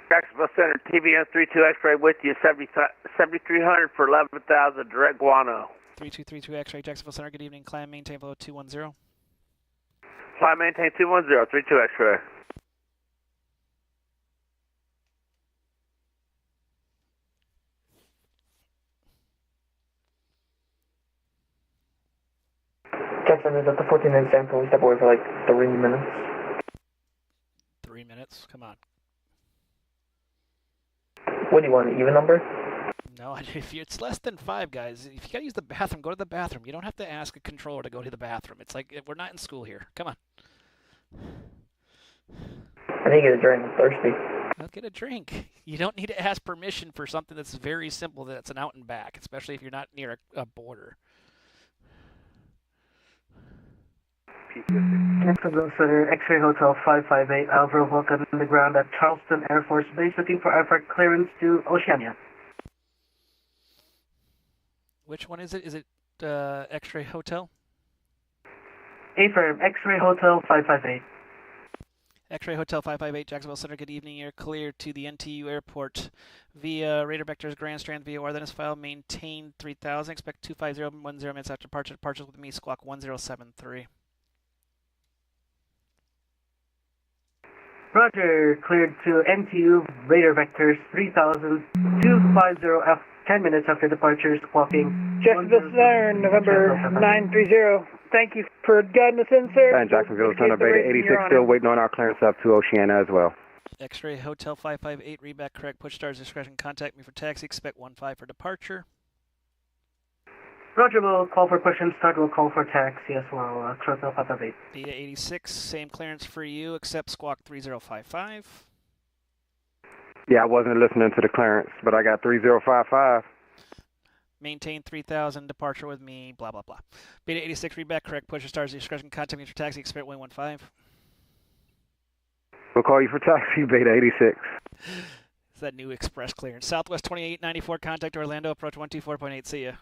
E: Jacksonville Center, TBM 32 X-ray with you, 7300 for 11,000, direct guano.
A: 3232 X-ray, Jacksonville Center, good evening. Climb, maintain flow 210.
E: Climb, maintain 210, 32 X-ray.
C: Jackson is at the 14 in San Francisco. We step away for like 3 minutes.
A: 3 minutes? Come on.
C: What do you want, an even number?
A: No, if it's less than 5, guys, if you gotta use the bathroom, go to the bathroom. You don't have to ask a controller to go to the bathroom. It's like, we're not in school here. Come on.
C: I need to get a drink. I'm thirsty.
A: Well, get a drink. You don't need to ask permission for something that's very simple, that's an out and back, especially if you're not near a border.
S: Jacksonville Center, X-Ray Hotel 558, Alvaro Volta on the ground at Charleston Air Force Base, looking for airport clearance to Oceania.
A: Which one is it? Is it X-Ray Hotel?
S: Affirm, X-Ray Hotel 558.
A: X-Ray Hotel 558, Jacksonville Center, good evening. You're clear to the NTU airport via Radar Vectors Grand Strand VOR. Then is file maintain 3000. Expect 250 minutes after departure. Departures with me, squawk 1073.
S: Roger, cleared to NTU Radar Vectors 3000, 250 10 minutes after departure, squawking.
J: Jacksonville Center, November 930. Thank you for guiding us in, sir.
D: And Jacksonville Center, Beta 86, still waiting on our clearance up to Oceana as well.
A: X-ray Hotel 558, read back correct, push stars discretion, contact me for taxi, expect 15 for departure.
S: Roger, we'll call for question start, we'll call for taxi as well, Hotel 558.
A: Beta 86, same clearance for you, except squawk 3055.
D: Yeah, I wasn't listening to the clearance, but I got 3055.
A: Maintain 3000, departure with me, blah, blah, blah. Beta 86, read back correct, push stars discretion, contact me for taxi, expect 115.
D: We'll call you for taxi, Beta 86.
A: It's that new express clearance. Southwest 2894, contact Orlando, approach 124.8, see ya.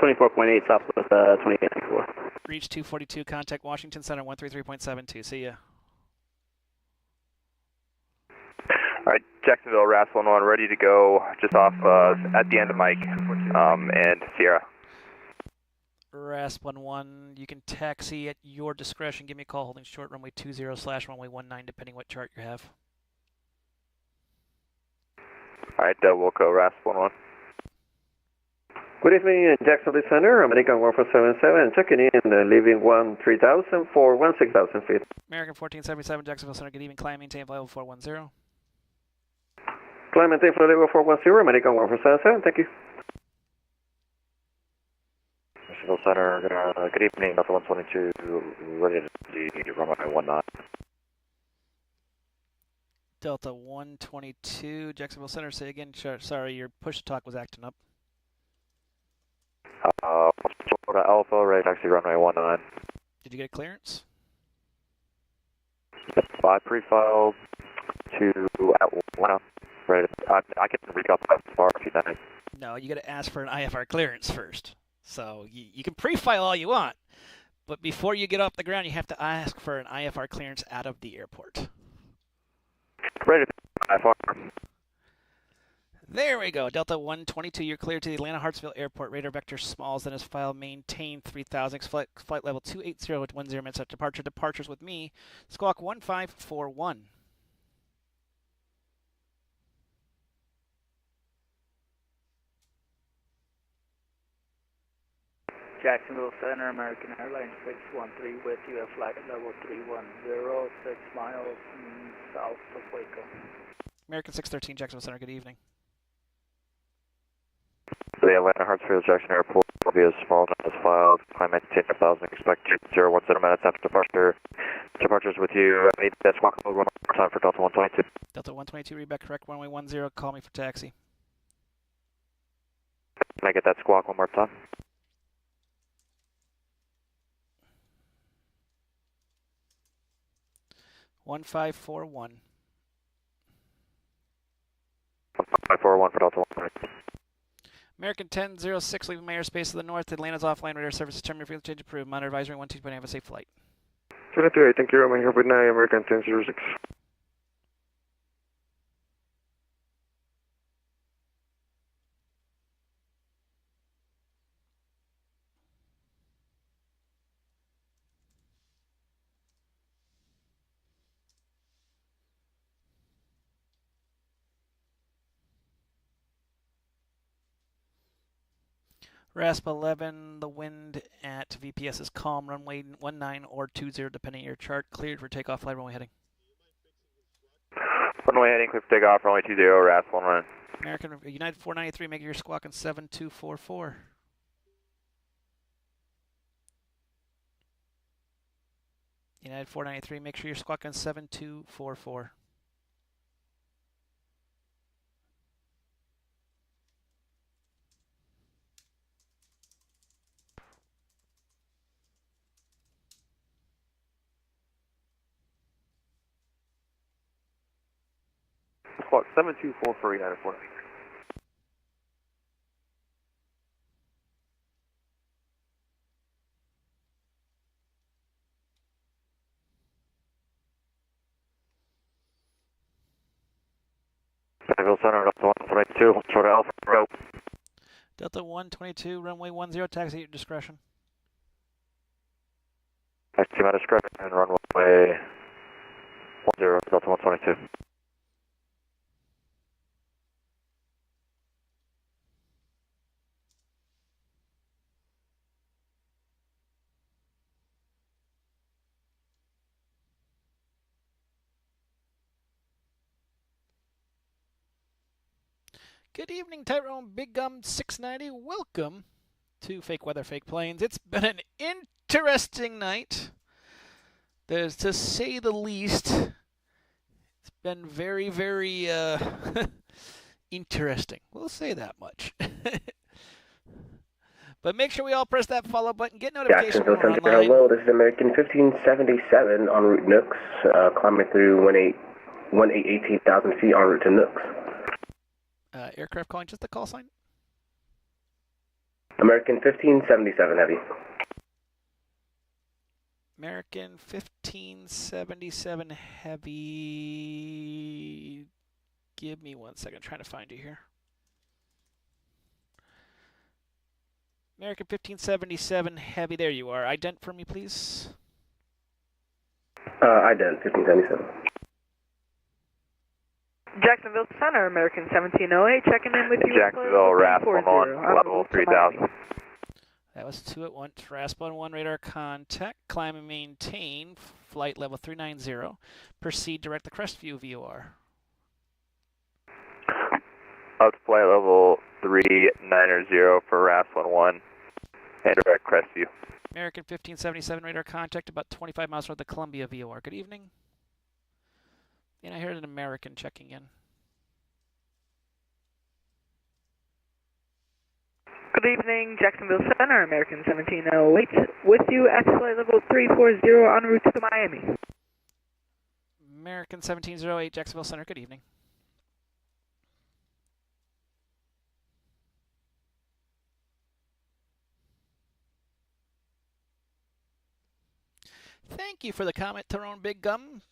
L: 24.8 Southwest 2894.
A: Reach 242, contact Washington Center 133.72, see ya.
Q: All right, Jacksonville, RAS 11, ready to go just off at the end of Mike and Sierra.
A: RAS 11, you can taxi at your discretion. Give me a call holding short runway 20/runway 19, depending what chart you have.
Q: All right, we'll go RAS 11.
F: Good evening, Jacksonville Center, American 1477, checking in, leaving 3000 for 16,000 feet.
A: American 1477, Jacksonville Center, good evening, climb, maintain flight level 410.
F: Climb, maintain flight level 410, American 1477, thank you.
P: Jacksonville Center, good evening, Delta 122, ready to the runway 19.
A: Delta 122, Jacksonville Center, say again, sorry, your push-to-talk was acting up.
P: Florida Alpha, ready to taxi runway 19.
A: Did you get a clearance?
P: I pre-filed to Atlanta, ready to, I can read off that far if you like.
A: No, you got to ask for an IFR clearance first. So you can pre-file all you want, but before you get off the ground, you have to ask for an IFR clearance out of the airport.
P: Ready to IFR.
A: There we go. Delta 122, you're cleared to the Atlanta Hartsville Airport. Radar vector smalls, then is file maintain 3000. Flight level 280 at 10 minutes at departure. Departures with me. Squawk 1541.
G: Jacksonville Center, American Airlines 613 with you at flight level 310, 6 miles south of Waco.
A: American 613, Jacksonville Center, good evening.
P: The Atlanta Hartsfield Jackson Airport will be as small as filed. Climb maintain 5000, expect 010 minutes after departure. Departures with you. I need that squawk code one more time for Delta 122.
A: Delta 122, read back correct, runway 10, call me for taxi.
P: Can I get that squawk one more time?
A: One 1541.
P: 1541 for Delta 122.
A: American 1006, leaving my airspace to the north. Atlanta's offline radar services terminated. Fuel change approved. Monitor advisory 12.8. Have a safe flight.
F: 23, thank you. I'm here with 9, American 1006.
A: RASP 11, the wind at VPS is calm. Runway 19 or 20, depending on your chart. Cleared for takeoff. Flight runway heading.
Q: Runway heading, clear for takeoff. Runway 20, RASP 11.
A: American United 493, make your squawk on 7244. United 493, make sure you're squawking 7244.
P: Squawk 7244 United 493. Jacksonville Center, Delta 122, short Alpha, row.
A: Delta 122, runway 10, taxi at your discretion.
P: Taxi my discretion, runway 10, Delta 122.
A: Good evening, Tyrone Big Gum 690. Welcome to Fake Weather, Fake Planes. It's been an interesting night. There's, to say the least, it's been very, very interesting. We'll say that much. But make sure we all press that follow button, get notification when we're online.
C: Hello, this is American 1577 en route Nooks, climbing through 18,000 feet en route to Nooks.
A: Aircraft calling, just the call sign.
C: American 1577 heavy.
A: American 1577 heavy. Give me 1 second, I'm trying to find you here. American 1577 heavy, there you are. Ident for me, please.
C: Ident 1577.
H: Jacksonville Center, American 1708, checking in with you.
Q: Jacksonville, Raspberry 1, level 3000.
A: That was 2 at once. Raspberry 1 radar contact. Climb and maintain. Flight level 390. Proceed direct the Crestview VOR.
Q: Up to flight level 390 for Raspberry 1 and direct Crestview.
A: American 1577 radar contact about 25 miles north of Columbia VOR. Good evening. And I heard an American checking in.
H: Good evening, Jacksonville Center, American 1708, with you at flight level 340 en route to Miami.
A: American 1708, Jacksonville Center, good evening. Thank you for the comment, Tyrone Big Gum.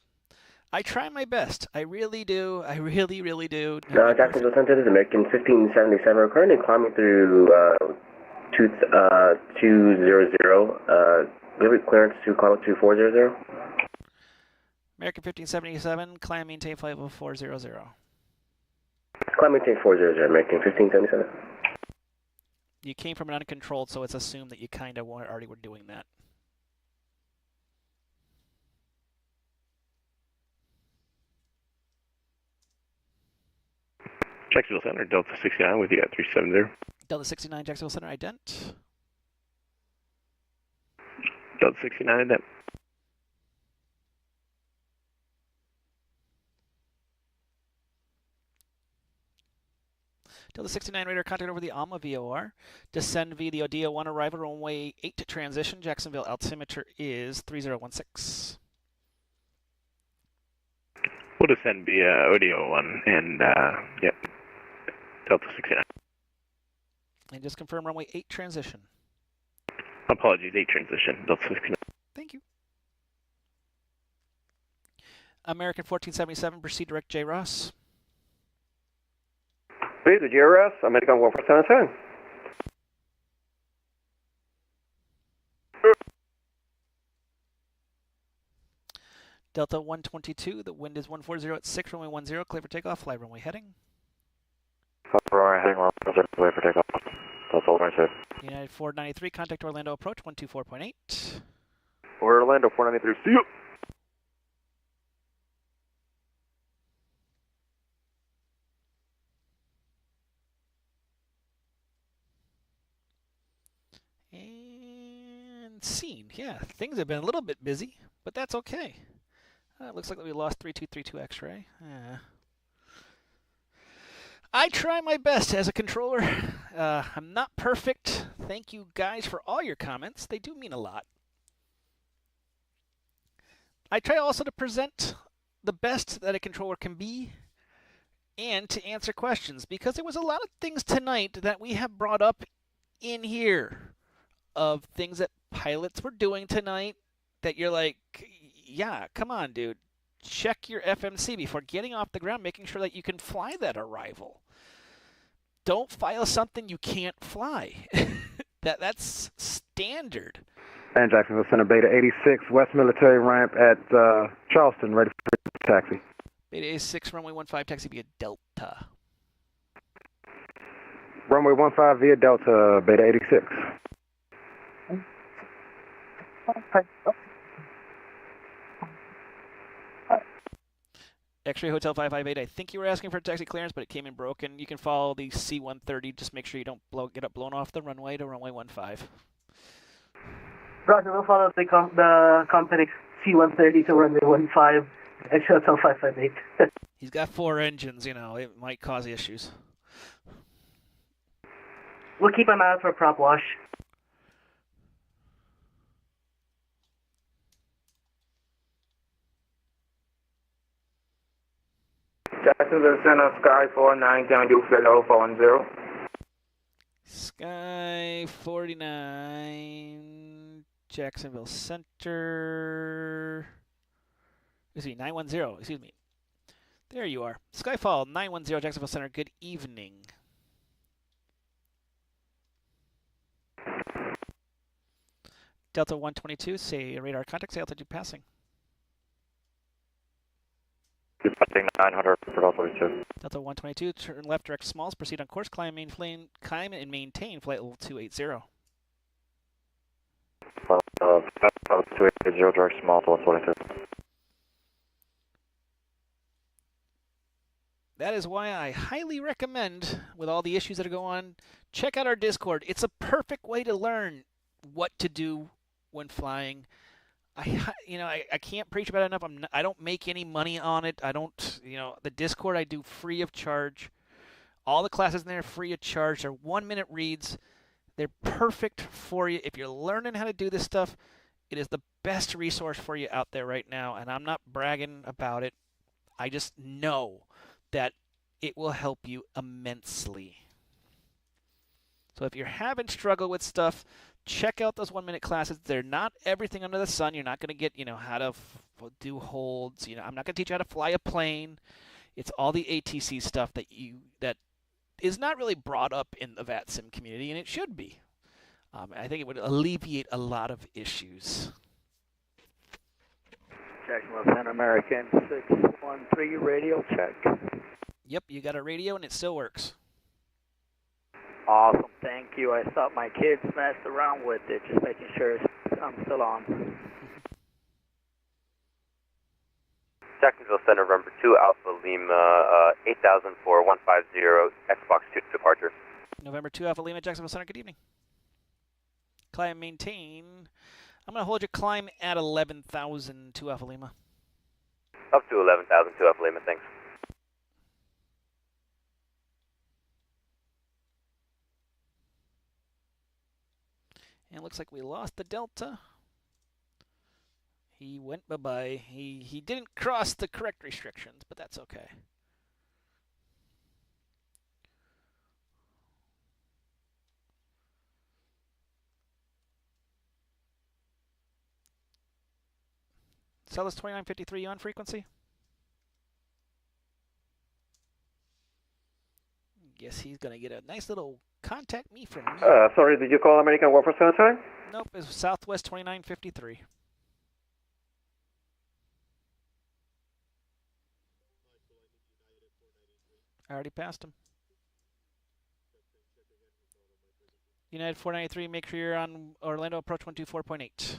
A: I try my best. I really do. I really, really do.
C: Jacksonville Center, this is American 1577. We're currently climbing through 200. Delivery clearance to climb 2400.
A: American 1577, climb maintain flight level 400.
C: Climb maintain 400, American 1577.
A: You came from an uncontrolled, so it's assumed that you kind of already were doing that.
I: Jacksonville Center, Delta 69 with you at 370.
A: Delta 69, Jacksonville Center, ident.
I: Delta 69, ident.
A: Delta 69 radar contact over the Alma VOR. Descend via the Odio 1 arrival, runway 8 to transition. Jacksonville altimeter is 3016.
I: We'll descend via Odio 1 and, yep, Delta 69.
A: And just confirm runway 8 transition.
I: Apologies, 8 transition, Delta 69.
A: Thank you. American 1477, proceed direct J. Ross.
F: Please, the JRS, American 1477.
A: Delta 122, the wind is 140 at 6, runway 10, clear for takeoff, fly runway heading.
P: Runway heading, clear for takeoff. That's all right, sir.
A: United 493, contact Orlando approach, 124.8.
P: Orlando 493, see you.
A: And scene, yeah, things have been a little bit busy, but that's okay. It looks like we lost 3232 X-ray. I try my best as a controller. I'm not perfect. Thank you guys for all your comments. They do mean a lot. I try also to present the best that a controller can be and to answer questions, because there was a lot of things tonight that we have brought up in here of things that pilots were doing tonight that you're like, yeah, come on, dude. Check your FMC before getting off the ground, making sure that you can fly that arrival. Don't file something you can't fly. That's standard.
D: And Jacksonville Center, Beta 86, West Military Ramp at Charleston, ready for taxi.
A: Beta 86, runway 15, taxi via Delta.
D: Runway 15 via Delta, Beta 86.
A: X-Ray Hotel 558, I think you were asking for taxi clearance, but it came in broken. You can follow the C-130. Just make sure you don't get up blown off the runway to runway 15.
S: Roger, we'll follow the company C-130 to runway 15, X-Ray Hotel 558.
A: He's got 4 engines, you know. It might cause issues.
S: We'll keep an eye out for prop wash.
V: Jacksonville Center, Sky 49, can I do fellow 410?
A: Sky 49, Jacksonville Center. Excuse me, 910. Excuse me. There you are. Skyfall 910, Jacksonville Center. Good evening. Delta 122, say radar contact, say altitude passing.
P: Passing 900 for Delta 22.
A: Delta 122, turn left, direct smalls, proceed on course, climb and maintain flight level 280.
P: 280, direct small to 122.
A: That is why I highly recommend, with all the issues that go on, check out our Discord. It's a perfect way to learn what to do when flying. I can't preach about it enough. I don't make any money on it. I don't, the Discord I do free of charge. All the classes in there are free of charge. They're 1-minute reads. They're perfect for you. If you're learning how to do this stuff, it is the best resource for you out there right now. And I'm not bragging about it. I just know that it will help you immensely. So if you're having struggle with stuff, check out those 1-minute classes. They're not everything under the sun. You're not going to get, how to do holds. I'm not going to teach you how to fly a plane. It's all the ATC stuff that is not really brought up in the VATSIM community, and it should be. I think it would alleviate a lot of issues.
G: Jacksonville Center American 613 radio check.
A: Yep, you got a radio and it still works.
G: Awesome, thank you. I thought my kids messed around with it, just making sure I'm still on.
P: Jacksonville Center, November 2, Alpha Lima, 8004, 150, Xbox 2 departure.
A: November 2, Alpha Lima, Jacksonville Center, good evening. Climb, maintain. I'm going to hold your climb at 11,000 to Alpha Lima.
P: Up to 11,000 to Alpha Lima, thanks.
A: And it looks like we lost the Delta. He went bye-bye. He didn't cross the correct restrictions, but that's okay. Southwest 2953 on frequency. Guess he's going to get a nice little contact me from me.
F: Sorry, did you call American Warfare Center time?
A: Nope, it's Southwest 2953. I already passed him. United 493, make sure you're on Orlando approach 124.8.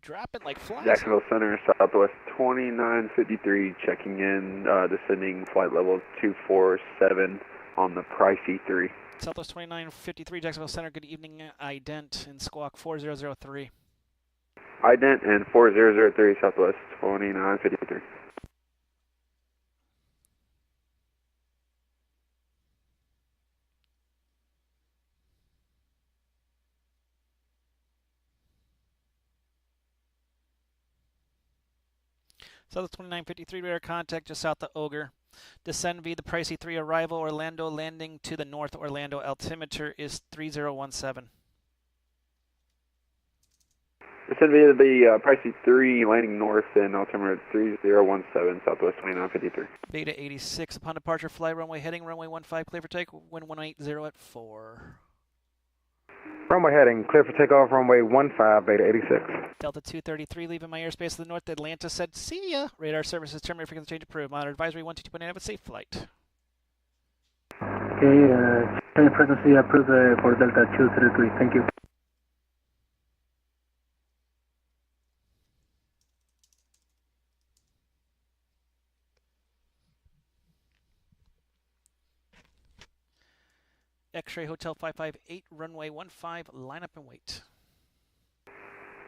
A: Dropping like flies.
W: Jacksonville Center, Southwest 2953, checking in, descending flight level 247 on the Price E3.
A: Southwest 2953, Jacksonville Center, good evening, ident in squawk 4003.
W: Ident and 4003, Southwest 2953.
A: Southwest 2953, radar contact just south of Ogre. Descend via the Price E3 arrival, Orlando landing to the north. Orlando altimeter is 3017.
W: Descend via the Price E3 landing north and altimeter 3017, Southwest 2953.
A: Beta 86, upon departure, fly runway heading, runway 15, clear for take, wind 180 at 4.
D: Runway heading, clear for takeoff, runway 15, Beta 86.
A: Delta 233, leaving my airspace to the north. Atlanta said, see ya. Radar services terminated, frequency change approved. Monitor advisory 122.8, have a safe flight.
S: Okay, change frequency approved for Delta 233. Thank you.
A: X-Ray Hotel 558, runway 15, line up and wait.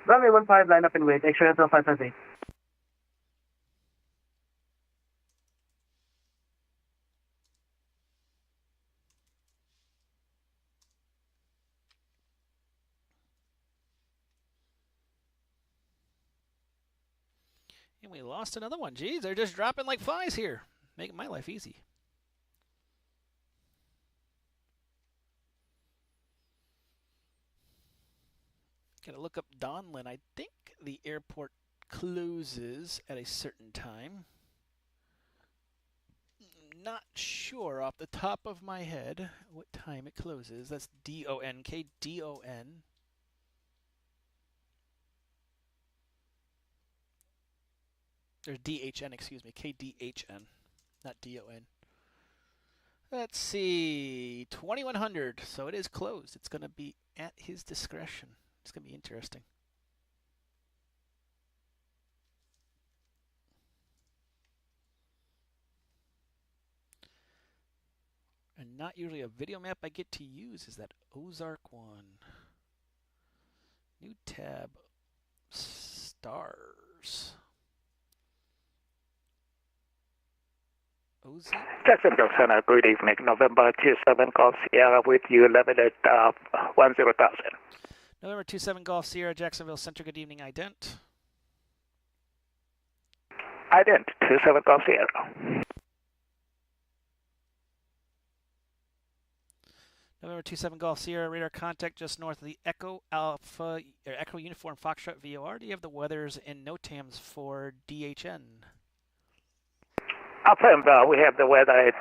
S: Runway 15, line up and wait. X-Ray Hotel 558.
A: And we lost another one. Geez, they're just dropping like flies here. Making my life easy. Gotta look up Donlin. I think the airport closes at a certain time. Not sure off the top of my head what time it closes. That's D-O-N-K, D-O-N. Or D-H-N, excuse me, K-D-H-N, not D-O-N. Let's see, 2100, so it is closed. It's going to be at his discretion. It's going to be interesting. And not usually a video map I get to use is that Ozark one. New tab, stars. OZ?
G: Jacksonville Center, good evening. November 27 Golf Sierra with you, limited 10,000.
A: November 27 Golf Sierra, Jacksonville Center, good evening, ident.
G: Ident, 27 Golf Sierra.
A: November 27 Golf Sierra, radar contact just north of the Echo Alpha, or Echo Uniform Foxtrot VOR. Do you have the weathers and NOTAMs for DHN?
G: Affirm, we have the weather at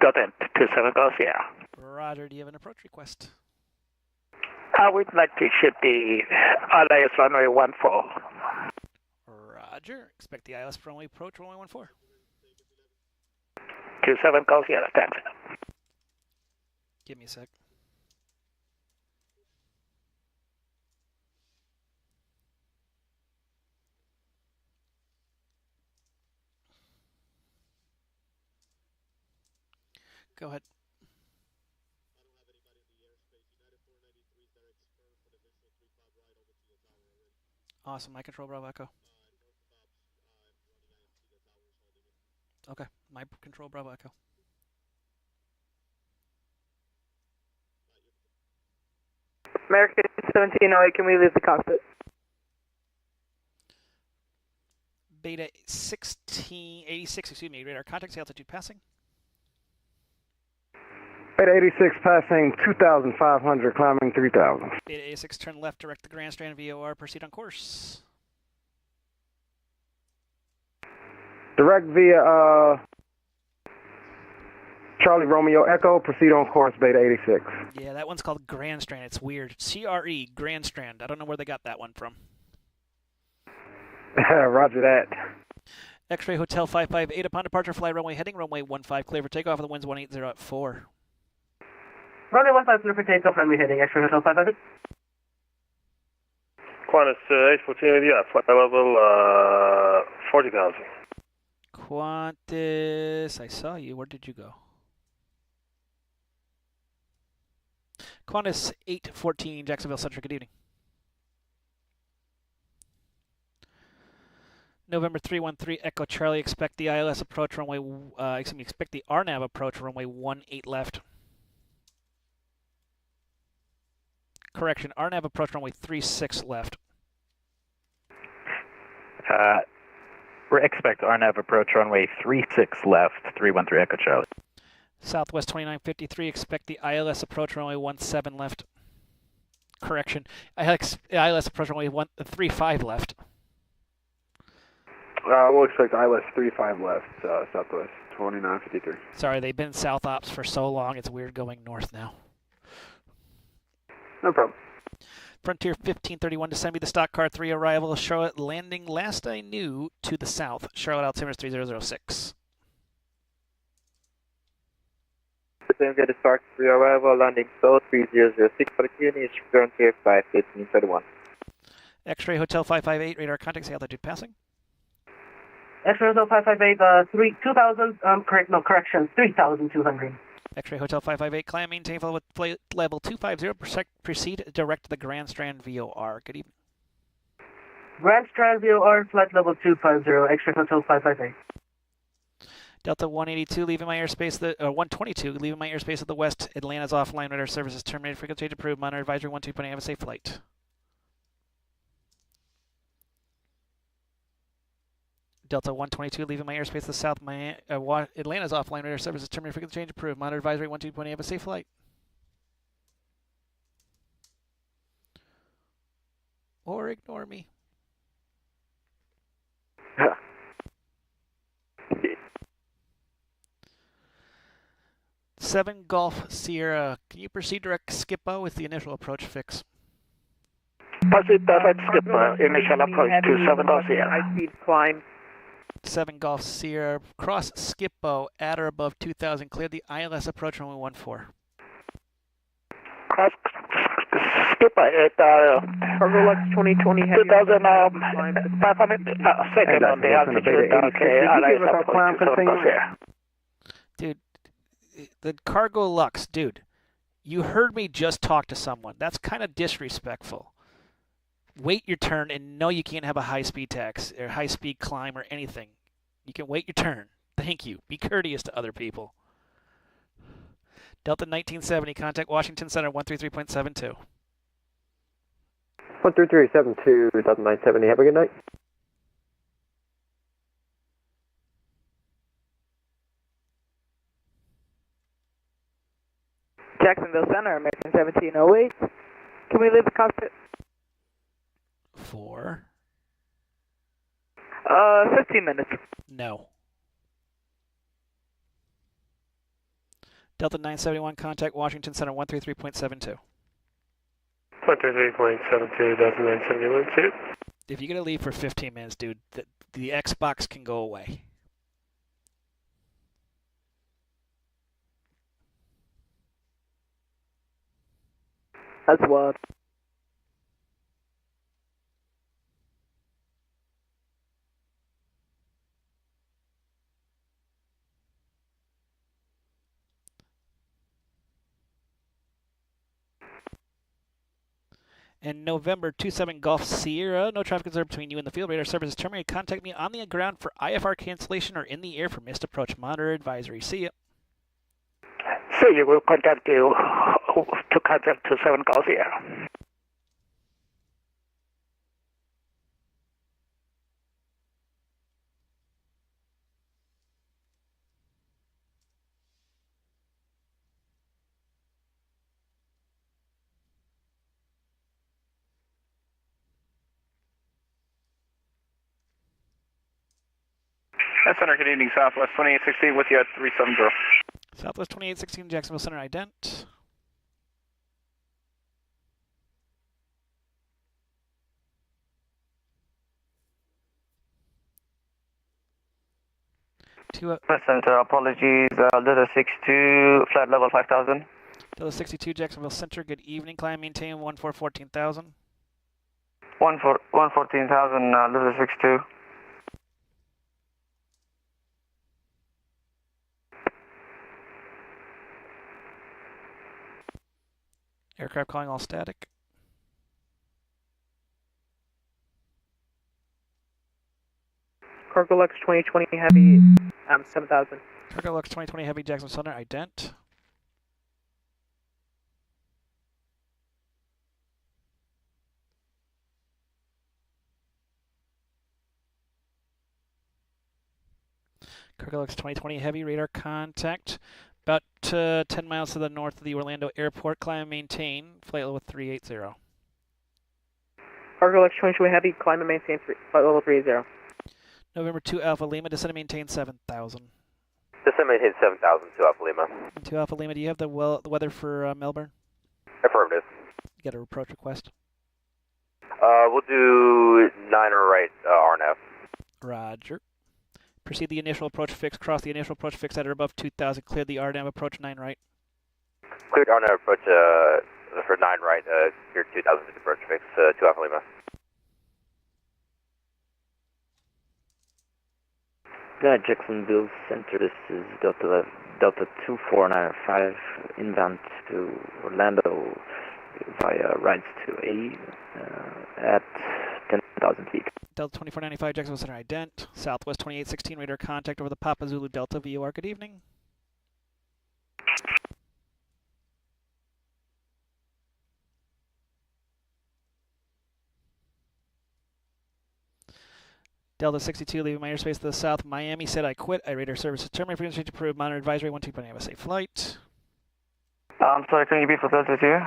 G: Dotton, 27 Golf Sierra.
A: Roger, do you have an approach request?
G: I would like to shoot the ILS runway 14.
A: Roger, expect the ILS runway approach runway 14.
G: 27 Golf Sierra, thanks.
A: Give me a sec. Go ahead. Awesome. My control Bravo Echo. Okay. My control Bravo Echo.
H: American 1708, can we leave the cockpit?
A: Beta 1686, excuse me, radar contact, altitude passing.
D: Beta 86 passing 2,500, climbing 3,000.
A: Beta 86, turn left, direct the Grand Strand VOR, proceed on course.
D: Direct via Charlie Romeo Echo, proceed on course, Beta 86.
A: Yeah, that one's called Grand Strand. It's weird. CRE, Grand Strand. I don't know where they got that one from.
D: Roger that.
A: X-Ray Hotel 558, upon departure, fly runway heading, runway 15, clear for takeoff, and the wind's 180 at 4.
S: Runway 15, clear for takeoff, runway heading, X-Ray Hotel 558.
R: Qantas 814, yeah, flight level 40,000.
A: Qantas, I saw you. Where did you go? Qantas 814, Jacksonville Central, good evening. November 313, Echo Charlie, expect the ILS approach runway, expect the RNAV approach runway 18 left. Correction, RNAV approach runway 36 left.
M: Expect RNAV approach runway 36 left, 313 Echo Charlie.
A: Southwest 2953, expect the ILS approach runway 17 left. Correction, ILS approach runway 35 left.
W: We'll expect ILS 35 left, Southwest 2953.
A: Sorry, they've been South Ops for so long, it's weird going north now.
W: No problem.
A: Frontier 1531 to send me the stock car 3 arrival, Charlotte landing last I knew to the south, Charlotte altimeter 3006.
B: claim get a Spark 3 arrival, landing so 3006 for the Kennedy, current here 51531.
A: X-ray Hotel 558, radar contact, say altitude passing.
S: X-ray Hotel 558, 2,000, correction, 3,200.
A: X-ray Hotel 558, climb, maintain flight level 250, proceed direct to the Grand Strand VOR. Good evening.
S: Grand Strand VOR, flight level 250, X-ray Hotel 558.
A: Delta 182, leaving my airspace, 122, leaving my airspace at the west. Atlanta's offline, radar services terminated, frequency change approved, monitor advisory 12.8, have a safe flight. Delta 122, leaving my airspace to the south. Atlanta's offline, radar services terminated, frequency change approved, monitor advisory 12.8, have a safe flight. Or ignore me. Seven Golf Sierra, can you proceed direct Skippo with the initial approach fix?
U: Proceed direct Skippo, initial approach to 7 Golf Sierra.
H: High-speed climb.
A: 7 Golf Sierra, cross Skippo at or above 2,000, clear the ILS approach runway 14.
U: Cross Skippo at
H: Cargo Lux 2020 heavy.
U: 2,500 second on the altitude. Okay, ILS approach to 7 Golf Sierra.
A: Dude, the Cargo Lux, dude, you heard me just talk to someone. That's kind of disrespectful. Wait your turn and know you can't have a high-speed tax or high-speed climb or anything. You can wait your turn. Thank you. Be courteous to other people. Delta 1970, contact Washington Center 133.72.
F: 13372, Delta 970, have a good night.
H: Jacksonville Center, American 1708. Can we leave the cockpit?
A: 4.
H: 15 minutes.
A: No. Delta 971, contact Washington Center 133.72.
R: 133.72, Delta 971, see you.
A: If you're going to leave for 15 minutes, dude, the Xbox can go away.
H: That's what.
A: And November 27 Golf Sierra, no traffic observed between you and the field. Radar services terminated. Contact me on the ground for IFR cancellation or in the air for missed approach. Monitor advisory. See ya.
U: See you. We'll contact you to contact to 7 Golf Sierra. Center, good evening, Southwest 2816 with you at 370.
A: Southwest 2816, Jacksonville Center, ident.
V: Center, apologies, Delta 62, flight level 5000.
A: Delta 62, Jacksonville Center, good evening, climb, maintain 14,000.
V: 14,000, Delta 62.
A: Aircraft calling all static.
H: Cargo Lux 2020 heavy, 7,000.
A: Cargo Lux 2020 heavy, Jacksonville Center, ident. Cargo Lux 2020 heavy, radar contact. About 10 miles to the north of the Orlando airport. Climb and maintain. Flight level 380.
H: Cargo Lux 2020 heavy, climb and maintain flight level 380.
A: November 2 Alpha Lima, descend and maintain 7,000.
P: Descend and maintain 7,000 to Alpha Lima.
A: 2 Alpha Lima, do you have the weather for Melbourne?
P: Affirmative.
A: You got a approach request?
P: We'll do 9 or right RNF.
A: Roger. Proceed the initial approach fix, cross the initial approach fix at or above 2,000, clear the RNAV approach 9 right.
P: Cleared on our approach for 9 right, cleared 2000 to approach fix, 2 Alpha Lima.
K: Jacksonville Center, this is Delta 2495 inbound to Orlando via rides to A at 10,000 feet.
A: Delta 2495, Jacksonville Center ident. Southwest 2816, radar contact over the Papa Zulu Delta VOR. Good evening. Delta 62, leaving my airspace to the south. Miami said I quit. I radar services terminated. Frequency to approve. Monitor advisory 12.8. Have a safe flight.
V: I'm sorry, can you be for Delta 2?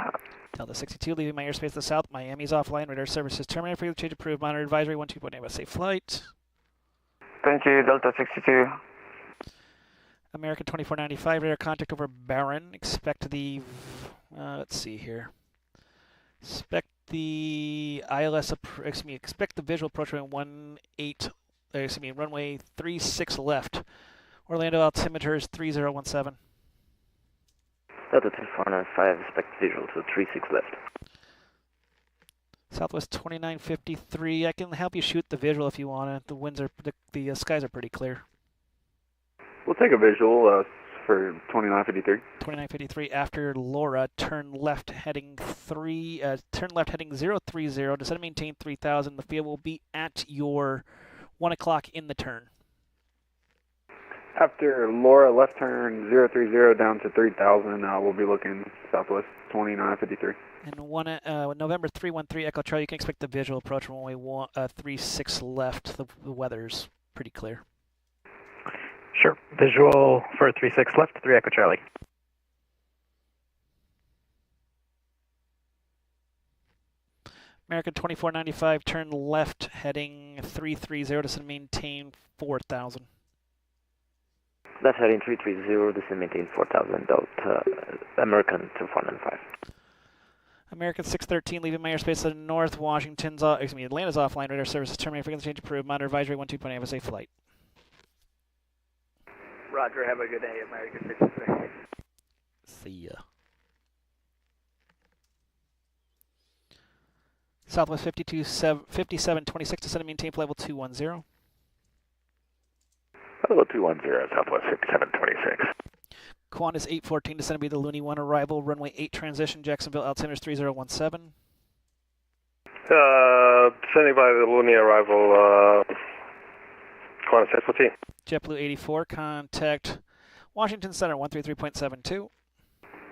A: Delta 62, leaving my airspace to the south. Miami's offline. Radar services terminated. Frequency change approved. Monitor advisory 12.8. Have a safe flight.
V: Thank you, Delta 62.
A: American 2495, radar contact over Barron. Expect the, let's see here. Expect the ILS, expect the visual approach runway 36 left. Orlando altimeter is 3017.
K: Delta 2495, expect visual to 36 left.
A: Southwest 2953, I can help you shoot the visual if you want it. The winds are, the skies are pretty clear.
W: We'll take a visual for 2953.
A: 2953 after Laura, turn left heading 030, descend and maintain 3000. The field will be at your 1 o'clock in the turn.
W: After Laura, left turn 030 down to 3000, we'll be looking Southwest 2953.
A: And November 313 Echo Charlie, you can expect the visual approach from runway 36 left. The weather's pretty clear.
V: Sure. Visual for 36 left, 3 Echo Charlie.
A: American 2495, turn left heading 330, descend maintain 4000.
K: Left heading 330, descend maintain 4000, Delta American 2495.
A: American 613, leaving my airspace to the north. Atlanta's offline. Radar services terminated. Frequency change approved. Monitor advisory 12.8. Have a safe flight.
G: Roger, have a good day, American 63.
A: See ya. Southwest 5726, descend and maintain flight level 210.
I: Level 210, Southwest 5726.
A: Qantas 814, descend and be the Looney 1 arrival. Runway 8 transition, Jacksonville, altimeter is 3017.
R: Descending by the Looney arrival, Qantas 614.
A: JetBlue 84, contact Washington Center 133.72.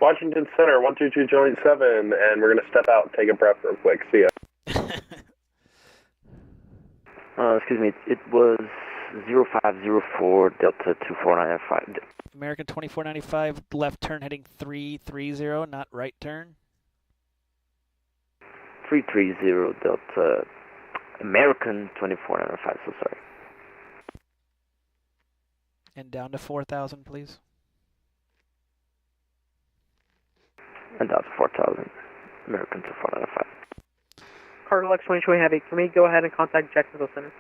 R: Washington Center 122.7, and we're going to step out and take a breath real quick. See ya.
K: Excuse me, it was 0504 Delta 2495.
A: American 2495, left turn heading 330, not right turn.
K: 330 Delta American 2495, so sorry.
A: And down to 4000, please.
K: And down to 4000 American 2495.
H: Cargo Lex 22 Heavy, for me, go ahead and contact Jacksonville Center.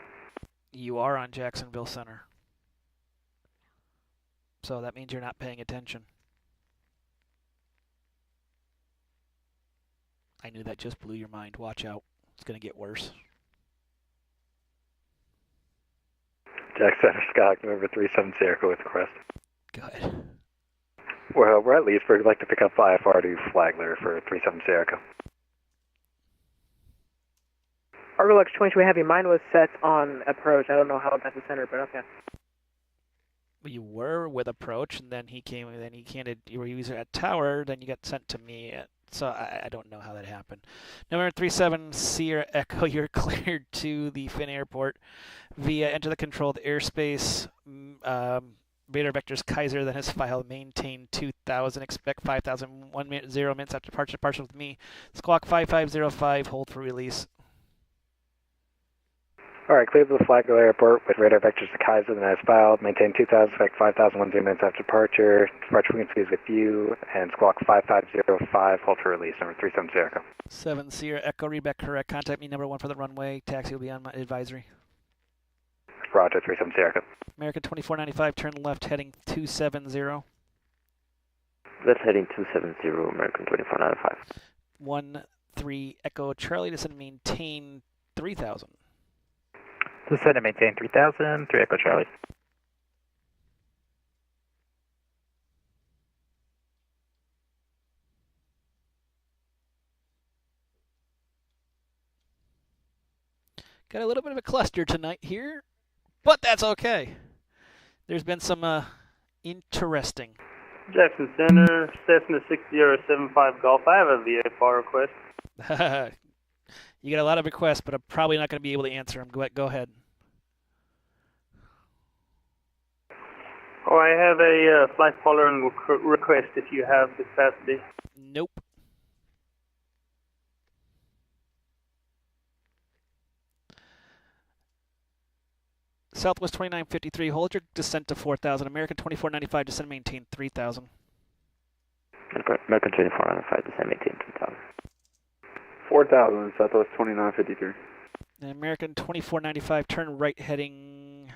A: You are on Jacksonville Center. So that means you're not paying attention. I knew that just blew your mind. Watch out. It's going to get worse.
N: Jack Center, Scott, November 37 Sierra with Crest.
A: Good.
N: Well, we're at Leesburg. I'd like to pick up IFR to Flagler for 37 Sierra.
H: Cargo Lex 22 Heavy, mine was set on approach. I don't know how that's the center, but okay.
A: You were with approach, and then he came, and then you were using at tower, then you got sent to me. So I don't know how that happened. Number 37 Sierra Echo, you're cleared to the Finn Airport via enter the controlled airspace. Radar vectors Kaiser, then his file maintain 2000, expect 5000, 1 minute, 0 minutes after departure with me. Squawk 5505, hold for release.
N: Alright, clear to the Flagler Airport with radar vectors to Kaiser, then as filed. Maintain 2000, expect 5000, 1 0 minutes after departure. Departure frequency is with you, and squawk 5505, hold for release, number 37 Sierra.
A: 7 Sierra Echo, read back correct. Contact me, number 1 for the runway. Taxi will be on my advisory.
N: Roger, 37 Sierra.
A: American 2495, turn left heading 270.
K: Left heading 270, American 2495.
A: 1-3 Echo Charlie, descend and maintain 3,000.
G: Descend and maintain 3,000, 3 Echo Charlie.
A: Got a little bit of a cluster tonight here, but that's okay. There's been some interesting.
U: Jackson Center, Cessna 6075 Golf. I have a VFR request.
A: You got a lot of requests, but I'm probably not going to be able to answer them. Go ahead.
U: Oh, I have a flight following request if you have the capacity.
A: Nope. Southwest 2953, hold your descent to 4,000. American 2495, descend and maintain 3,000.
K: American 2495, descend and maintain 3,000.
W: 4,000, Southwest 2953.
A: And American 2495, turn right heading,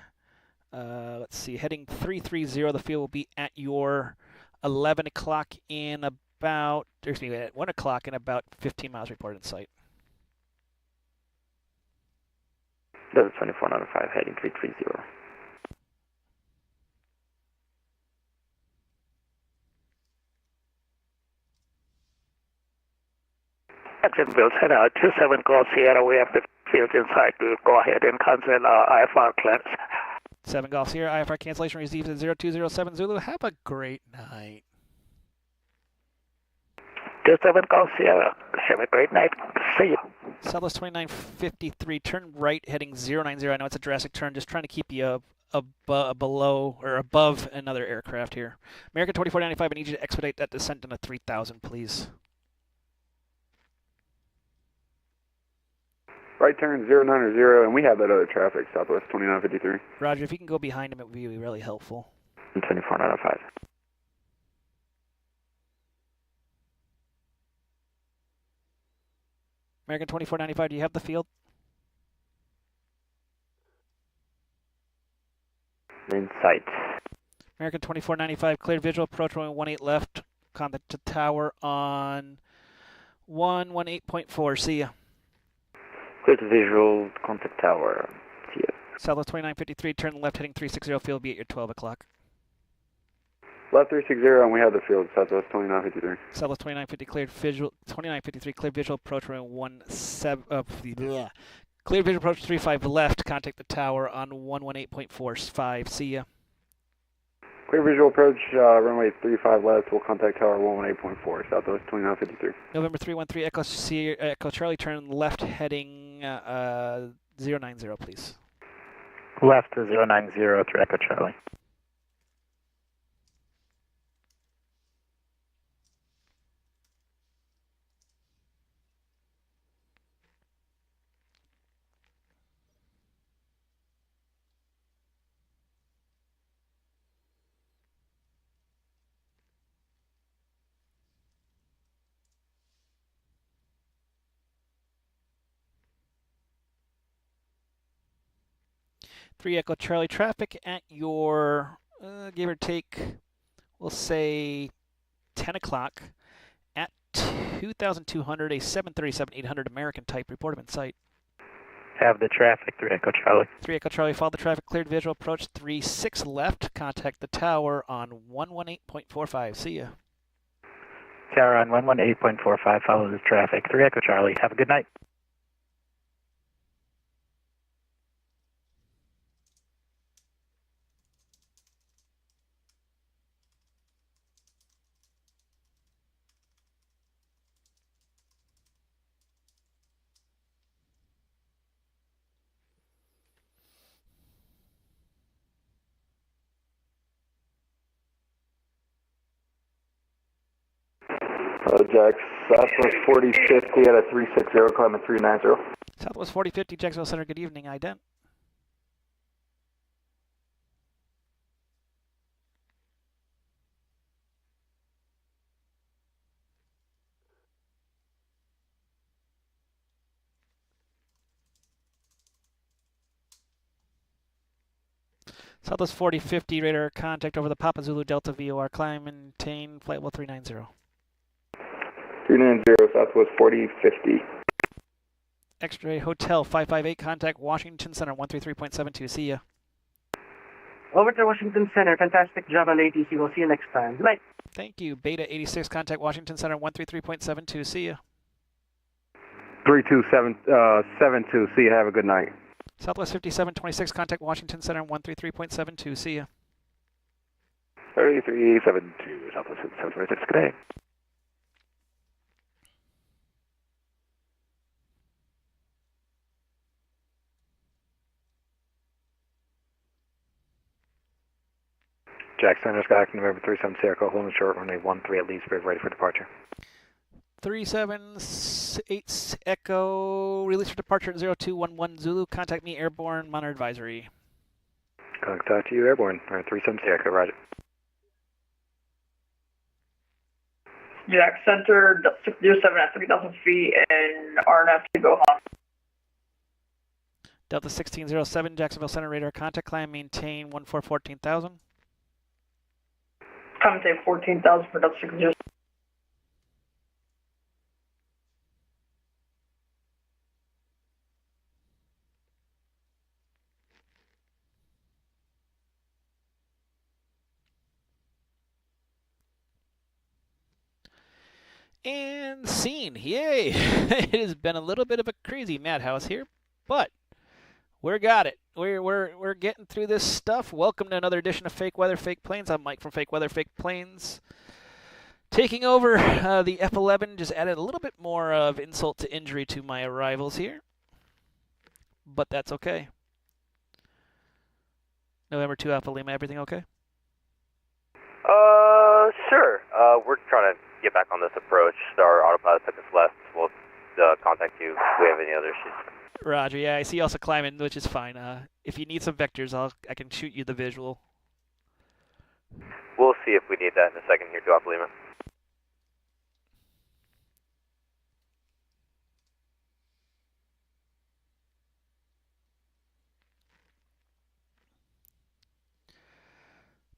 A: let's see, heading 330. The field will be at your 11 o'clock in about, excuse me, at 1 o'clock in about 15 miles reported in sight.
K: Delta 2495, heading 330.
E: Jacksonville Center, 27 Golf Sierra, we have the field in sight. We'll go ahead and cancel IFR clearance.
A: 7 Golf Sierra, IFR cancellation received at 0207 Zulu. Have a great night.
E: 27 Golf Sierra, have a great night. See you.
A: Southwest 2953, turn right heading 090. I know it's a drastic turn, just trying to keep you below or above another aircraft here. American 2495, I need you to expedite that descent into 3,000, please.
W: Right turn 090, and we have that other traffic, Southwest 2953.
A: Roger, if you can go behind him, it would be really helpful.
K: 2495.
A: American 2495, do you have the field?
K: In sight.
A: American 2495, cleared visual, approach runway 18 left, contact to tower on 118.4, see ya.
K: Clear to visual, contact tower, see ya.
A: Southwest 2953, turn left heading 360, field be at your 12 o'clock.
W: Left 360, and we have the field, Southwest 2953.
A: Southwest 2950, cleared visual, 2953, cleared visual, approach runway 17, cleared visual, approach 35 left, contact the tower on 118.45, see ya.
W: Clear visual approach, runway 35 left, we'll contact tower 118.4, Southwest 2953.
A: November 313, Echo Charlie, turn left heading 090, please.
G: Left to 090 through Echo Charlie.
A: Three Echo Charlie, traffic at your, give or take, we'll say 10 o'clock at 2,200, a 737-800 American type, report in sight.
G: Have the traffic, 3 Echo Charlie.
A: 3 Echo Charlie, follow the traffic, cleared visual, approach 36 left, contact the tower on 118.45, see ya.
G: Tower on 118.45, follow the traffic, 3 Echo Charlie, have a good night.
W: Jax, Southwest 4050 at a 360, climbing 390.
A: Southwest 4050, Jacksonville Center, good evening, ident. Southwest 4050, radar contact over the Papa Zulu Delta VOR, climb, maintain flight level 390.
F: 390, Southwest 4050.
A: X-ray Hotel 558, contact Washington Center 133.72, see ya.
S: Over to Washington Center. Fantastic job on ATC. We'll see you next time. Good night.
A: Thank you. Beta 86, contact Washington Center 133.72, see ya.
D: 3272, see you, have a good night.
A: Southwest 5726, contact Washington Center 133.72, see ya.
I: 3372, Southwest 5726, good day.
N: Jack Center, Skyhawk November 37 Sierra, holding short runway 13 at Leesburg, ready for departure.
A: 378 Echo, release for departure at 0211 Zulu, contact me airborne, monitor advisory.
N: Contact you airborne, 37 Sierra, roger.
J: Jack Center, 607 at 3,000 feet, and RNF to go home.
A: Delta 1607, Jacksonville Center, radar contact, climb, maintain 14,000.
J: Come take 14,000 for Delta 607.
A: And scene, yay! It has been a little bit of a crazy madhouse here, but we got it. We're getting through this stuff. Welcome to another edition of Fake Weather, Fake Planes. I'm Mike from Fake Weather, Fake Planes. Taking over the F-11, just added a little bit more of insult to injury to my arrivals here, but that's okay. November 2 Alpha Lima, everything okay?
P: Sure. We're trying to get back on this approach. Our autopilot took us left. We'll contact you if we have any other issues.
A: Roger, yeah, I see you also climbing, which is fine. If you need some vectors, I can shoot you the visual.
P: We'll see if we need that in a second here, to Alpha Lima.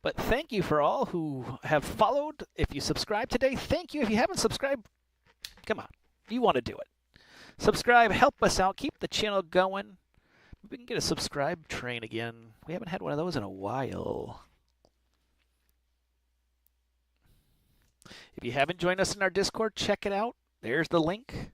A: But thank you for all who have followed. If you subscribe today, thank you. If you haven't subscribed, come on, you want to do it. Subscribe, help us out, keep the channel going. We can get a subscribe train again. We haven't had one of those in a while. If you haven't joined us in our Discord, check it out. There's the link.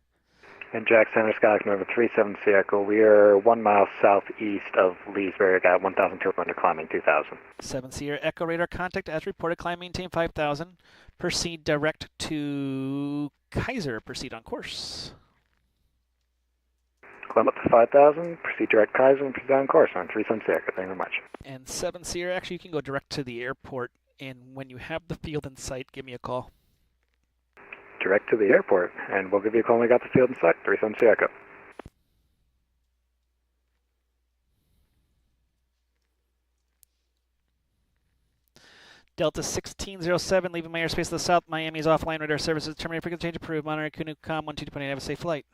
N: And Jack Center, Skyhawk November 37 Sierra, we are 1 mile southeast of Leesburg at 1,200, climbing 2,000.
A: 7 Sierra Echo, radar contact as reported, climb maintain 5,000. Proceed direct to Kaiser, proceed on course.
N: Climb up to 5,000, proceed direct Kaiser, and proceed on course on 37 Sierra. Thank you very much.
A: And 7 Sierra, actually you can go direct to the airport, and when you have the field in sight, give me a call.
N: Direct to the airport, and we'll give you a call when we got the field in sight. 37 Sierra.
A: Delta 1607, leaving my airspace to the south. Miami is offline. Radar services terminated. Frequency change approved. Monitor Kunukam 122.8. Have a safe flight.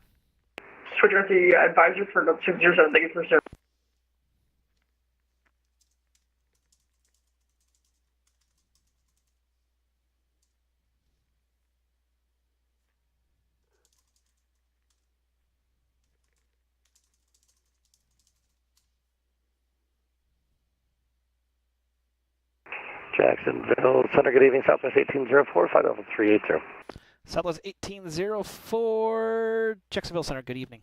J: Switch on to advisor for Delta 607. Thank you for service.
L: Jacksonville Center, good evening, Southwest 1804, flight level 380.
A: Southwest 1804, Jacksonville Center, good evening.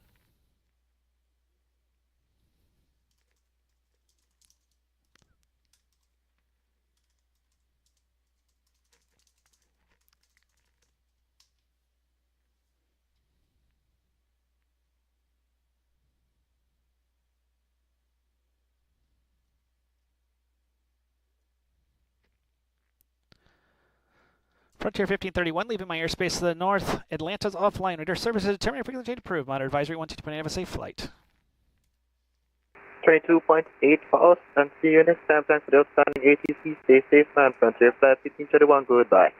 A: Frontier 1531, leaving my airspace to the north. Atlanta's offline. Radar services terminated. Frequency change approved. Monitor advisory 122.8. Have a safe flight.
B: 22.8 for us, and see you next time. Thanks for the outstanding ATC. Stay safe, man. Frontier Flight 1531, goodbye.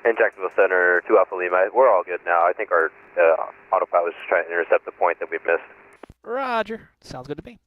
P: And Jacksonville Center, 2 Alpha Lima. We're all good now. I think our autopilot was just trying to intercept the point that we missed.
A: Roger. Sounds good to me.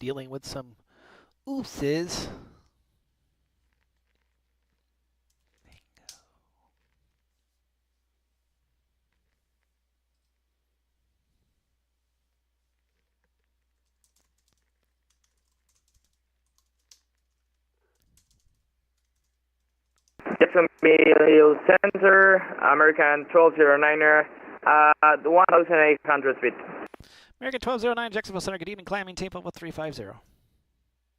A: Dealing with some oopses.
V: Jacksonville Center, American 1209er, 1,800 feet.
A: American 1209, Jacksonville Center, good evening. Climb, maintain level 350.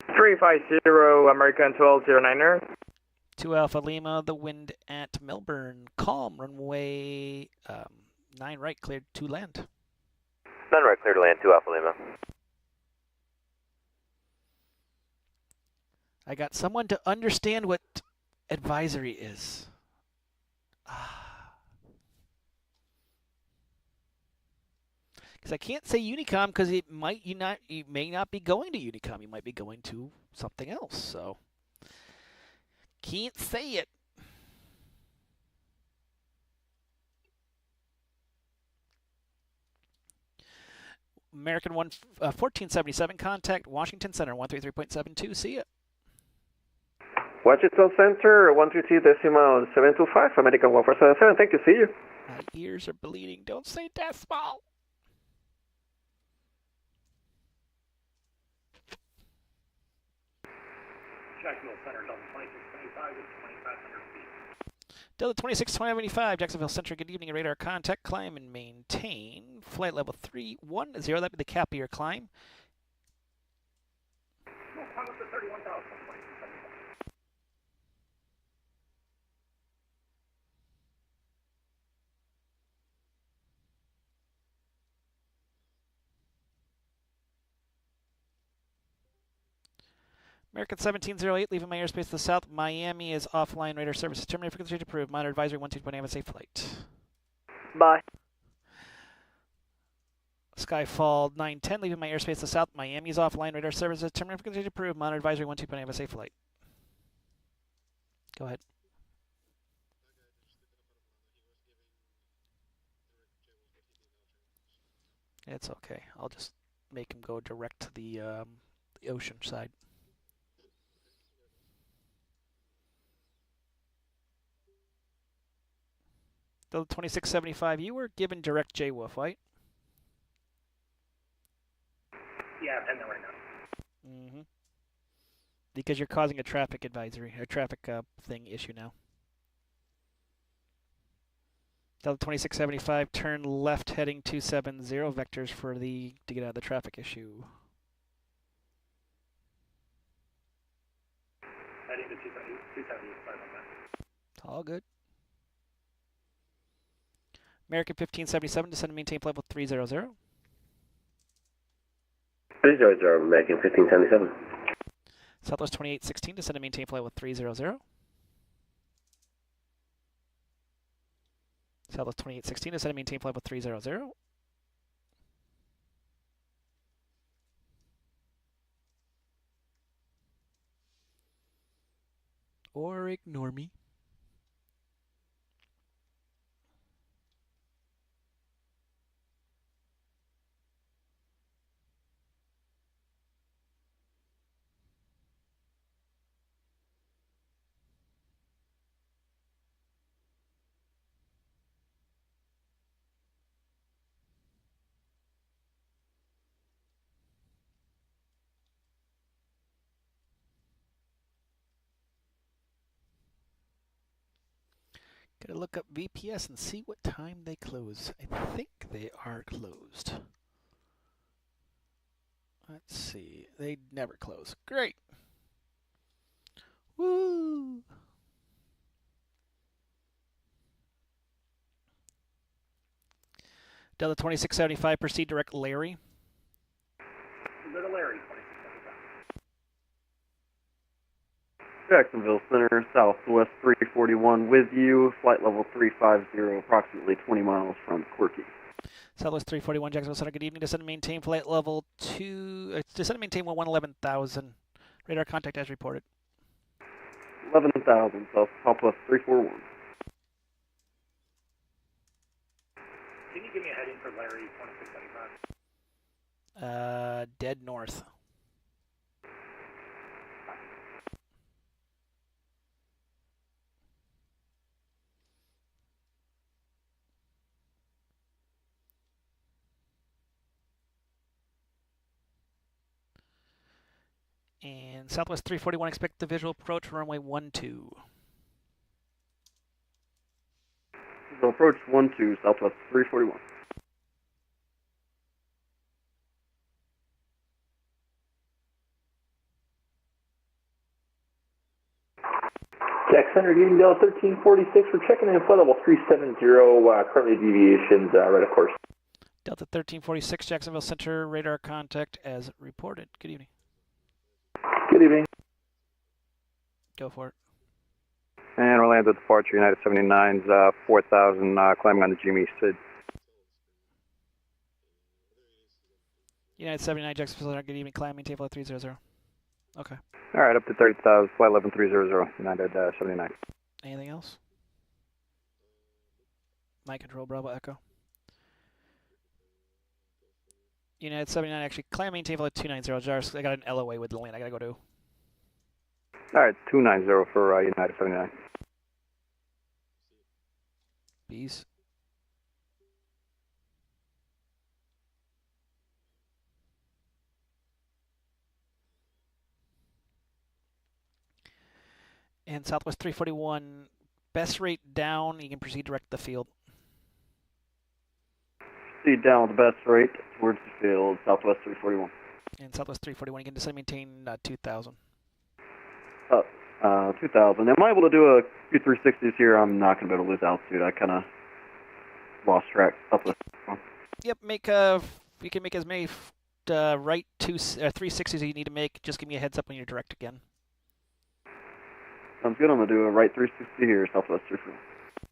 V: 350, American 1209er.
A: 2 Alpha Lima, the wind at Melbourne. Calm, runway 9 right, cleared to land.
P: 9 right, clear to land, 2 Alpha Lima.
A: I got someone to understand what advisory is. Because I can't say Unicom because it might you may not be going to Unicom. You might be going to something else. So can't say it. American 1477, contact Washington Center 133.72. See ya.
F: Washington Center, 132.725, American 1477. Thank you, see you.
A: My ears are bleeding. Don't say decimal.
O: Jacksonville Center, Delta 2625 with 2,500 feet.
A: Delta 2625, Jacksonville Center, good evening. Radar contact, climb and maintain. Flight level 310, that'd be the cap of your climb.
O: Thomas at 31,000.
A: American 1708, leaving my airspace to the south. Miami is offline. Radar services terminated. Frequency approved. Monitor advisory 12.8. Have a safe flight.
V: Bye.
A: Skyfall 910, leaving my airspace to the south. Miami is offline. Radar services terminated. Frequency approved. Monitor advisory 12.8. Have a safe flight. Go ahead. It's okay. I'll just make him go direct to the ocean side. The 2675, you were given direct J-Wolf, right?
O: Yeah, I'm heading there right now.
A: Mm-hmm. Because you're causing a traffic advisory, a traffic thing issue now. Delta 2675, turn left heading 270, vectors for to get out of the traffic issue.
O: Heading to 270, sorry about that.
A: It's all good. American 1577, descend and maintain flight level 300.
C: 300, American 1577.
A: Southwest 2816, descend and maintain flight level 300. Southwest 2816, descend and maintain flight level 300. Or ignore me. Gotta look up VPS and see what time they close. I think they are closed. Let's see. They never close. Great. Woo! Delta 2675, proceed direct Larry.
O: Little Larry, 2675.
F: Jacksonville Center, Southwest 341 with you, flight level 350, approximately 20 miles from Quirky.
A: Southwest 341, Jacksonville Center, good evening. Descend and maintain flight level 2, descend and maintain 11,000. Radar contact as reported.
F: 11,000, Southwest 341.
O: Can you give me a heading for Larry, 2675?
A: Dead north. And Southwest 341, expect the visual approach runway 12.
F: So approach 12, Southwest 341.
M: Jack Center, getting Delta 1346. We're checking in flight level 370, currently deviations right of course.
A: Delta 1346, Jacksonville Center, radar contact as reported. Good evening.
M: Good evening.
A: Go for it.
D: And Orlando departure, United 79's 4,000, climbing on the Jimmy Sid.
A: United 79, Jacksonville Center, good evening. Climb, maintain flight 300. Okay.
D: All right, up to 30,000, flight 11300, United 79.
A: Anything else? Night control, Bravo Echo. United 79, actually, climb, maintain flight 290. Jars, I got an LOA with the lane I gotta go to.
D: All right, 290 for United 79.
A: Bees. And Southwest 341, best rate down, you can proceed direct to the field.
F: Proceed down with the best rate towards the field, Southwest 341.
A: And Southwest 341, you can descend maintain 2,000.
F: 2,000. Am I able to do a few 360s here? I'm not going to be able to lose altitude. I kind of lost track. Southwest.
A: Yep, you can make as many right 360s as you need to make. Just give me a heads up when you're direct again.
F: Sounds good. I'm going to do a right 360 here, Southwest 341.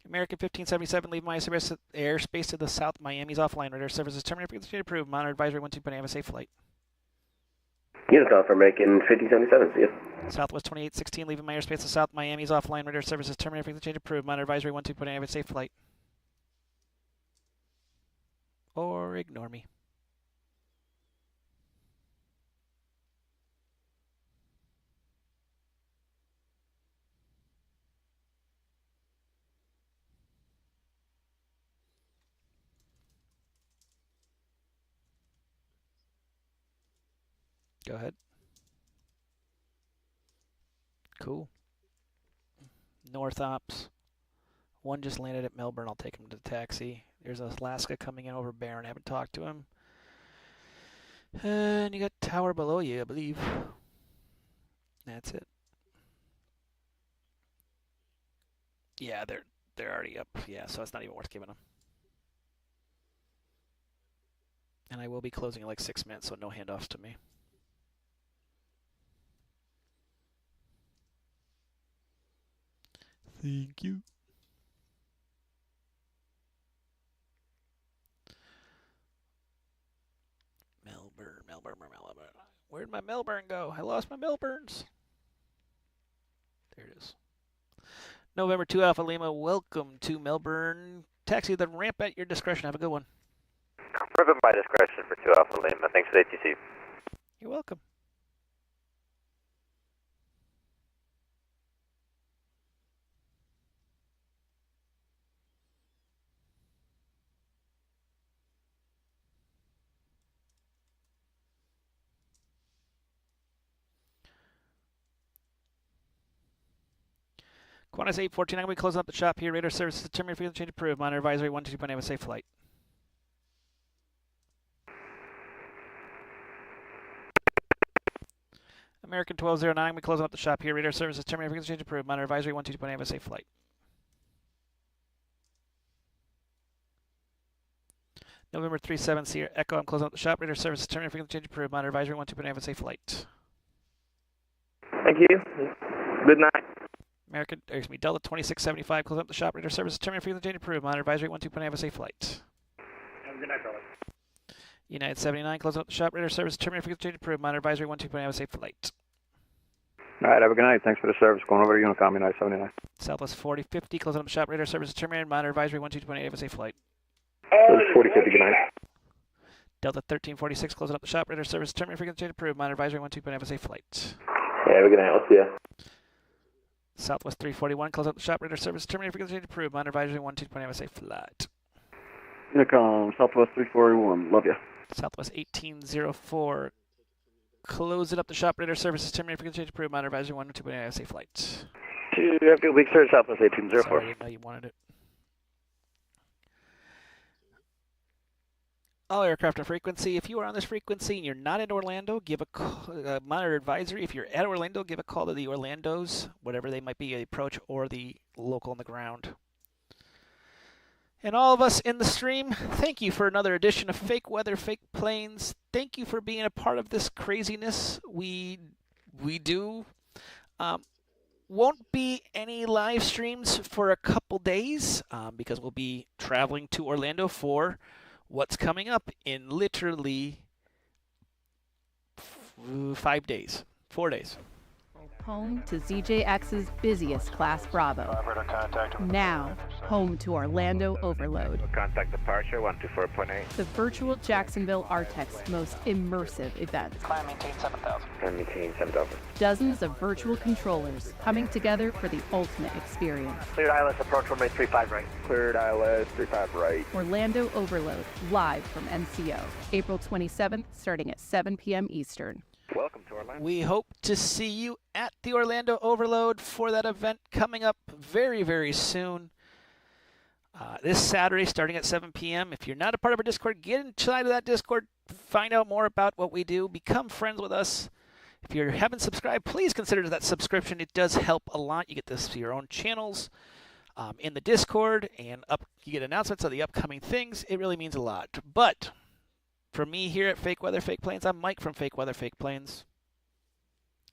A: American 1577, leave my airspace to the south. Miami's offline. Radar services terminated. Frequency approved. Monitor advisory 12. Have a safe flight.
L: Unit call for American 1577. See you.
A: Southwest 2816, leaving my airspace to south. Miami's offline. Radar services terminated. Frequency change approved. Monitor advisory 12. Have a safe flight. Or ignore me. Go ahead. Cool. North Ops. One just landed at Melbourne. I'll take him to the taxi. There's Alaska coming in over Barron. I haven't talked to him. And you got tower below you, I believe. That's it. Yeah, they're already up. Yeah, so it's not even worth giving them. And I will be closing in like 6 minutes, so no handoffs to me. Thank you. Melbourne. Where'd my Melbourne go? I lost my Melbournes. There it is. November 2 Alpha Lima, welcome to Melbourne. Taxi the ramp at your discretion. Have a good one.
P: Ribbon by discretion for 2 Alpha Lima. Thanks for the ATC.
A: You're welcome. Qantas 849, we closing up the shop here. Radar services terminated. Frequency change approved. Monitor advisory 122.8. Have a safe flight. American 1209, we closing up the shop here. Radar services terminated. Frequency change approved. Monitor advisory 122.8. Have a safe flight. November 37 Sierra Echo, I'm closing up the shop. Radar services terminated. Frequency change approved. Monitor advisory 122.8. Have a safe flight.
U: Thank you. Good night.
A: American, Delta 2675, closing up the shop. Radar services terminated. Frequency change approved. Monitor advisory 122.8. Have a safe flight.
O: Good night, brother.
A: United 79, closing up the shop. Radar services terminated. Frequency change approved. Monitor advisory 122.8. Have a safe flight.
D: All right, have a good night. Thanks for the service. Going over to Unicom, United 79.
A: Southwest 4050, closing up the shop. Radar services terminated. Monitor advisory 122.8. Have a safe flight.
F: 4050, good night.
A: Delta 1346, closing up the shop. Radar services terminated. Frequency change approved. Monitor advisory 122.8. Have a safe flight.
F: Yeah, have a good night. I'll see ya.
A: Southwest 341, closing up the shop. Radar services terminated. Frequency change approved. Monitor advisory 122.8. Have a safe flight.
W: Unicom, Southwest 341, love you.
A: Southwest 1804, closing up the shop. Radar services terminated. Frequency change approved. Monitor advisory 122.8. Have a safe flight.
E: 2 have a good week, sir. Southwest 1804.
A: Sorry, I didn't know you wanted it. All aircraft on frequency. If you are on this frequency and you're not in Orlando, give a call, monitor advisory. If you're at Orlando, give a call to the Orlandos, whatever they might be, the approach or the local on the ground. And all of us in the stream, thank you for another edition of Fake Weather, Fake Planes. Thank you for being a part of this craziness we do. Won't be any live streams for a couple days because we'll be traveling to Orlando for what's coming up in literally 5 days, 4 days.
Q: Home to ZJX's busiest Class Bravo. Now, home to Orlando Overload.
I: Contact departure 124.8.
Q: The virtual Jacksonville Artec's most immersive event.
G: Climb maintain 7,000.
I: Climb maintain 7,000.
Q: Dozens of virtual controllers coming together for the ultimate experience.
U: Cleared ILS approach runway 35 right.
W: Cleared ILS 35 right.
Q: Orlando Overload, live from NCO. April 27th, starting at 7 p.m. Eastern.
I: Welcome to Orlando.
A: We hope to see you at the Orlando Overload for that event coming up very, very soon. This Saturday starting at 7 p.m. If you're not a part of our Discord, get inside of that Discord. Find out more about what we do. Become friends with us. If you haven't subscribed, please consider that subscription. It does help a lot. You get this to your own channels in the Discord, and you get announcements of the upcoming things. It really means a lot. But for me here at Fake Weather, Fake Planes, I'm Mike from Fake Weather, Fake Planes.